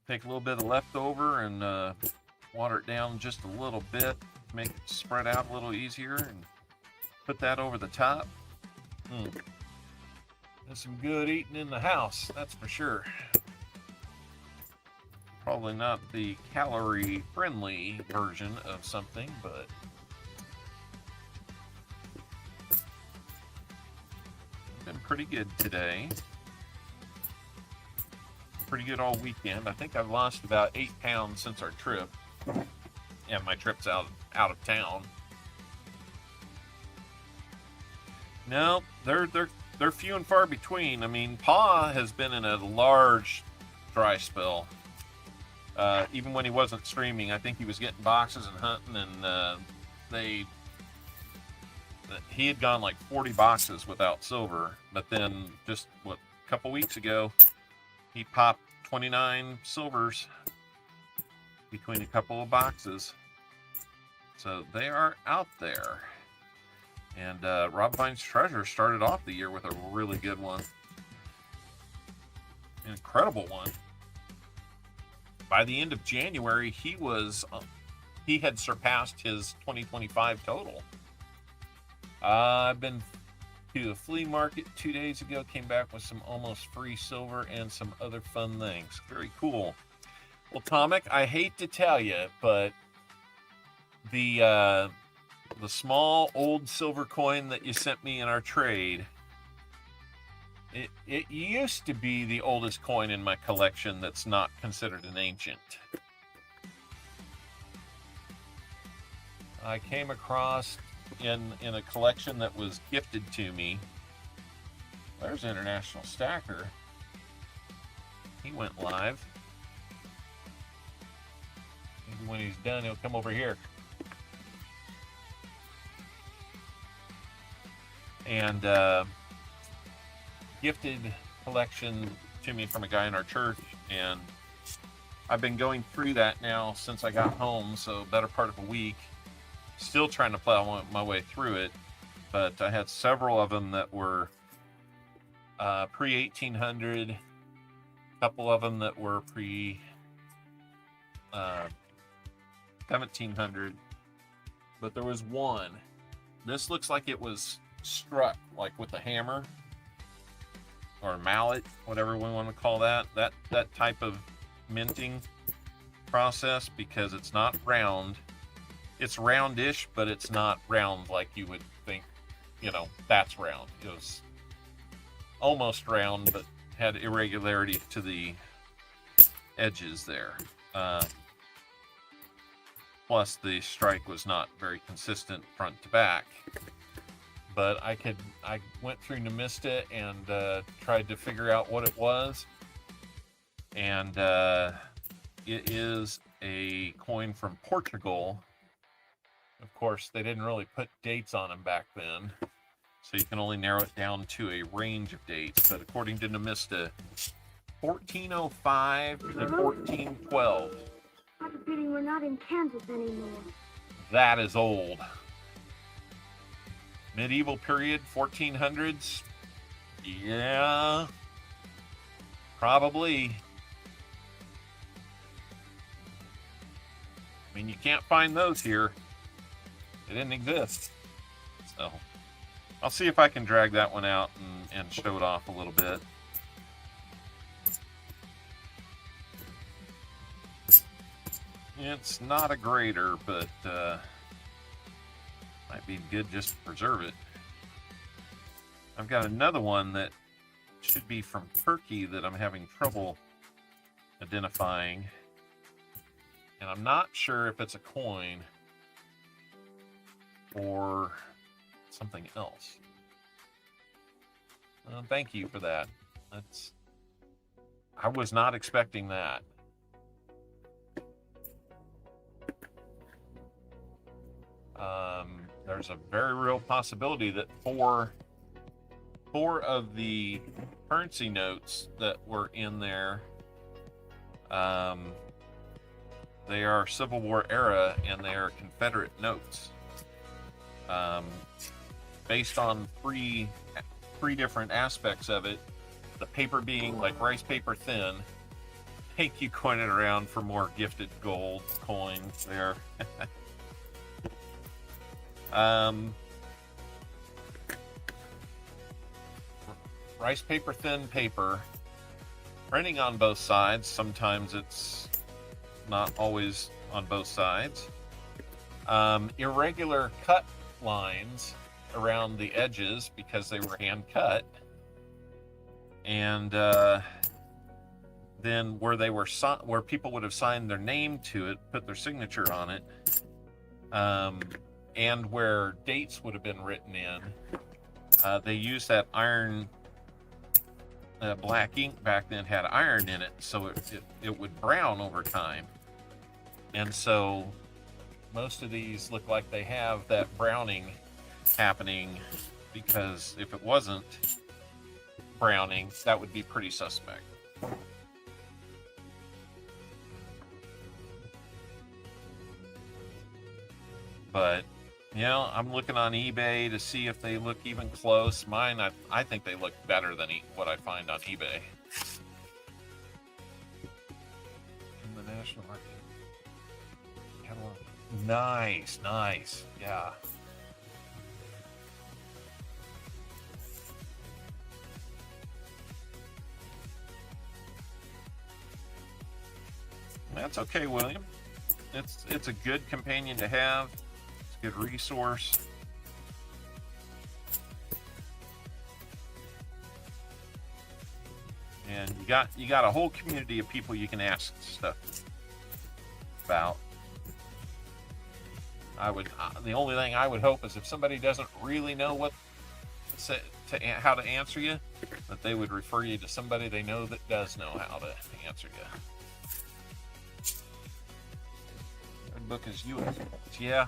Take a little bit of leftover and water it down just a little bit, make it spread out a little easier, and put that over the top. There's some good eating in the house, that's for sure. Probably not the calorie-friendly version of something, but been pretty good today. Pretty good all weekend. I think I've lost about 8 pounds since our trip. Yeah, my trip's out of town. No, they're few and far between. I mean, Pa has been in a large dry spell. Even when he wasn't streaming, I think he was getting boxes and hunting, and he had gone like 40 boxes without silver. But then just a couple weeks ago, he popped 29 silvers between a couple of boxes. So they are out there. And Rob Vine's Treasure started off the year with a really good one. An incredible one. By the end of January, he had surpassed his 2025 total. I've been to a flea market 2 days ago, came back with some almost free silver and some other fun things. Very cool. Well, Tomic, I hate to tell you, but the small old silver coin that you sent me in our trade, it used to be the oldest coin in my collection that's not considered an ancient. I came across in a collection that was gifted to me. There's International Stacker. He went live. Maybe when he's done, he'll come over here. And gifted collection to me from a guy in our church, and I've been going through that now since I got home, so better part of a week. Still trying to plow my way through it, but I had several of them that were pre-1800, a couple of them that were pre-1700, but there was one. This looks like it was struck like with a hammer or mallet, whatever we want to call that type of minting process, because it's not round. It's roundish, but it's not round like you would think, that's round. It was almost round, but had irregularity to the edges there. Plus the strike was not very consistent front to back. But I went through Nemista and tried to figure out what it was. And it is a coin from Portugal. Of course, they didn't really put dates on them back then. So you can only narrow it down to a range of dates. But according to Nemista, 1405 to 1412. I have a feeling we're not in Kansas anymore. That is old. Medieval period, 1400s. Yeah, probably. I mean, you can't find those here. They didn't exist. So I'll see if I can drag that one out and show it off a little bit. It's not a grader, but might be good just to preserve it. I've got another one that should be from Turkey that I'm having trouble identifying. And I'm not sure if it's a coin or something else. Thank you for that. I was not expecting that. There's a very real possibility that four of the currency notes that were in there, they are Civil War era and they are Confederate notes, based on three different aspects of it. The paper being like rice paper thin. Thank you, Coin It Around, for more gifted gold coins there. Rice paper thin paper, printing on both sides. Sometimes it's not always on both sides. Irregular cut lines around the edges because they were hand cut, and then where they were where people would have signed their name to it, put their signature on it, and where dates would have been written in, they used that iron. Black ink back then had iron in it, so it would brown over time. And so most of these look like they have that browning happening, because if it wasn't browning, that would be pretty suspect. But, you know, I'm looking on eBay to see if they look even close. Mine, I think they look better than what I find on eBay. In the National Market. Catalog. Nice, nice. Yeah. That's okay, William. It's a good companion to have. It's a good resource. And you got a whole community of people you can ask stuff about. The only thing I would hope is if somebody doesn't really know how to answer you, that they would refer you to somebody they know that does know how to answer you. Book is US. Yeah.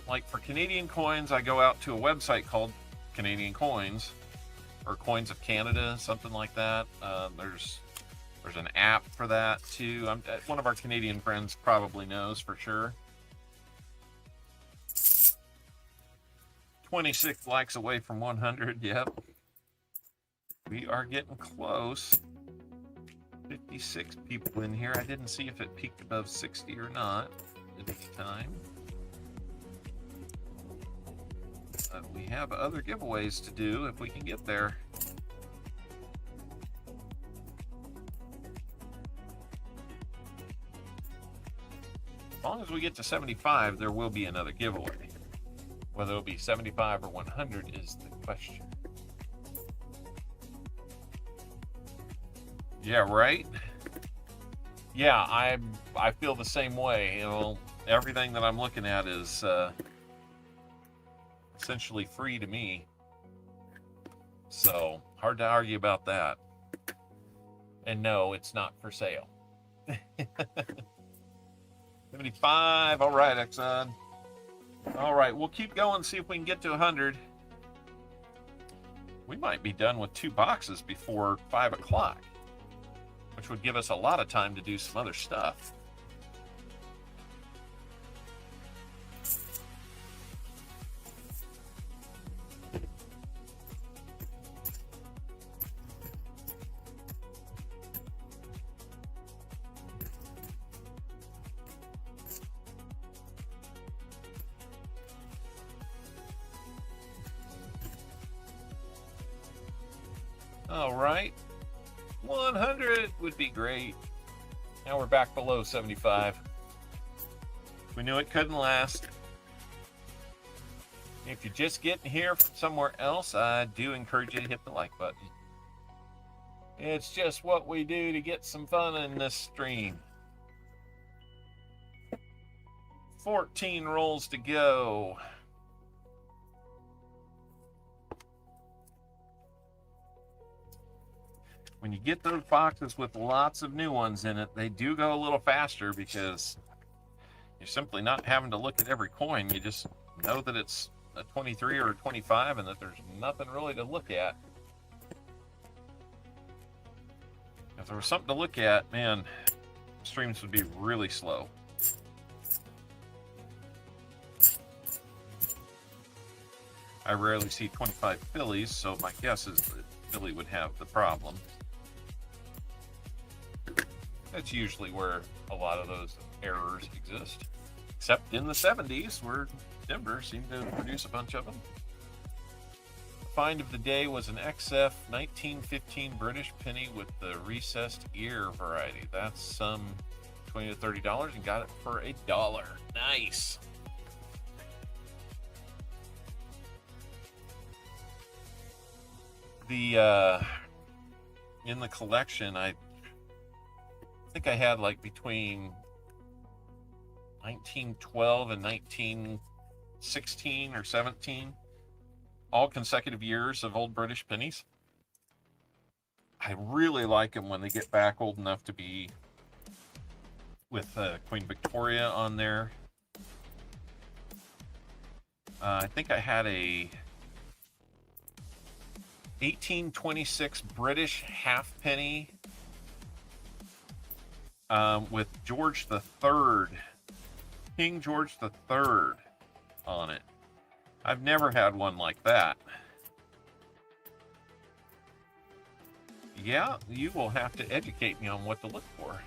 Like for Canadian coins, I go out to a website called Canadian Coins, or Coins of Canada, something like that. There's an app for that too. One of our Canadian friends probably knows for sure. 26 likes away from 100. Yep. We are getting close. 56 people in here. I didn't see if it peaked above 60 or not at this time. But we have other giveaways to do if we can get there. As long as we get to 75, there will be another giveaway. Whether it'll be 75 or 100 is the question. Yeah, right? Yeah, I feel the same way. You know, everything that I'm looking at is essentially free to me. So, hard to argue about that. And no, it's not for sale. 75. All right, Exxon. All right, we'll keep going, see if we can get to 100. We might be done with 2 boxes before 5 o'clock, which would give us a lot of time to do some other stuff. All right, 100 would be great. Now we're back below 75. We knew it couldn't last. If you're just getting here from somewhere else, I do encourage you to hit the like button. It's just what we do to get some fun in this stream. 14 rolls to go. When you get those boxes with lots of new ones in it, they do go a little faster because you're simply not having to look at every coin. You just know that it's a 23 or a 25 and that there's nothing really to look at. If there was something to look at, man, streams would be really slow. I rarely see 25 Phillies, so my guess is that Philly would have the problem. That's usually where a lot of those errors exist, except in the 70s where Denver seemed to produce a bunch of them. The find of the day was an XF 1915 British penny with the recessed ear variety. That's some $20 to $30 and got it for $1. Nice. The in the collection, I think I had like between 1912 and 1916 or 17, all consecutive years of old British pennies. I really like them when they get back old enough to be with Queen Victoria on there. I think I had a 1826 British halfpenny with George III, King George III on it. I've never had one like that. Yeah, you will have to educate me on what to look for.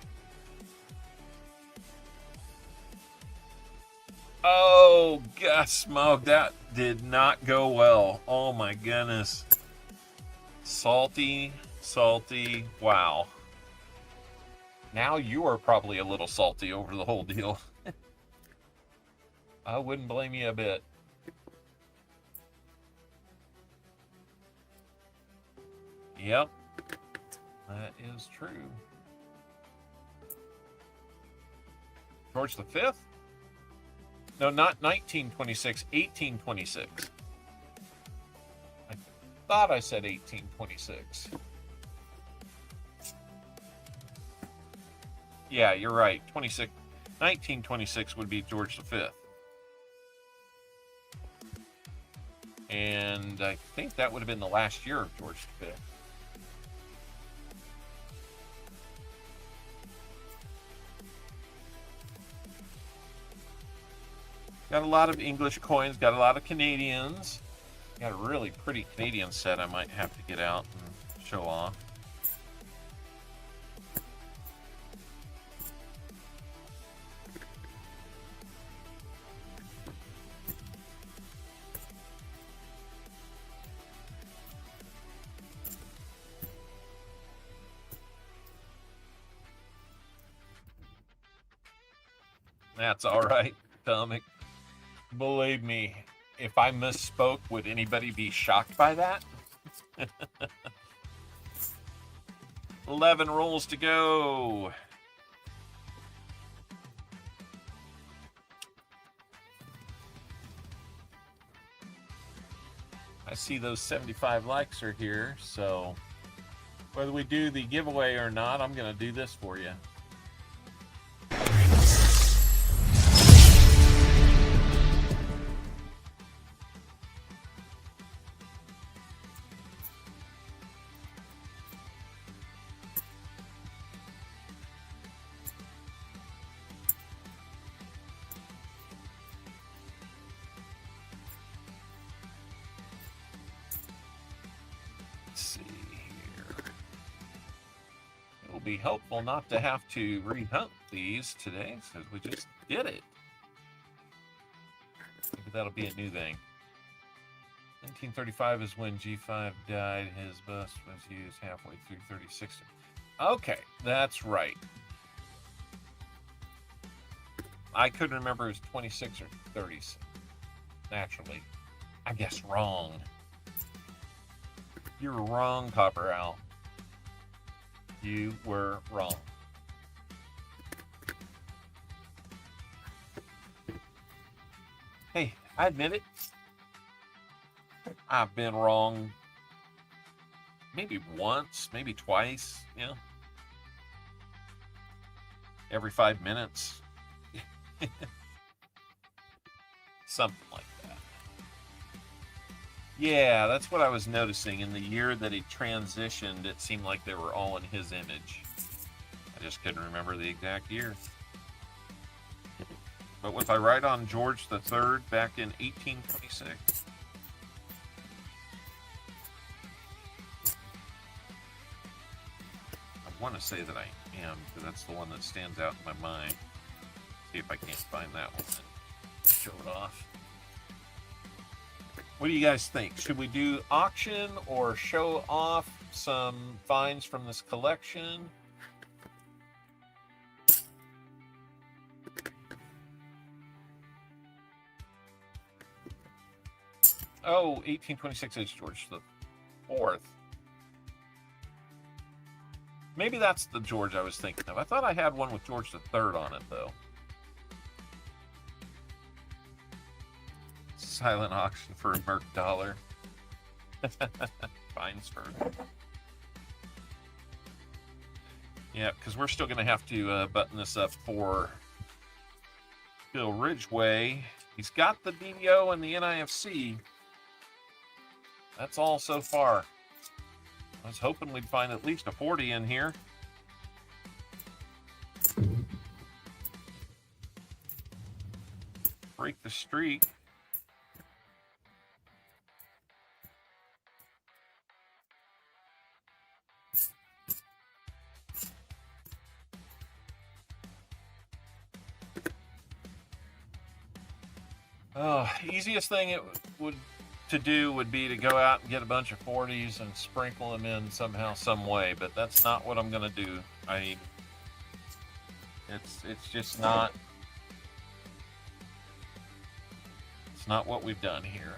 Oh, Gus Smoke, that did not go well. Oh my goodness. Salty, salty, wow. Now you are probably a little salty over the whole deal. I wouldn't blame you a bit. Yep, that is true. George V? No, not 1926, 1826. I thought I said 1826. Yeah, you're right. 1926 would be George V. And I think that would have been the last year of George V. Got a lot of English coins, got a lot of Canadians. Got a really pretty Canadian set I might have to get out and show off. That's all right, Tomic. Believe me, if I misspoke, would anybody be shocked by that? 11 rolls to go. I see those 75 likes are here, so whether we do the giveaway or not, I'm going to do this for you. It'll be helpful not to have to rehunt these today, since we just did it. Maybe that'll be a new thing. 1935 is when G5 died. His bus was used halfway through 36. Okay, that's right. I couldn't remember it was 26 or 36. Naturally. I guess wrong. You were wrong, Copper Owl. You were wrong. Hey, I admit it. I've been wrong maybe once, maybe twice, you know. Every 5 minutes. Something like that. Yeah, that's what I was noticing. In the year that he transitioned, it seemed like they were all in his image. I just couldn't remember the exact year. But was I right on George III back in 1826? I want to say that I am, because that's the one that stands out in my mind. See if I can't find that one and show it off. What do you guys think? Should we do auction or show off some finds from this collection? Oh, 1826 is George the Fourth. Maybe that's the George I was thinking of. I thought I had one with George the Third on it, though. Silent auction for a Merc dollar. Finesford. Yeah, because we're still going to have to button this up for Bill Ridgway. He's got the DDO and the NIFC. That's all so far. I was hoping we'd find at least a 40 in here. Break the streak. Easiest thing it would be to go out and get a bunch of 40s and sprinkle them in somehow, some way, but that's not what I'm gonna do. I mean, it's just not. It's not what we've done here.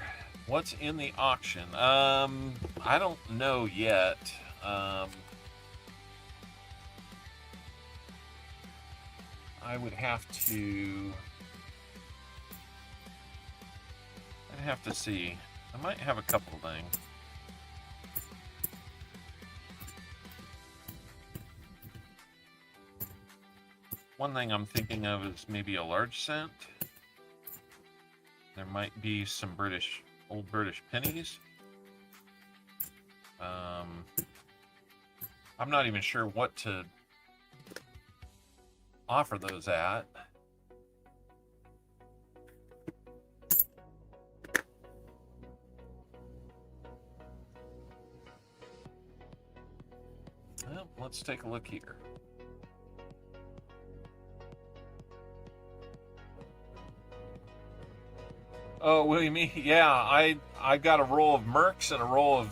What's in the auction? I don't know yet. I would have to. I'd have to see. I might have a couple things. One thing I'm thinking of is maybe a large cent. There might be some old British pennies. I'm not even sure what to offer those at. Well, let's take a look here. Oh, William E. Yeah, I got a roll of Mercs and a roll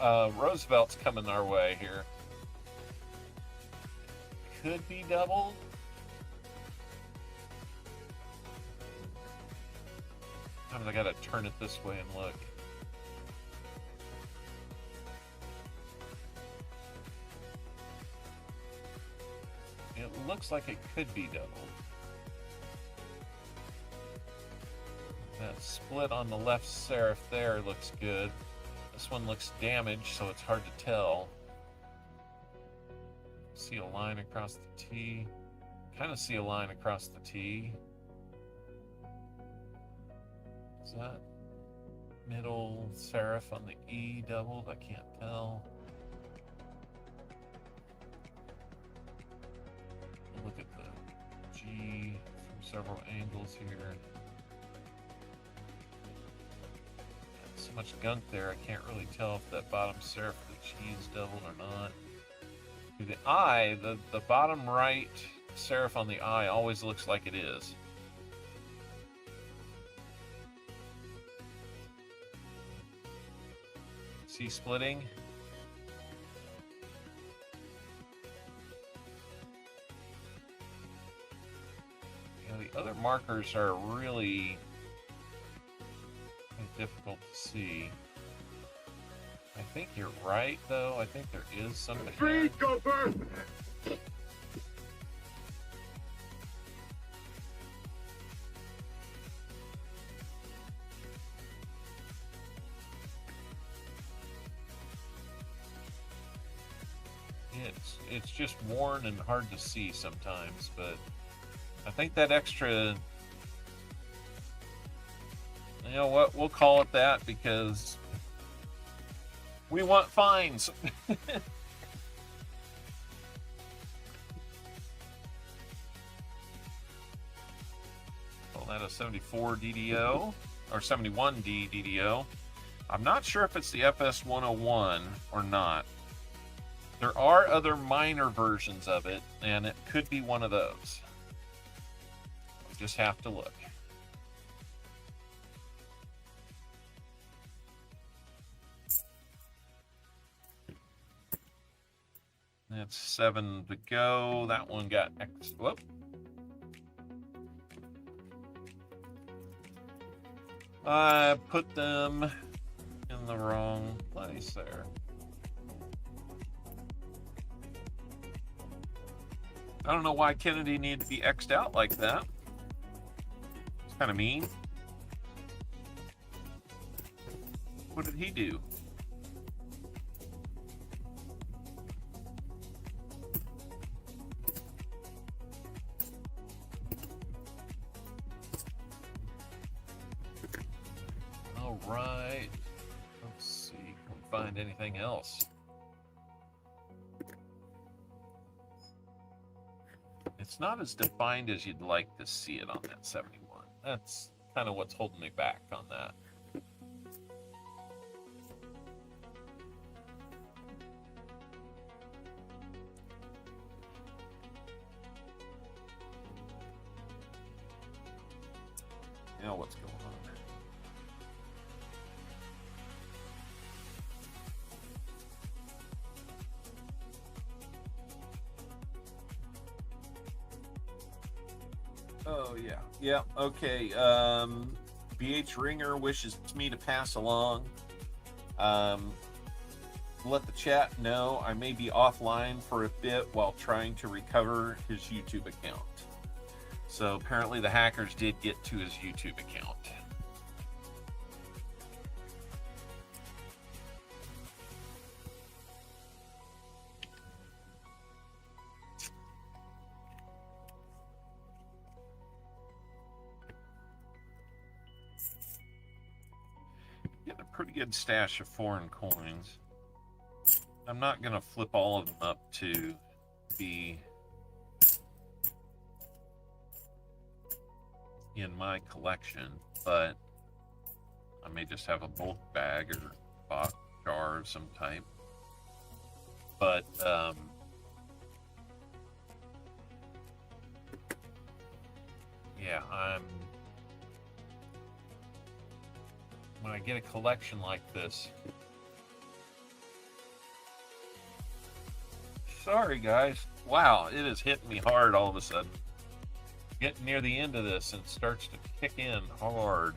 of Roosevelts coming our way here. Could be doubled. Sometimes I gotta turn it this way and look. It looks like it could be doubled. That split on the left serif there looks good. This one looks damaged, so it's hard to tell. See a line across the T. Kind of see a line across the T. Is that middle serif on the E doubled? I can't tell. Look at the G from several angles here. So much gunk there, I can't really tell if that bottom serif of the G is doubled or not. The eye, the bottom right serif on the eye always looks like it is. See splitting? You know, the other markers are really difficult to see. I think you're right, though. I think there is something. Free, Gopher! It's just worn and hard to see sometimes, but I think that extra, you know what, we'll call it that because we want fines. Call that a 74 DDO or 71D DDO. I'm not sure if it's the FS 101 or not. There are other minor versions of it, and it could be one of those. We just have to look. That's 7 to go. That one got X. Whoop. I put them in the wrong place there. I don't know why Kennedy needed to be X'd out like that. It's kind of mean. What did he do? All right. Let's see. Can we find anything else? It's not as defined as you'd like to see it on that 71. That's kind of what's holding me back on that. You know what's going on. Oh, yeah. Yeah, okay. BH Ringer wishes me to pass along. Let the chat know I may be offline for a bit while trying to recover his YouTube account. So apparently the hackers did get to his YouTube account. Getting a pretty good stash of foreign coins. I'm not going to flip all of them up to be in my collection, but I may just have a bulk bag or box jar of some type. But yeah, when I get a collection like this. Sorry guys. Wow, it is hitting me hard all of a sudden. Getting near the end of this and it starts to kick in hard.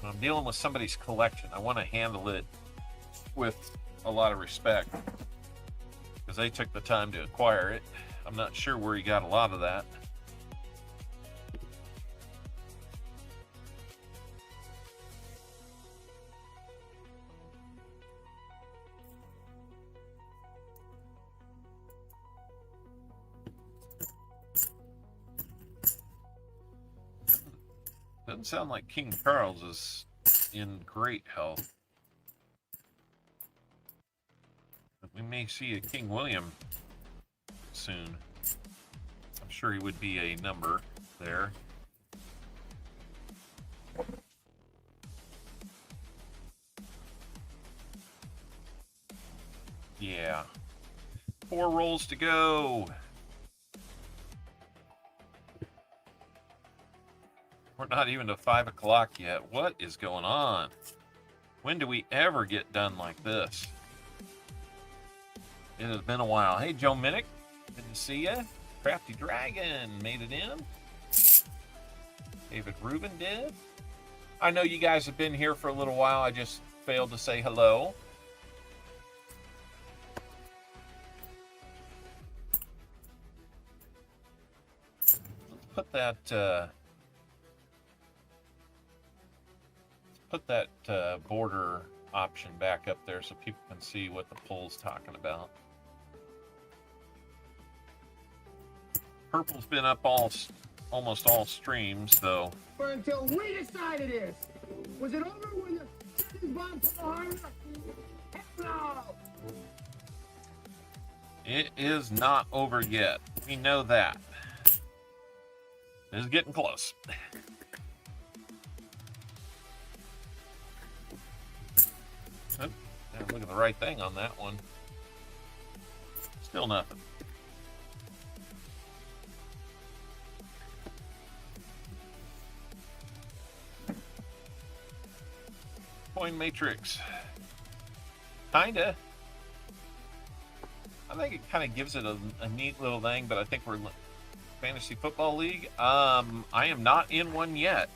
When I'm dealing with somebody's collection, I want to handle it with a lot of respect because they took the time to acquire it. I'm not sure where he got a lot of that. Doesn't sound like King Charles is in great health. But we may see a King William soon. I'm sure he would be a number there. Yeah. 4 rolls to go. We're not even to 5 o'clock yet. What is going on? When do we ever get done like this? It has been a while. Hey, Joe Minnick. Good to see ya. Crafty Dragon made it in. David Rubin did. I know you guys have been here for a little while. I just failed to say hello. Put that border option back up there so people can see what the poll's talking about. Purple's been up almost all streams, though. Until we decided this. Was it over when the bomb Pearl Harbor? Hell no! It is not over yet. We know that. It's getting close. I'm looking at the right thing on that one. Still nothing. Coin matrix. Kinda. I think it kind of gives it a neat little thing, but I think we're Fantasy Football League. I am not in one yet.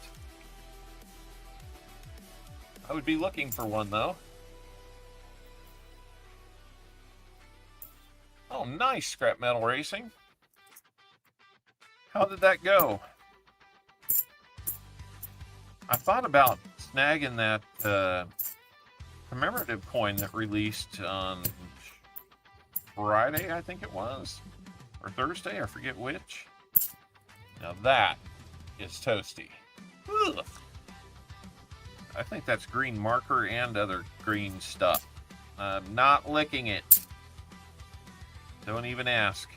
I would be looking for one, though. Oh, nice, Scrap Metal Racing. How did that go? I thought about snagging that commemorative coin that released on Friday, I think it was. Or Thursday, I forget which. Now that is toasty. Ugh. I think that's green marker and other green stuff. I'm not licking it. Don't even ask.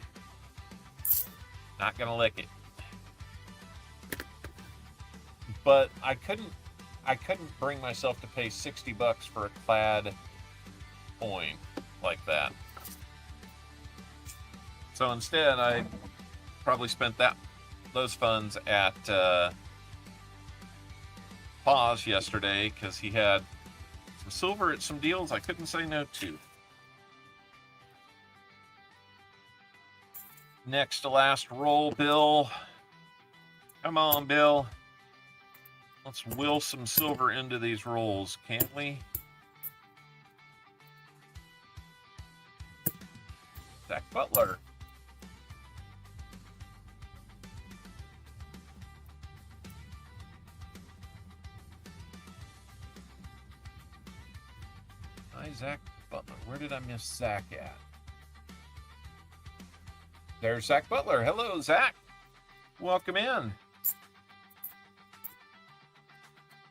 Not gonna lick it. But I couldn't bring myself to pay $60 for a clad coin like that. So instead, I probably spent those funds at Pause yesterday because he had some silver at some deals I couldn't say no to. Next to last roll, Bill. Come on, Bill. Let's will some silver into these rolls, can't we? Zach Butler. Hi, Zach Butler. Where did I miss Zach at? There's Zach Butler. Hello, Zach. Welcome in.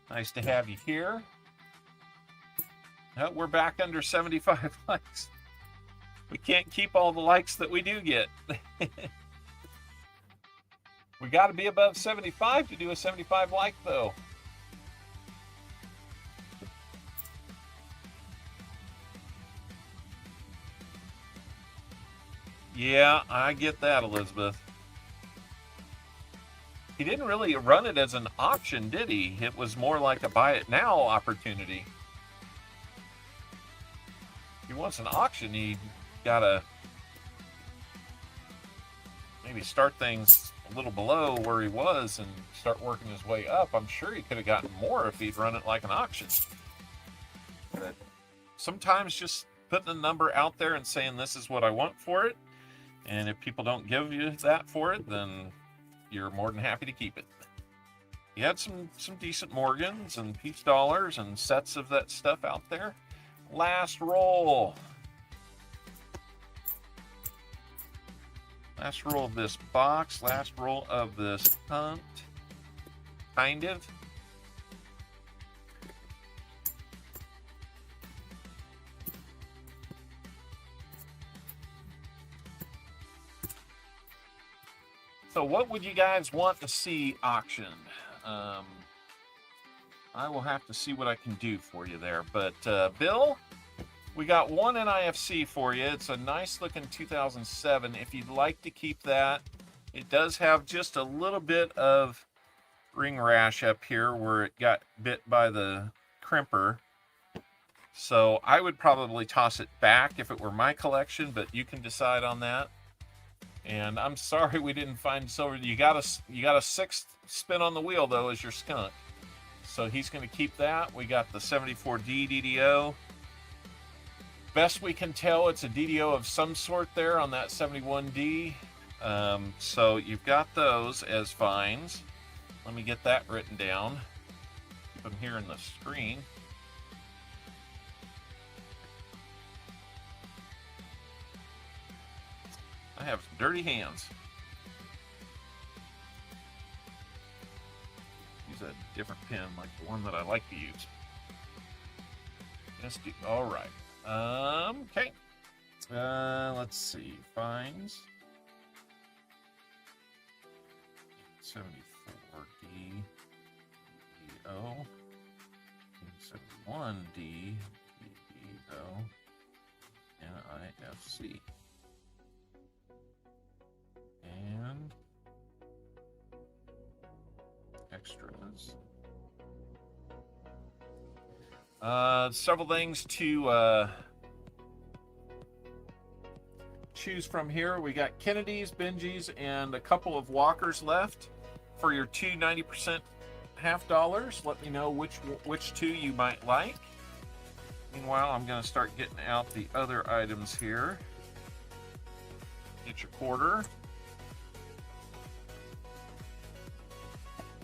Nice to have you here. Oh, we're back under 75 likes. We can't keep all the likes that we do get. We got to be above 75 to do a 75 like, though. Yeah, I get that, Elizabeth. He didn't really run it as an option, did he? It was more like a buy it now opportunity. If he wants an auction, he gotta maybe start things a little below where he was and start working his way up. I'm sure he could have gotten more if he'd run it like an auction. But sometimes just putting a number out there and saying this is what I want for it, and if people don't give you that for it, then you're more than happy to keep it. He had some decent Morgans and Peace Dollars and sets of that stuff out there. Last roll. Last roll of this box. Last roll of this hunt. Kind of. So what would you guys want to see auctioned? I will have to see what I can do for you there. But Bill, We got one NIFC for you. It's a nice looking 2007. If you'd like to keep that, it does have just a little bit of ring rash up here where it got bit by the crimper. So I would probably toss it back if it were my collection, but you can decide on that. And I'm sorry we didn't find silver. You got a sixth spin on the wheel though as your skunk. So he's going to keep that. We got the 74D DDO. Best we can tell, it's a DDO of some sort there on that 71D. So you've got those as fines. Let me get that written down. Keep them here in the screen. I have some dirty hands. Use a different pen like the one that I like to use. Just do, all right. Okay. Let's see. Fines. 74D DDO. 71D DDO. NIFC. And extras. Several things to choose from here. We got Kennedy's, Benji's, and a couple of Walkers left for your two 90% half dollars. Let me know which two you might like. Meanwhile, I'm going to start getting out the other items here. Get your quarter.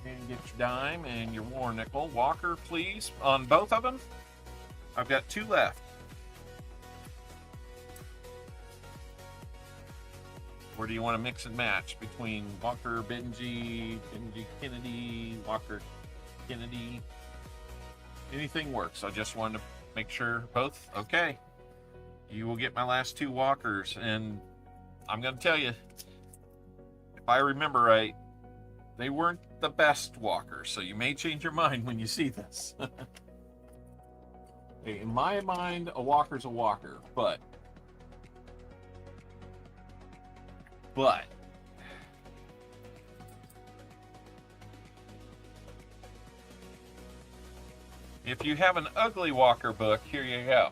And get your dime and your war nickel. Walker, please, on both of them. I've got two left. Or do you want to mix and match between Walker, Benji, Kennedy, Walker, Kennedy? Anything works. I just wanted to make sure both. Okay. You will get my last two Walkers. And I'm going to tell you, if I remember right, they weren't the best Walkers, so you may change your mind when you see this. In my mind, a Walker's a Walker, but if you have an ugly Walker book, here you go.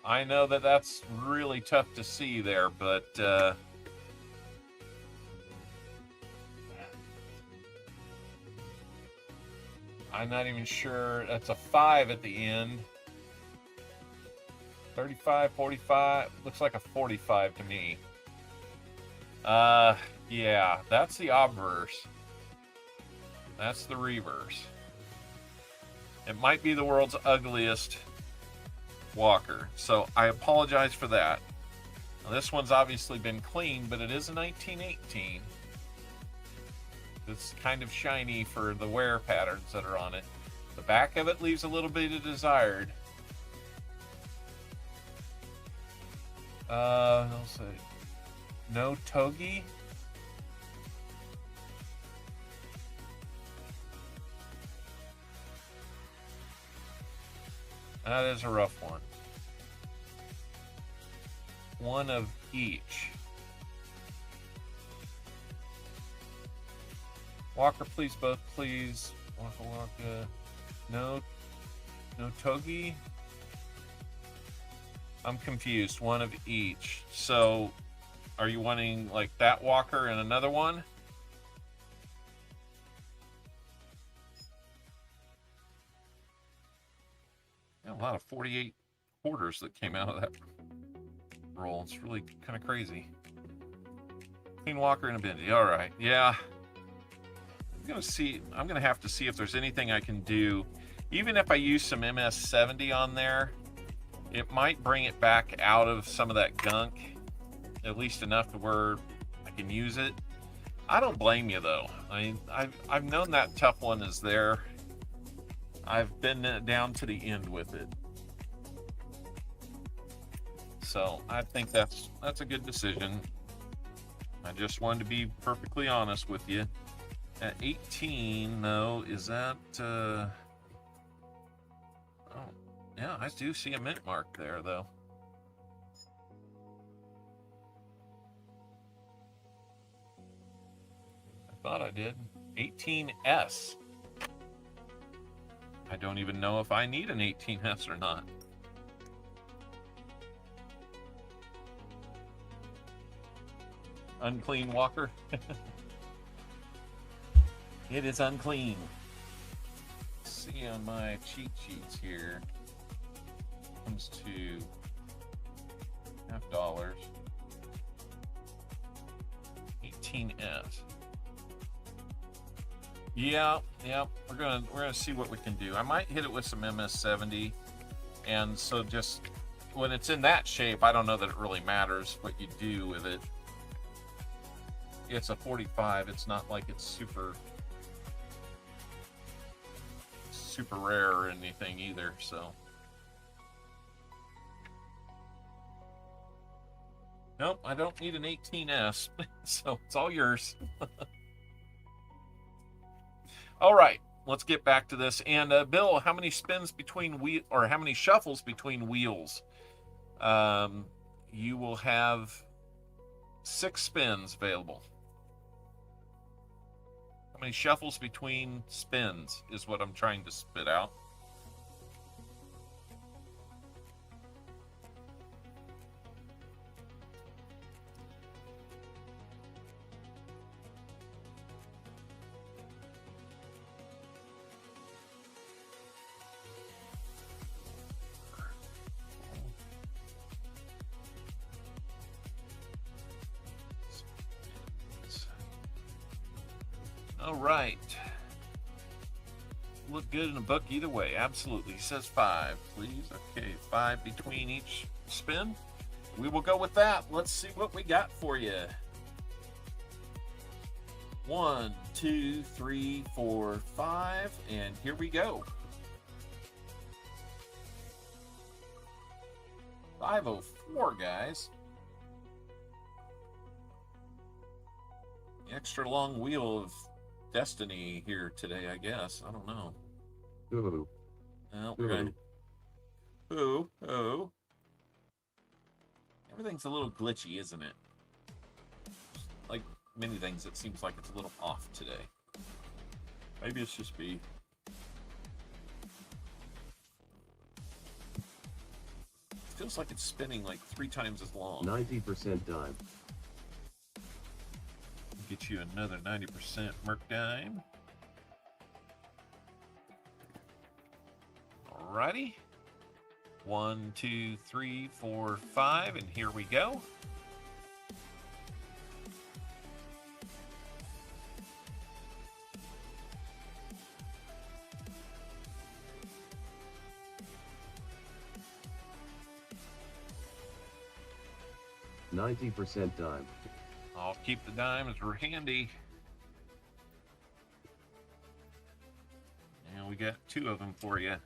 I know that that's really tough to see there, but I'm not even sure. That's a 5 at the end. 35, 45. Looks like a 45 to me. Yeah, that's the obverse. That's the reverse. It might be the world's ugliest Walker. So I apologize for that. Now, this one's obviously been cleaned, but it is a 1918. It's kind of shiny for the wear patterns that are on it. The back of it leaves a little bit of desired. I'll say no togi. That is a rough one. One of each. Walker, please, both, please. Waka. No togi. I'm confused. One of each. So, are you wanting like that Walker and another one? Yeah, a lot of 48 quarters that came out of that roll. It's really kind of crazy. Queen Walker and a Benji. All right. Yeah. I'm gonna have to see if there's anything I can do. Even if I use some MS70 on there, it might bring it back out of some of that gunk, at least enough to where I can use it. I don't blame you though. I mean, I've known that tough one is there. I've been down to the end with it. So I think that's a good decision. I just wanted to be perfectly honest with you. At 18, though, is that... oh, Yeah, I do see a mint mark there, though. I thought I did. 18S. I don't even know if I need an 18S or not. Unclean Walker. It is unclean. Let's see on my cheat sheets here. Comes to $half. 18S. Yeah, we're gonna see what we can do. I might hit it with some MS70, and so just when it's in that shape, I don't know that it really matters what you do with it. It's a 45. It's not like it's super rare or anything either. So nope, I don't need an 18S, so it's all yours. All right, let's get back to this. And Bill, how many spins between wheel, or how many shuffles between wheels? You will have 6 spins available. How many shuffles between spins is what I'm trying to spit out. All right. Look good in a book either way. Absolutely. He says 5, please. Okay, 5 between each spin. We will go with that. Let's see what we got for you. 1, 2, 3, 4, 5, and here we go. 504, guys. Extra long wheel of destiny here today, I guess. I don't know. Ooh. Well, we're going to... Ooh. Everything's a little glitchy, isn't it? Like many things, it seems like it's a little off today. Maybe it's just me. It feels like it's spinning like 3 times as long. 90% dime. Get you another 90% Merc dime. Alrighty. 1, 2, 3, 4, 5, and here we go. $90 dime. I'll keep the dimes. We're handy. And we got 2 of them for you.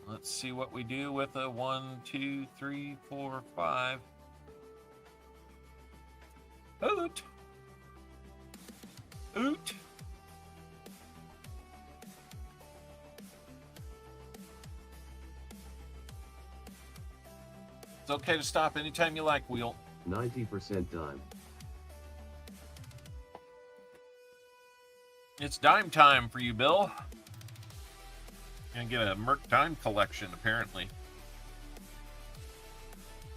Let's see what we do with a 1, 2, 3, 4, 5. Oot. Oot. It's okay to stop anytime you like, Wheel. 90% dime. It's dime time for you, Bill. Gonna get a Merc dime collection, apparently.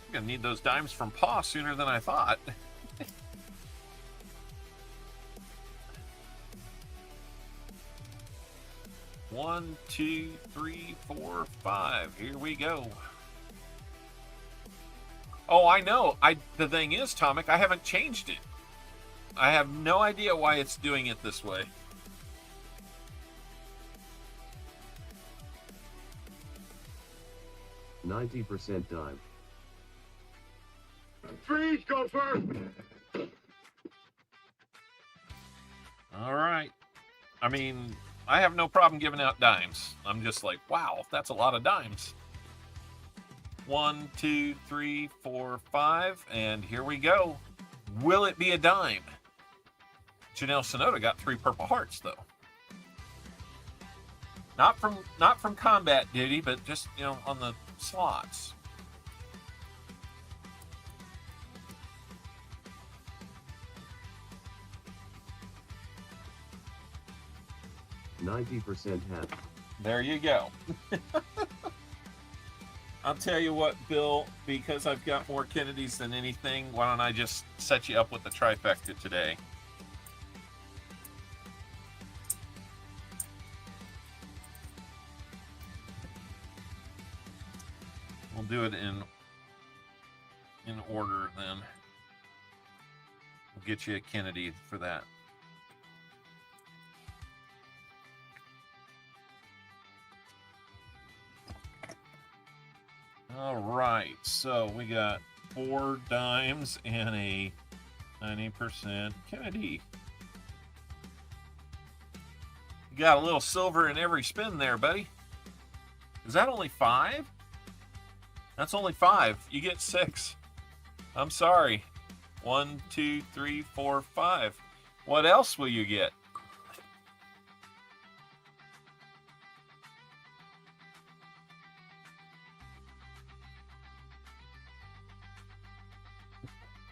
I'm gonna need those dimes from Pa sooner than I thought. One, 2, 3, 4, 5. Here we go. Oh, I know. The thing is, Tomic, I haven't changed it. I have no idea why it's doing it this way. $90 dime. Freeze, Gopher! All right. I mean, I have no problem giving out dimes. I'm just like, wow, that's a lot of dimes. 1, 2, 3, 4, 5, and here we go. Will it be a dime? Janelle Sonoda got 3 purple hearts, though. Not from combat duty, but just, you know, on the slots. %90 half. There you go. I'll tell you what, Bill, because I've got more Kennedys than anything, why don't I just set you up with the trifecta today? We'll do it in order then. We'll get you a Kennedy for that. All right, so we got 4 dimes and a 90% Kennedy. You got a little silver in every spin there, buddy. Is that only 5? That's only 5. You get 6. I'm sorry. 1, 2, 3, 4, 5. What else will you get?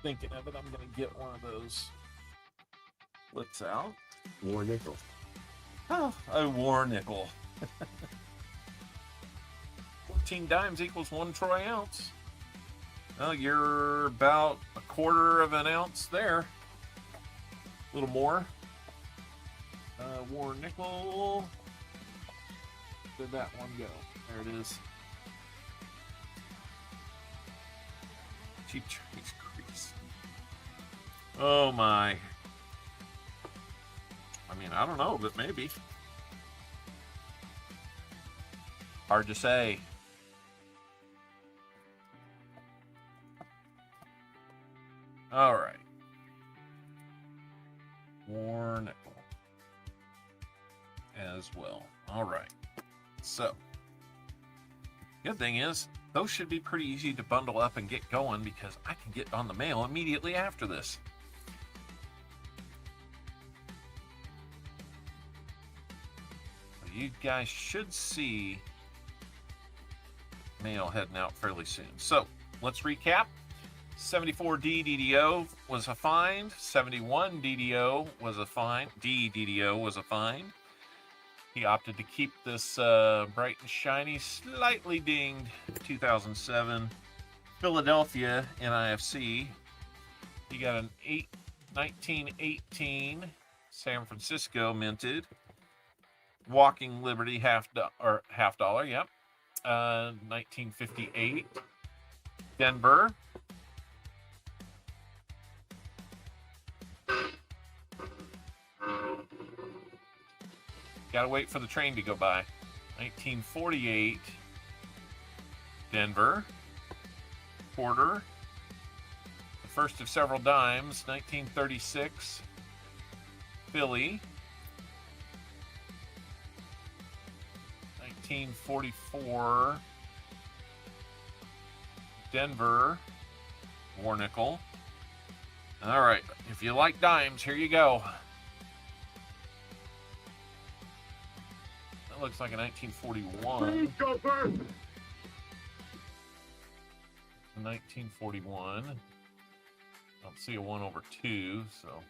Thinking of it, I'm going to get one of those. What's out? War nickel. Oh, a war nickel. 14 dimes equals 1 troy ounce. Well, you're about 1/4 of an ounce there. A little more. War nickel. Where did that one go? There it is. Cheap Chinese crease. Oh my. I mean, I don't know, but maybe. Hard to say. All right. War nickel as well. All right. So, good thing is, those should be pretty easy to bundle up and get going because I can get on the mail immediately after this. You guys should see mail heading out fairly soon. So, let's recap. 74D DDO was a find. 71 DDO was a find. DDO was a find. He opted to keep this bright and shiny, slightly dinged 2007 Philadelphia NIFC. He got an 1918 San Francisco minted. Walking Liberty half dollar, yep. 1958 Denver. Gotta wait for the train to go by. 1948 Denver. Quarter. The first of several dimes. 1936 Philly. 1944 Denver war nickel. All right, if you like dimes, here you go. That looks like a 1941. Please go first. 1941. I don't see a 1/2, so.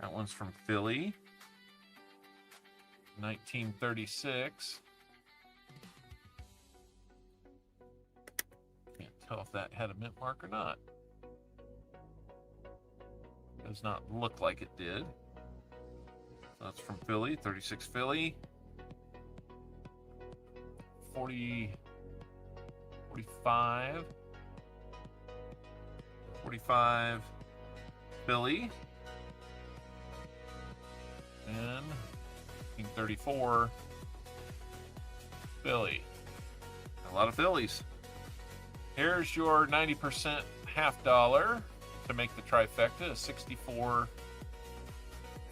That one's from Philly. 1936. Can't tell if that had a mint mark or not. Does not look like it did. So that's from Philly. 36 Philly. 45 Philly. And 1934 Philly. A lot of Phillies. Here's your 90% half dollar to make the trifecta. A 64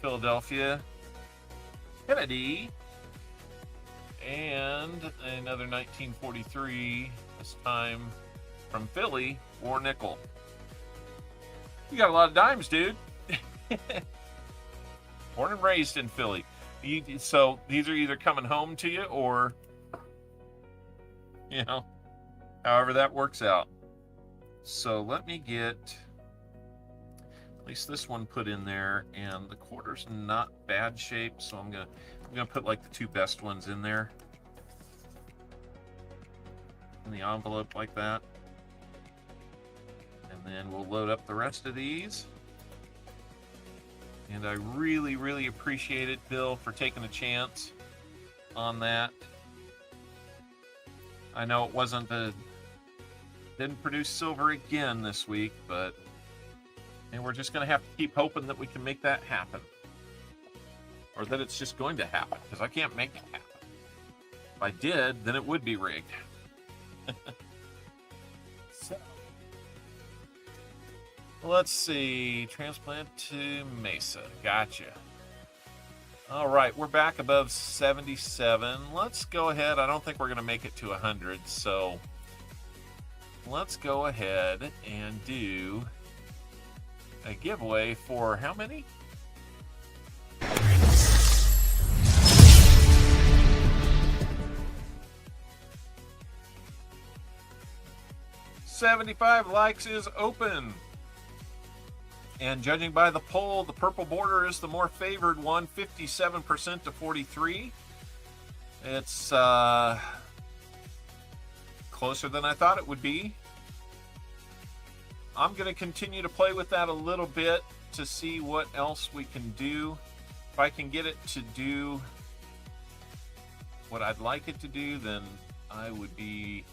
Philadelphia Kennedy. And another 1943, this time from Philly, war nickel. You got a lot of dimes, dude. Born and raised in Philly. So these are either coming home to you or, you know, however that works out. So let me get at least this one put in there, and the quarter's not bad shape, so I'm gonna put like the two best ones in there in the envelope like that. And then we'll load up the rest of these. And I really, really appreciate it, Bill, for taking a chance on that. I know it didn't produce silver again this week, but and we're just going to have to keep hoping that we can make that happen. Or that it's just going to happen, because I can't make it happen. If I did, then it would be rigged. So, let's see. Transplant to Mesa. Gotcha. All right, we're back above 77. Let's go ahead. I don't think we're going to make it to 100, so let's go ahead and do a giveaway for how many? $75 likes is open. And judging by the poll, the purple border is the more favored one, 57% to 43%. It's closer than I thought it would be. I'm going to continue to play with that a little bit to see what else we can do. If I can get it to do what I'd like it to do, then I would be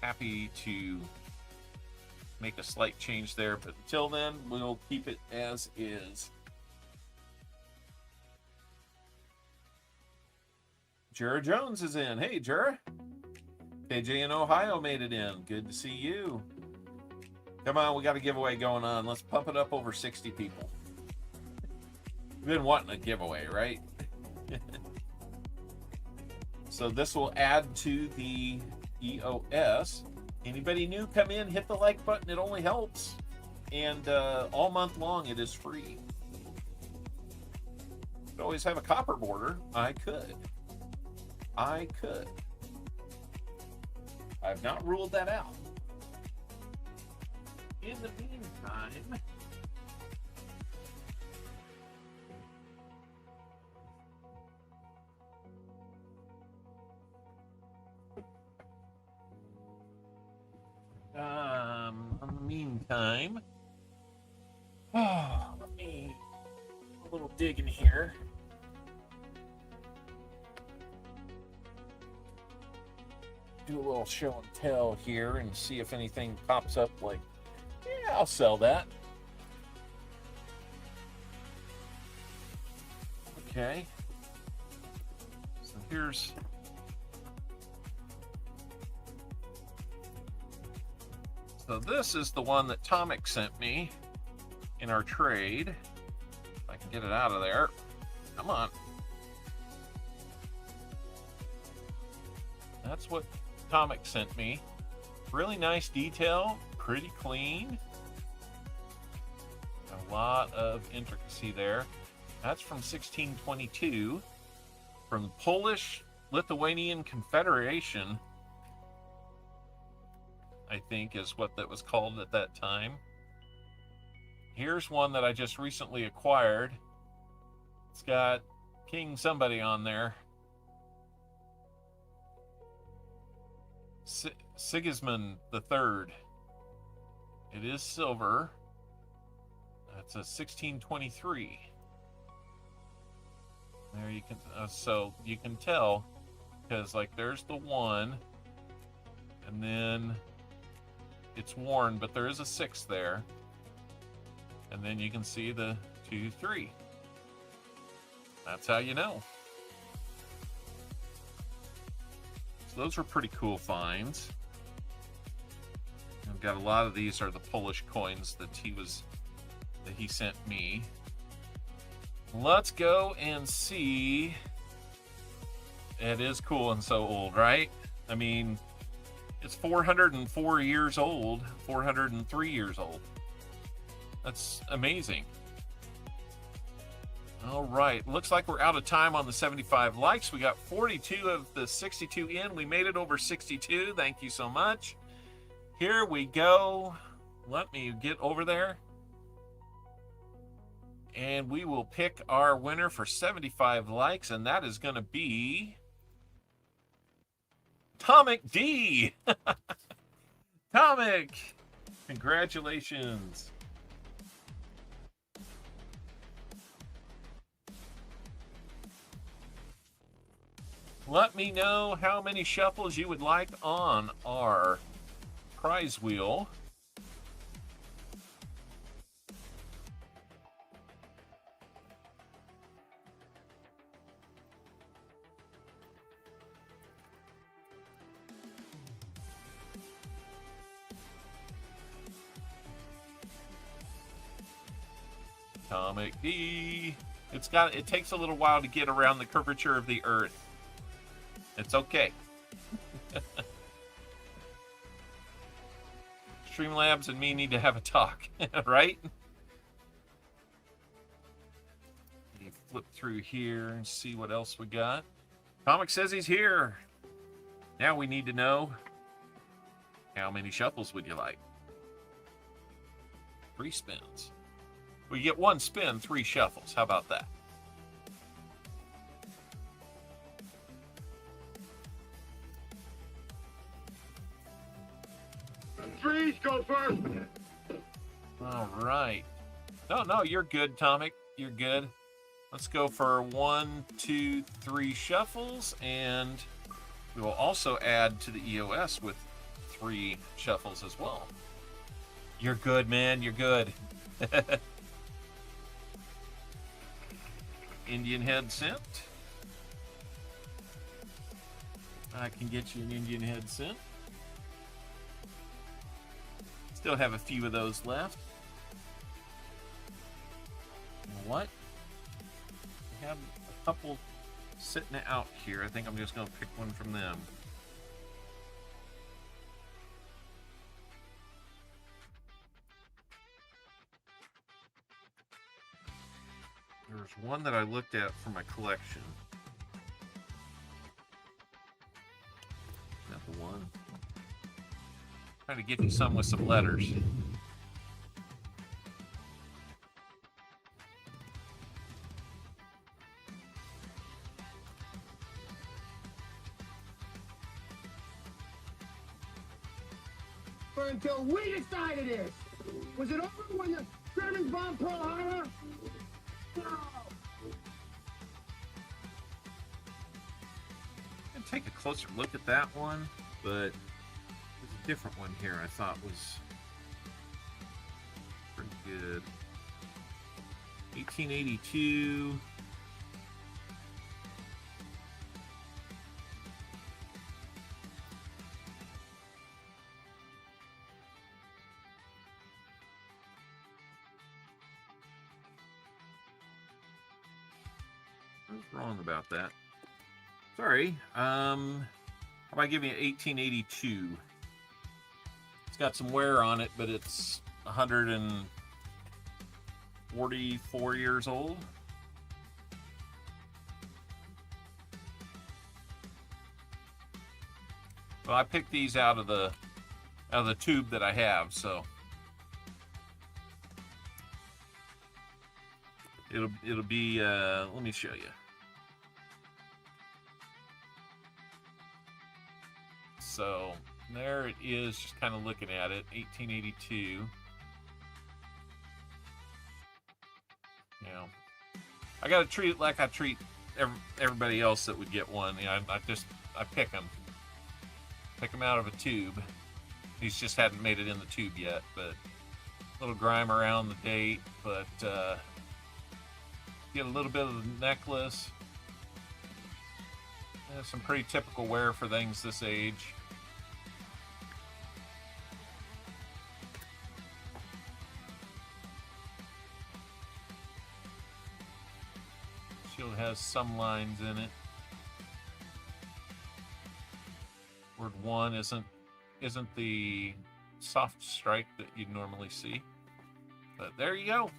happy to make a slight change there. But until then, we'll keep it as is. Jura Jones is in. Hey, Jura. KJ in Ohio made it in. Good to see you. Come on, we got a giveaway going on. Let's pump it up over 60 people. We've been wanting a giveaway, right? So this will add to the EOS. Anybody new, come in, hit the like button. It only helps. And all month long, it is free. Could always have a copper border. I could. I've not ruled that out. In the meantime, let me do a little digging here. Do a little show and tell here and see if anything pops up like, yeah, I'll sell that. Okay. So here's this is the one that Tomic sent me in our trade. If I can get it out of there. Come on. That's what Tomic sent me. Really nice detail, pretty clean. A lot of intricacy there. That's from 1622, from the Polish-Lithuanian Confederation, I think is what that was called at that time. Here's one that I just recently acquired. It's got King somebody on there. Sigismund III. It is silver. That's a 1623. There you can, so you can tell, because like there's the one, and then it's worn, but there is a 6 there, and then you can see the 2, 3. That's how you know. So those were pretty cool finds. I've got a lot of these are the Polish coins that he sent me. Let's go and see. It is cool and so old, right? I mean, it's 404 years old, 403 years old. That's amazing. All right, looks like we're out of time on the 75 likes. We got 42 of the 62 in. We made it over 62. Thank you so much. Here we go. Let me get over there. And we will pick our winner for 75 likes, and that is going to be Tomic D. Tomic, congratulations. Let me know how many shuffles you would like on our prize wheel. Tomic D. It takes a little while to get around the curvature of the earth. It's okay. Streamlabs and me need to have a talk, right? Let me flip through here and see what else we got. Tomic says he's here. Now we need to know, how many shuffles would you like? 3 spins. We get 1 spin, 3 shuffles. How about that? Freeze, go first. All right. No, you're good, Tomic. You're good. Let's go for 1, 2, 3 shuffles, and we will also add to the EOS with 3 shuffles as well. You're good, man. You're good. Indian head sent. I can get you an Indian head sent. Still have a few of those left. You know what? I have a couple sitting out here. I think I'm just going to pick one from them. There's one that I looked at for my collection. Is that the one? Trying to get you some with some letters. Until we decided this. Was it over when the Germans bombed Pearl Harbor? No. I'm gonna take a closer look at that one, but there's a different one here I thought was pretty good. 1882. I was wrong about that. Sorry. How about giving you 1882? It's got some wear on it, but it's 144 years old. Well, I picked these out of the tube that I have, so it'll be let me show you. So there it is, just kind of looking at it, 1882. Now, I got to treat it like I treat everybody else that would get one. You know, I pick them out of a tube. These just hadn't made it in the tube yet, but a little grime around the date, but get a little bit of the necklace. Some pretty typical wear for things this age. Shield has some lines in it. Word 1 isn't the soft stripe that you'd normally see. But there you go.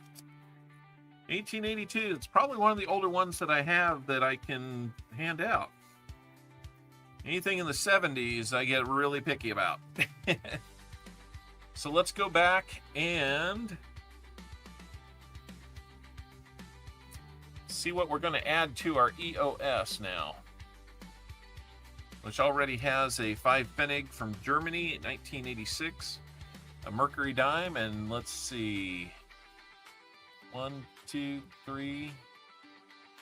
1882. It's probably one of the older ones that I have that I can hand out. Anything in the 70s, I get really picky about. So let's go back and see what we're going to add to our EOS now, which already has a 5 Pfennig from Germany in 1986, a Mercury dime, and let's see, 1, 2, 3,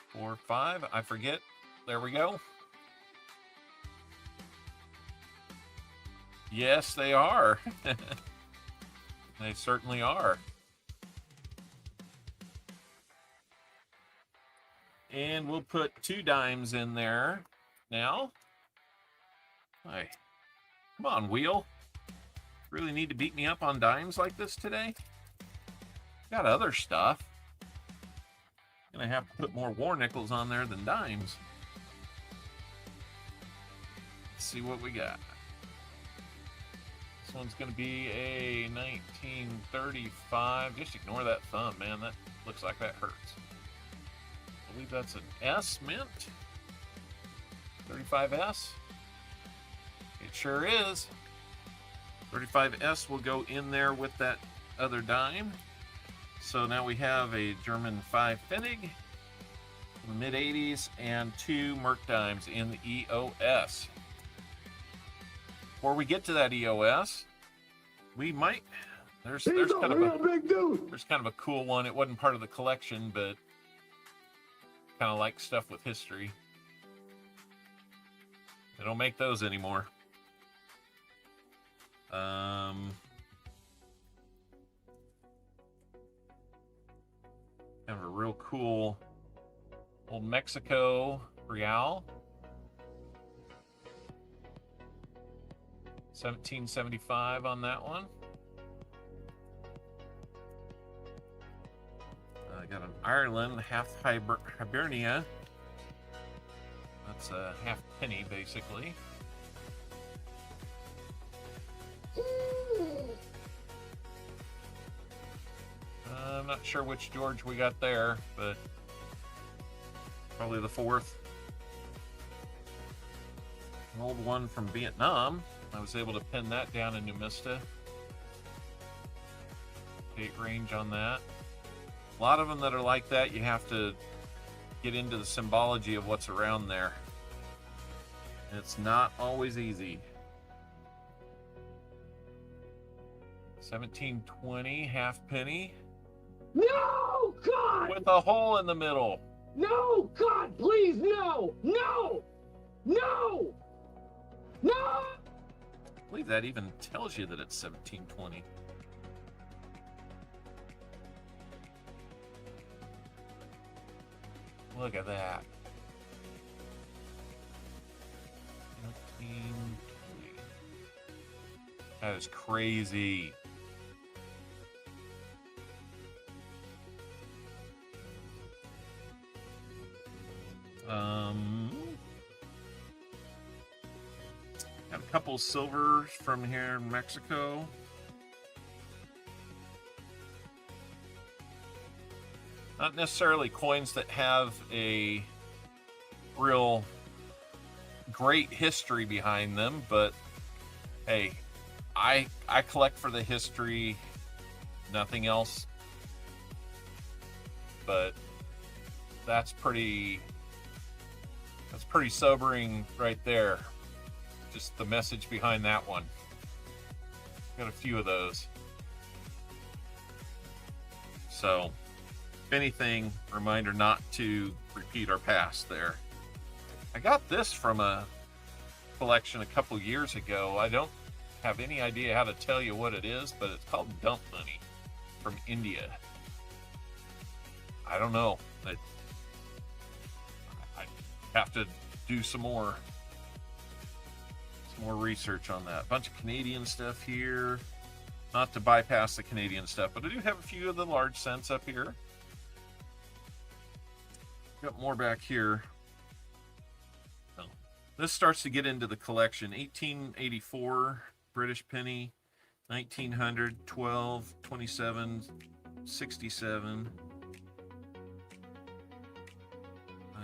4, 5. I forget. There we go. Yes, they are. They certainly are. And we'll put 2 dimes in there now. Hi. Come on, wheel. Really need to beat me up on dimes like this today? Got other stuff. Gonna have to put more war nickels on there than dimes. Let's see what we got. This one's going to be a 1935. Just ignore that thumb, man. That looks like that hurts. I believe that's an S mint. 35S. It sure is. 35S will go in there with that other dime. So now we have a German 5 Pfennig in the mid-80s and 2 Merc dimes in the EOS. Before we get to that EOS, we might, there's kind of a cool one. It wasn't part of the collection, but kind of like stuff with history. They don't make those anymore. Have a real cool old Mexico real. 1775 on that one. I got an Ireland half Hibernia. That's a half penny basically. I'm not sure which George we got there, but probably the 4th. An old one from Vietnam. I was able to pin that down in Numista. Date range on that. A lot of them that are like that, you have to get into the symbology of what's around there. It's not always easy. 1720 half penny. No, God! With a hole in the middle. No, God, please, no! No! No! No! I believe that even tells you that it's 1720. Look at that. 1720. That is crazy. Got a couple silvers from here in Mexico. Not necessarily coins that have a real great history behind them, but hey, I collect for the history, nothing else. But that's pretty sobering right there. Just the message behind that one. Got a few of those. So, if anything, reminder not to repeat our past there. I got this from a collection a couple years ago. I don't have any idea how to tell you what it is, but it's called Dump Money from India. I don't know. I have to do some more research on that. Bunch of Canadian stuff here. Not to bypass the Canadian stuff, but I do have a few of the large cents up here. Got more back here. Oh, this starts to get into the collection. 1884 British penny, 1900, 12, 27, 67,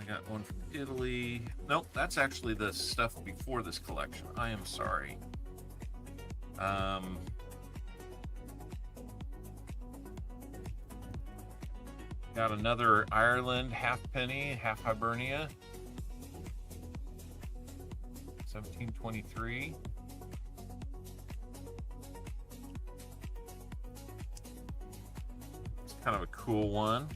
got one from Italy. Nope, that's actually the stuff before this collection. I am sorry. Got another Ireland halfpenny, half Hibernia. 1723. It's kind of a cool one.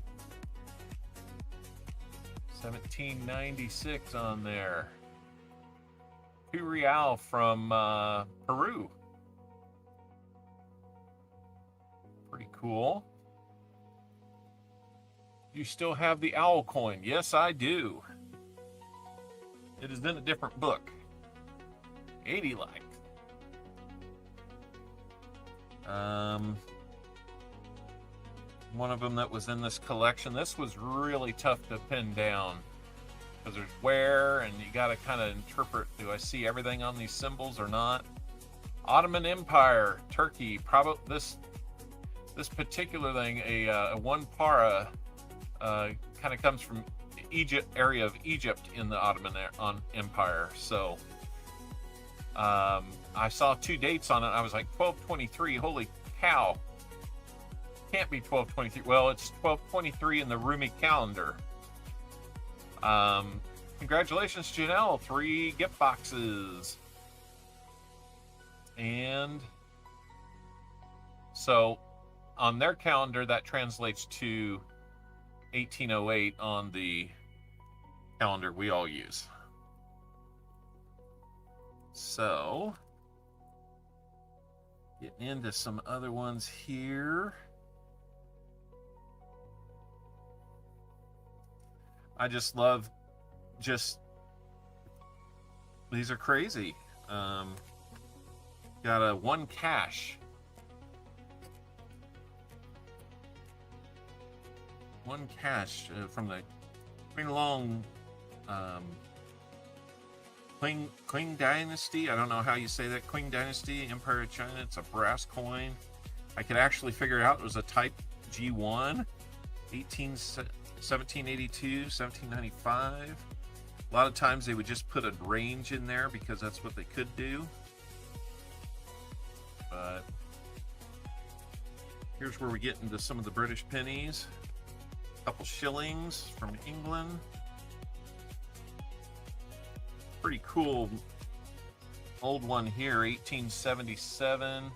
1796 on there. 2 real from Peru. Pretty cool. You still have the owl coin? Yes, I do. It is in a different book. 80 like. One of them that was in this collection. This was really tough to pin down because there's wear and you got to kind of interpret, do I see everything on these symbols or not? Ottoman Empire, Turkey. Probably this particular thing, a one para, kind of comes from Egypt, area of Egypt in the Ottoman Empire. So I saw 2 dates on it. I was like 1223. Holy cow! Can't be 1223. Well, it's 1223 in the Rumi calendar. Congratulations, Janelle. 3 gift boxes. And so on their calendar, that translates to 1808 on the calendar we all use. So, getting into some other ones here. I just love, these are crazy. Got a 1 cash. 1 cash from the Qing Qing Dynasty. I don't know how you say that. Qing Dynasty, Empire of China. It's a brass coin. I could actually figure it out. It was a type G1, 1782, 1795. A lot of times they would just put a range in there because that's what they could do. But here's where we get into some of the British pennies. A couple shillings from England. Pretty cool old one here, 1877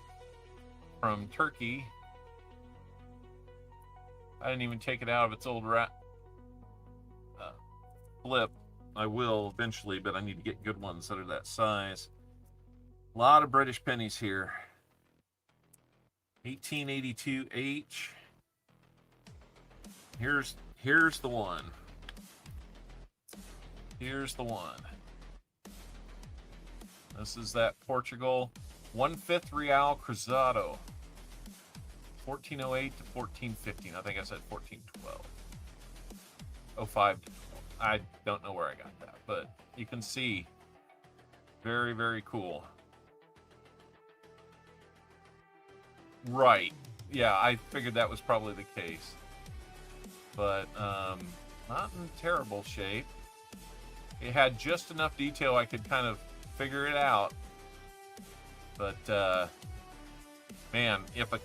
from Turkey. I didn't even take it out of its old flip. I will eventually, but I need to get good ones that are that size. A lot of British pennies here. 1882 H. Here's the one. Here's the one. This is that Portugal 1/5 real cruzado. 1408 to 1415. I think I said 1412. 05 to 12. I don't know where I got that, but you can see very, very cool. Right. Yeah, I figured that was probably the case. But not in terrible shape. It had just enough detail I could kind of figure it out. But man, if a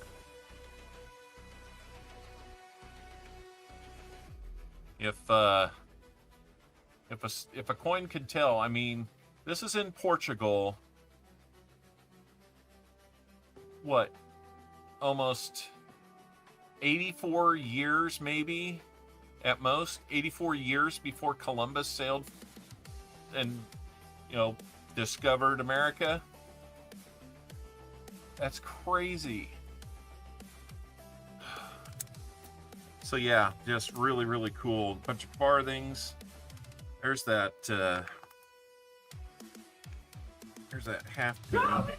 coin could tell, I mean, this is in Portugal. What? Almost 84 years, maybe, at most. 84 years before Columbus sailed and, discovered America. That's crazy. So yeah, just really, really cool. Bunch of farthings. There's that half penny.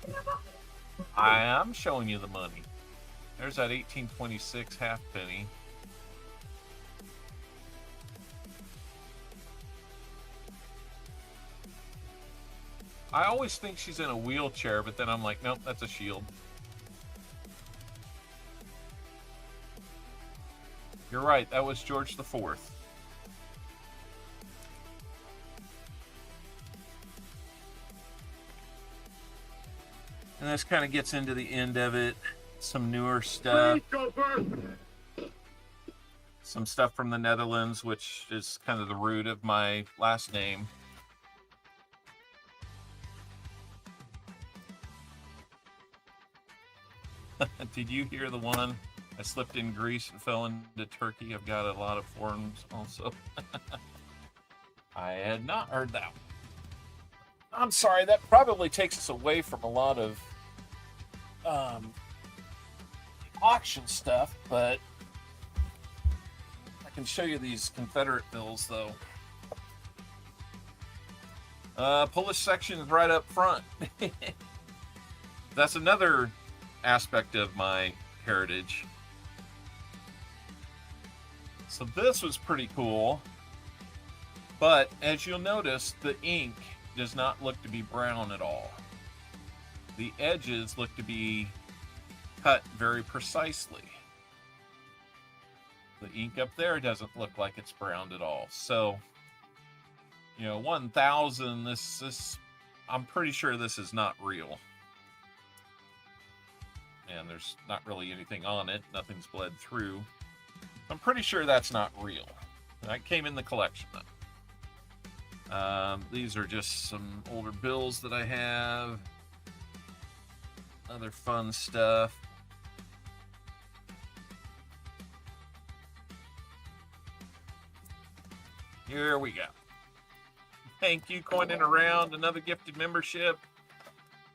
I am showing you the money. There's that 1826 half penny. I always think she's in a wheelchair, but then I'm like, nope, that's a shield. You're right, that was George IV. And this kind of gets into the end of it. Some newer stuff. Some stuff from the Netherlands, which is kind of the root of my last name. Did you hear the one? I slipped in Greece and fell into Turkey. I've got a lot of forums also. I had not heard that one. I'm sorry, that probably takes us away from a lot of auction stuff, but I can show you these Confederate bills, though. Polish section is right up front. That's another aspect of my heritage. So this was pretty cool, but as you'll notice, the ink does not look to be brown at all. The edges look to be cut very precisely. The ink up there doesn't look like it's browned at all. So, you know, 1000, this I'm pretty sure this is not real. And there's not really anything on it. Nothing's bled through. I'm pretty sure that's not real. That came in the collection, though. These are just some older bills that I have. Other fun stuff. Here we go. Thank you, Coining Around. Another gifted membership.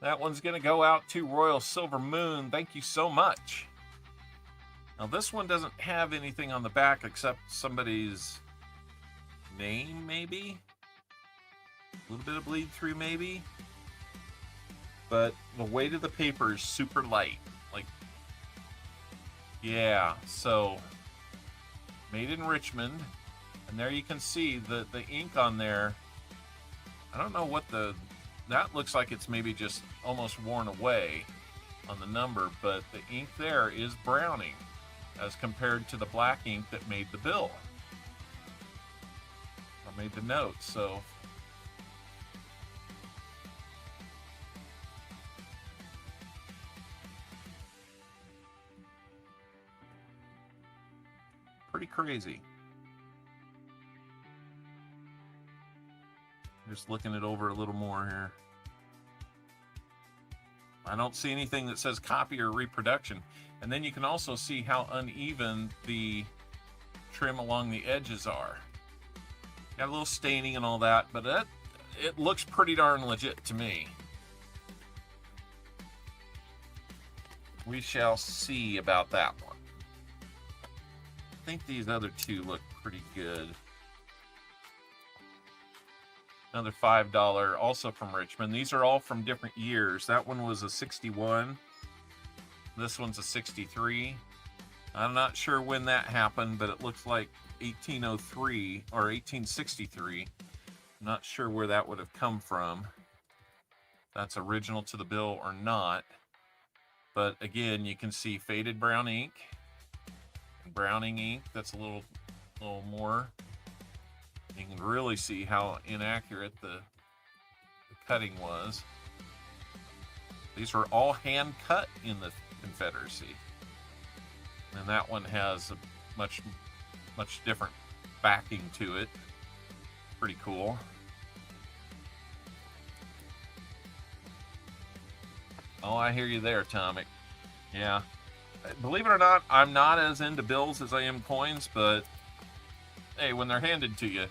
That one's going to go out to Royal Silver Moon. Thank you so much. Now, this one doesn't have anything on the back except somebody's name, maybe? A little bit of bleed through, maybe? But the weight of the paper is super light. Like, yeah, so made in Richmond. And there you can see the ink on there. I don't know what that looks like. It's maybe just almost worn away on the number, but the ink there is browning as compared to the black ink that made the bill. I made the note, so pretty crazy. Just looking it over a little more here. I don't see anything that says copy or reproduction. And then you can also see how uneven the trim along the edges are. Got a little staining and all that, but it looks pretty darn legit to me. We shall see about that one. I think these other two look pretty good. Another $5, also from Richmond. These are all from different years. That one was a 61. This one's a 63. I'm not sure when that happened, but it looks like 1803 or 1863. I'm not sure where that would have come from. If that's original to the bill or not. But again, you can see faded brown ink, browning ink. That's a little more. You can really see how inaccurate the cutting was. These were all hand cut in the Confederacy. And that one has a much different backing to it. Pretty cool. Oh, I hear you there, Tomic. Yeah. Believe it or not, I'm not as into bills as I am coins, but hey, when they're handed to you.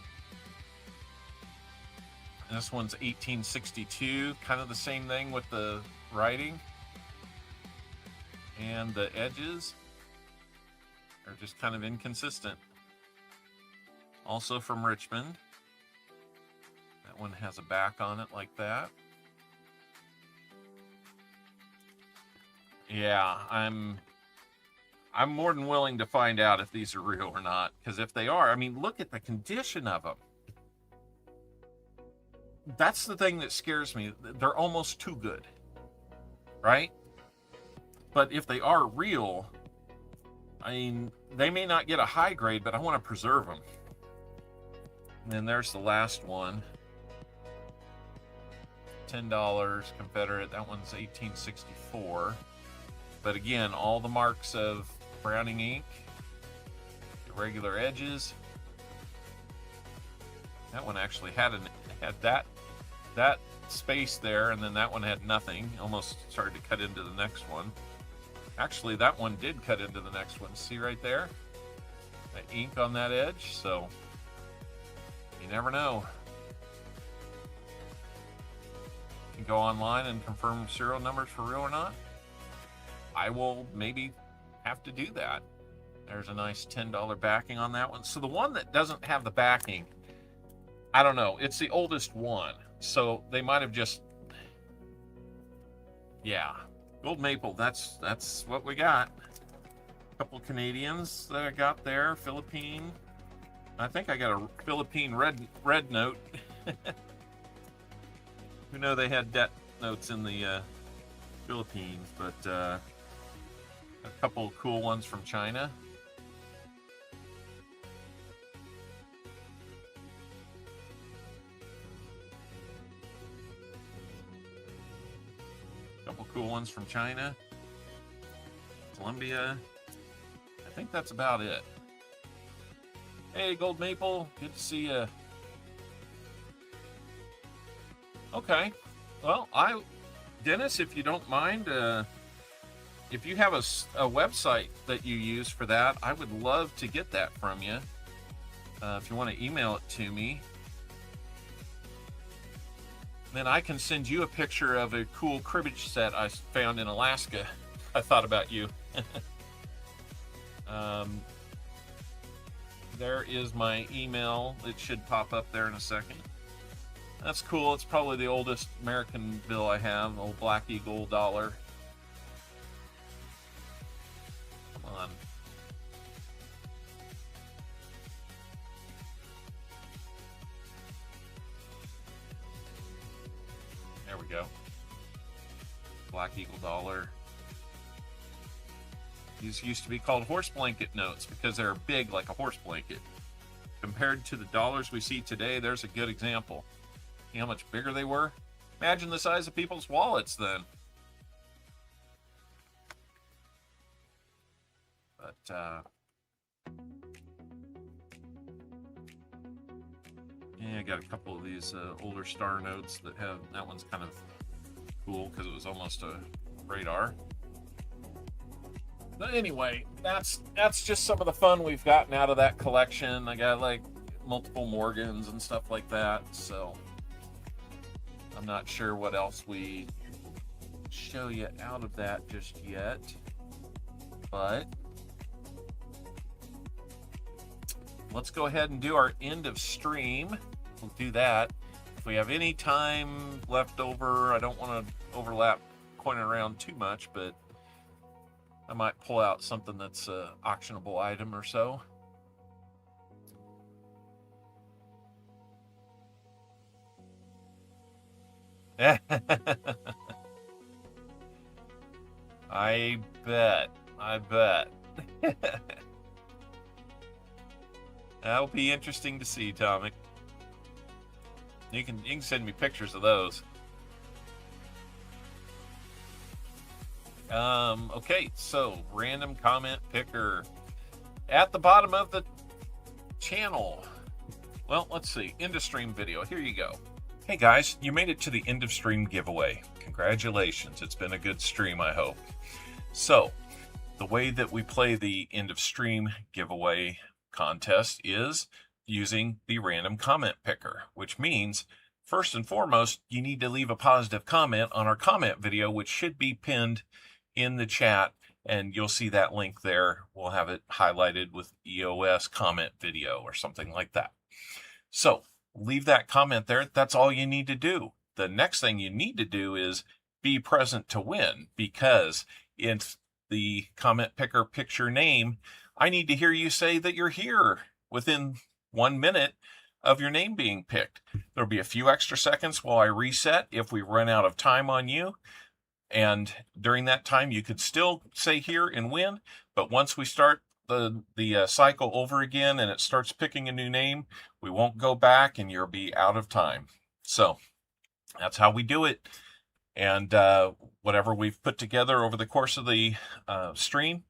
This one's 1862, kind of the same thing with the writing. And the edges are just kind of inconsistent. Also from Richmond. That one has a back on it like that. Yeah, I'm more than willing to find out if these are real or not. Because if they are, I mean, look at the condition of them. That's the thing that scares me. They're almost too good, right? But if they are real, I mean, they may not get a high grade, but I want to preserve them. And then there's the last one. $10, Confederate. That one's 1864. But again, all the marks of Browning ink, irregular edges. That one actually had that space there, and then that one had nothing. Almost started to cut into the next one. Actually, that one did cut into the next one. See right there? The ink on that edge. So you never know. You can go online and confirm serial numbers for real or not. I will maybe have to do that. There's a nice $10 backing on that one. So the one that doesn't have the backing, I don't know. It's the oldest one. So they might have just, yeah. Gold maple, that's what we got. A couple Canadians that I got there. Philippine. I think I got a Philippine red note. Who know they had debt notes in the Philippines, but a couple cool ones from China. Couple cool ones from China, Colombia. I think that's about it. Hey, Gold Maple, good to see you. Okay, well, Dennis, if you don't mind, if you have a website that you use for that, I would love to get that from you. If you want to email it to me, then I can send you a picture of a cool cribbage set I found in Alaska. I thought about you. There is my email. It should pop up there in a second. That's cool. It's probably the oldest American bill I have, old Black Eagle dollar. Come on. There we go. Black Eagle dollar. These used to be called horse blanket notes because they're big like a horse blanket. Compared to the dollars we see today, there's a good example. See how much bigger they were? Imagine the size of people's wallets then. But, yeah, I got a couple of these older star notes that have, that one's kind of cool because it was almost a radar. But anyway, that's just some of the fun we've gotten out of that collection. I got like multiple Morgans and stuff like that, so I'm not sure what else we show you out of that just yet, but let's go ahead and do our end of stream. We'll do that. If we have any time left over, I don't want to overlap coin around too much, but I might pull out something that's an auctionable item or so. I bet. That'll be interesting to see, Tomic. You can send me pictures of those. Okay, so random comment picker at the bottom of the channel. Well, let's see, end of stream video. Here you go. Hey guys, you made it to the end of stream giveaway. Congratulations. It's been a good stream, I hope. So, the way that we play the end of stream giveaway contest is using the random comment picker, which means first and foremost, you need to leave a positive comment on our comment video, which should be pinned in the chat, and you'll see that link there. We'll have it highlighted with EOS comment video or something like that. So leave that comment there. That's all you need to do. The next thing you need to do is be present to win, because in the comment picker picture name, I need to hear you say that you're here within 1 minute of your name being picked. There'll be a few extra seconds while I reset if we run out of time on you. And during that time, you could still say here and win. But once we start the cycle over again and it starts picking a new name, we won't go back and you'll be out of time. So That's how we do it. And whatever we've put together over the course of the stream,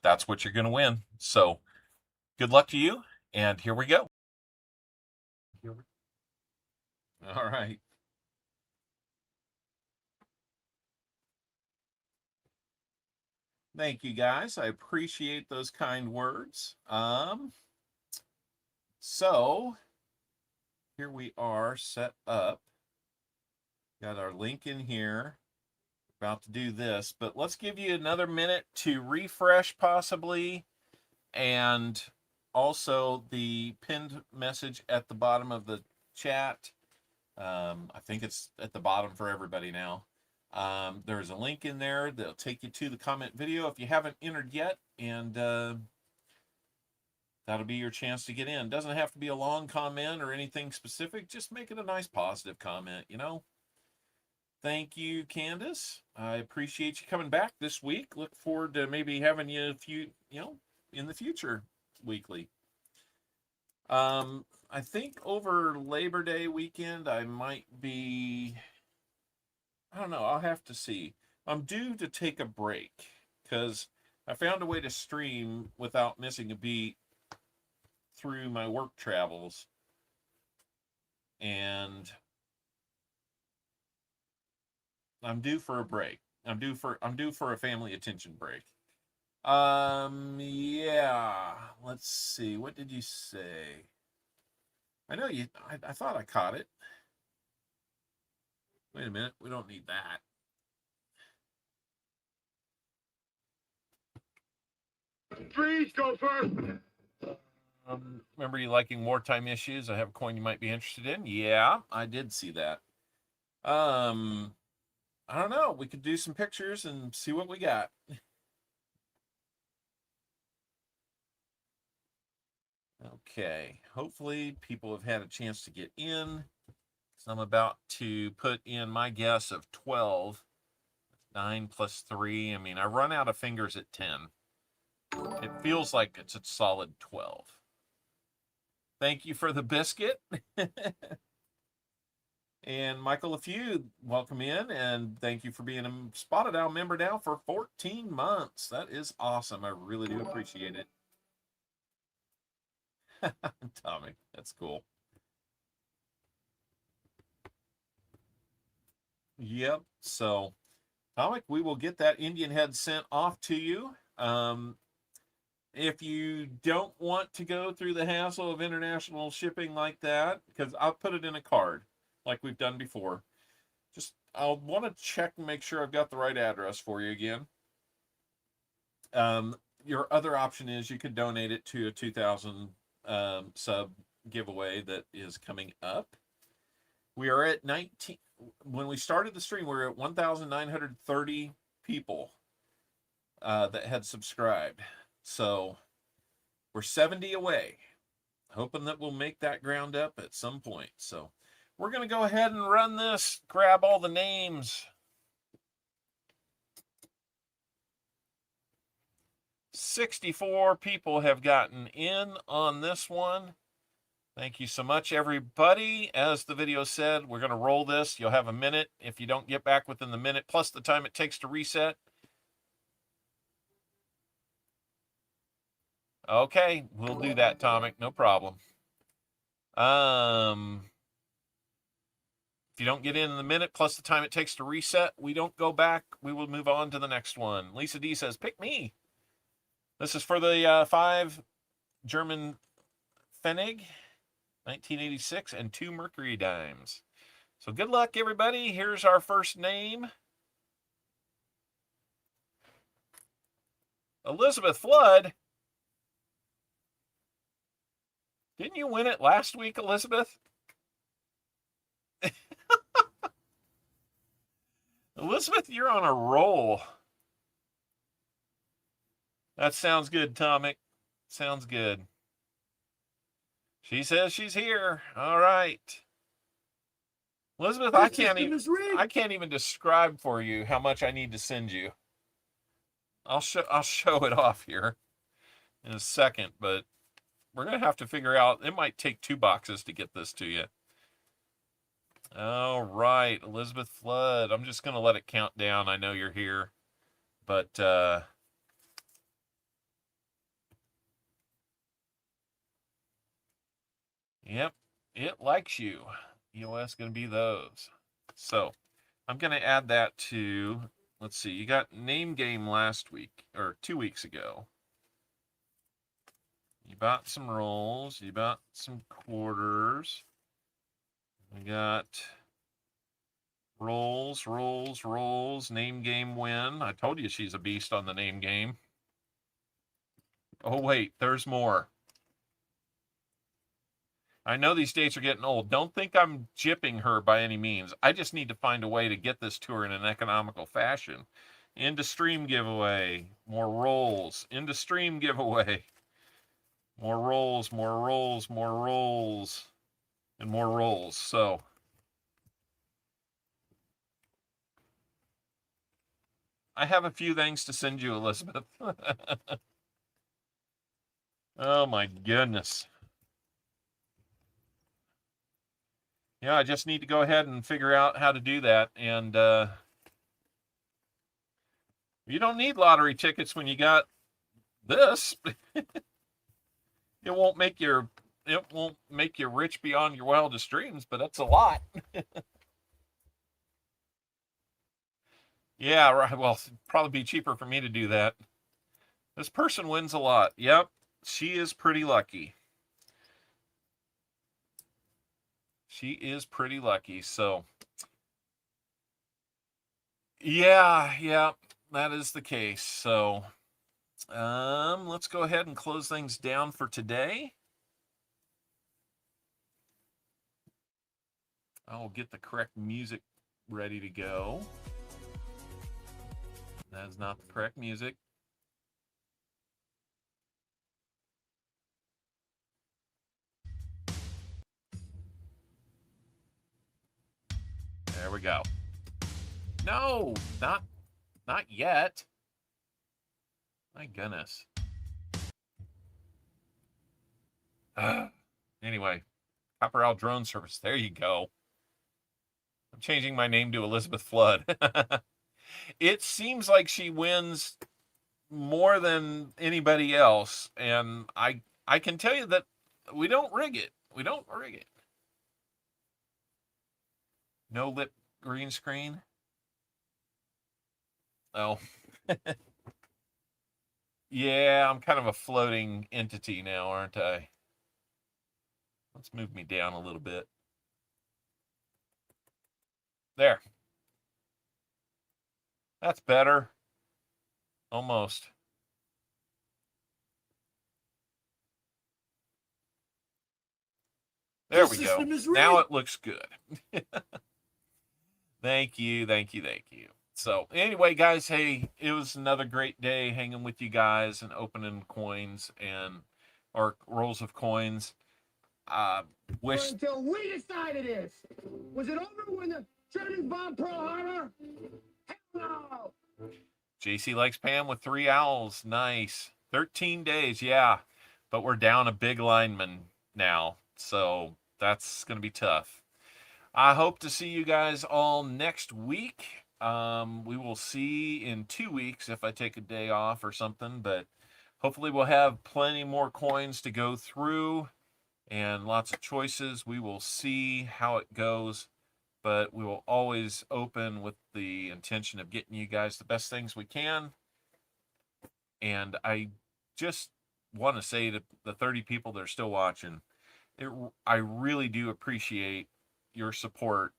that's what you're going to win. So good luck to you. And here we go. All right. Thank you, guys. I appreciate those kind words. So here we are set up. Got our link in here. About to do this, but let's give you another minute to refresh possibly, and also the pinned message at the bottom of the chat. I think it's at the bottom for everybody now. There's a link in there that'll take you to the comment video if you haven't entered yet, and that'll be your chance to get in. Doesn't have to be a long comment or anything specific. Just make it a nice positive comment, you know. Thank you, Candace. I appreciate you coming back this week. Look forward to maybe having you in the future weekly. I think over Labor Day weekend, I might be, I don't know, I'll have to see. I'm due to take a break because I found a way to stream without missing a beat through my work travels. And I'm due for a break. I'm due for a family attention break. Yeah. Let's see. What did you say? I know you. I thought I caught it. Wait a minute. We don't need that. Freeze, Gopher! Remember you liking wartime issues? I have a coin you might be interested in. Yeah, I did see that. I don't know. We could do some pictures and see what we got. Okay. Hopefully people have had a chance to get in. So I'm about to put in my guess of 12. 9 plus 3. I mean, I run out of fingers at 10. It feels like it's a solid 12. Thank you for the biscuit. And Michael, if you welcome in, and thank you for being a Spotted Owl member now for 14 months. That is awesome. I really do appreciate it. Tommy, that's cool. Yep. So, Tommy, we will get that Indian head sent off to you. If you don't want to go through the hassle of international shipping like that, because I'll put it in a card like we've done before. Just, I'll want to check and make sure I've got the right address for you again. Your other option is you could donate it to a 2,000 sub giveaway that is coming up. We are at 19. When we started the stream, we were at 1,930 people that had subscribed. So we're 70 away. Hoping that we'll make that ground up at some point. So we're going to go ahead and run this, grab all the names. 64 people have gotten in on this one. Thank you so much, everybody. As the video said, we're going to roll this. You'll have a minute. If you don't get back within the minute, plus the time it takes to reset. Okay, we'll do that, Tomic. No problem. If you don't get in the minute, plus the time it takes to reset, we don't go back. We will move on to the next one. Lisa D says, pick me. This is for the 5 German Pfennig, 1986, and 2 Mercury dimes. So good luck, everybody. Here's our first name. Elizabeth Flood. Didn't you win it last week, Elizabeth? Elizabeth, you're on a roll. That sounds good, Tomic. Sounds good. She says she's here. All right. Elizabeth, I can't even describe for you how much I need to send you. I'll show it off here in a second, but we're going to have to figure out, it might take 2 boxes to get this to you. All right. right, Elizabeth Flood. I'm just going to let it count down. I know you're here. But, yep, it likes you. EOS going to be those. So, I'm going to add that to, let's see, you got name game last week, or 2 weeks ago. You bought some rolls. You bought some quarters. We got rolls, rolls, rolls. Name game win. I told you she's a beast on the name game. Oh, wait, there's more. I know these dates are getting old. Don't think I'm gypping her by any means. I just need to find a way to get this to her in an economical fashion. Into stream giveaway. More rolls. Into stream giveaway. More rolls, more rolls, more rolls, and more rolls. So, I have a few things to send you, Elizabeth. Oh my goodness. Yeah, I just need to go ahead and figure out how to do that. And you don't need lottery tickets when you got this. It won't make you rich beyond your wildest dreams, but that's a lot. Yeah, right. Well, it'd probably be cheaper for me to do that. This person wins a lot. Yep, she is pretty lucky. She is pretty lucky. So, yeah, that is the case. So, let's go ahead and close things down for today. I'll get the correct music ready to go. That is not the correct music. There we go. No, not yet. My goodness. Anyway, Copper Owl Drone Service. There you go. I'm changing my name to Elizabeth Flood. It seems like she wins more than anybody else, and I can tell you that we don't rig it. We don't rig it. No lip green screen. Oh. Yeah, I'm kind of a floating entity now, aren't I? Let's move me down a little bit. There. That's better. Almost. There we go. Now it looks good. Thank you. So anyway, guys, hey, it was another great day hanging with you guys and opening coins or rolls of coins. Wish until we decided this. Was it over when the Germans bombed Pearl Harbor? Hell no. JC likes Pam with 3 owls. Nice. 13 days, yeah. But we're down a big lineman now, so that's going to be tough. I hope to see you guys all next week. We will see in 2 weeks if I take a day off or something, but hopefully we'll have plenty more coins to go through and lots of choices. We will see how it goes, but we will always open with the intention of getting you guys the best things we can. And I just want to say to the 30 people that are still watching, I really do appreciate your support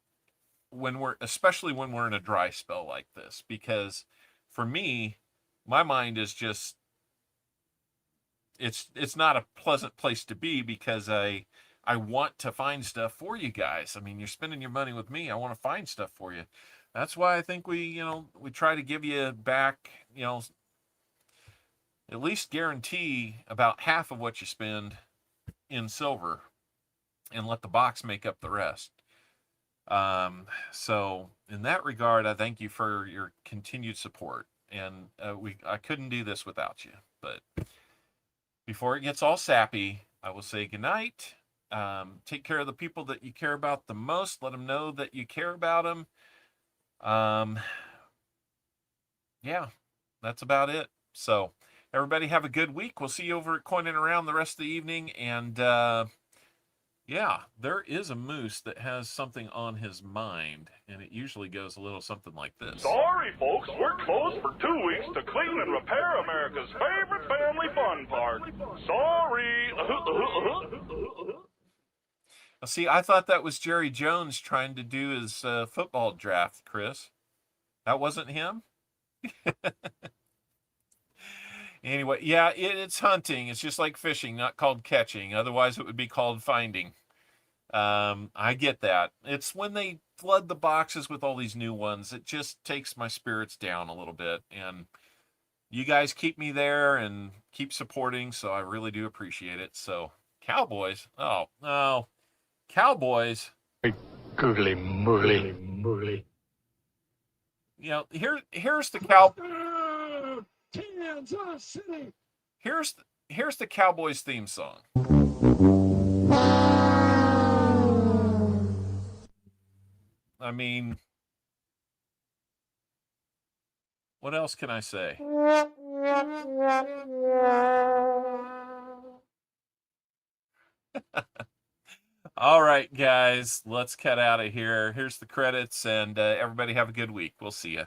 especially when we're in a dry spell like this, because for me, my mind is just, it's not a pleasant place to be, because I want to find stuff for you guys. I mean, you're spending your money with me. I want to find stuff for you. That's why I think we try to give you back, at least guarantee about half of what you spend in silver and let the box make up the rest. So in that regard, I thank you for your continued support, and I couldn't do this without you. But before it gets all sappy, I will say goodnight, Take care of the people that you care about the most. Let them know that you care about them. Yeah, that's about it. So everybody have a good week. We'll see you over at Coining Around the rest of the evening. And yeah, there is a moose that has something on his mind, and it usually goes a little something like this. Sorry, folks, we're closed for 2 weeks to clean and repair America's favorite family fun park. Sorry. See, I thought that was Jerry Jones trying to do his football draft, Chris. That wasn't him? Anyway, yeah, it's hunting. It's just like fishing, not called catching. Otherwise, it would be called finding. I get that. It's when they flood the boxes with all these new ones, it just takes my spirits down a little bit. And you guys keep me there and keep supporting, so I really do appreciate it. So, Cowboys. Oh, no. Cowboys. Googly moogly. You know, here's the cow. Kansas City. Here's the Cowboys theme song. I mean, what else can I say? All right, guys, let's cut out of here. Here's the credits, and everybody have a good week. We'll see you.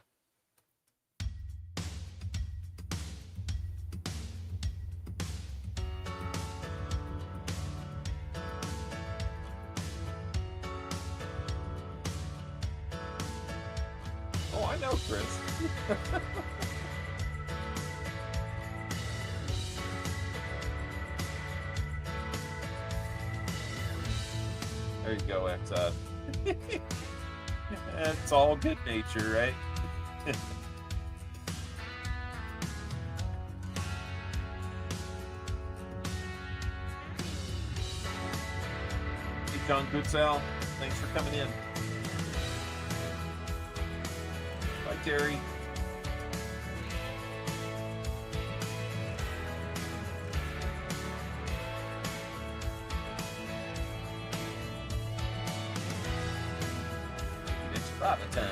Oh, I know, Chris. There you go, Exxon. It's all good nature, right? Hey, John Goodsell, thanks for coming in. Bye, Terry. It's Robert time.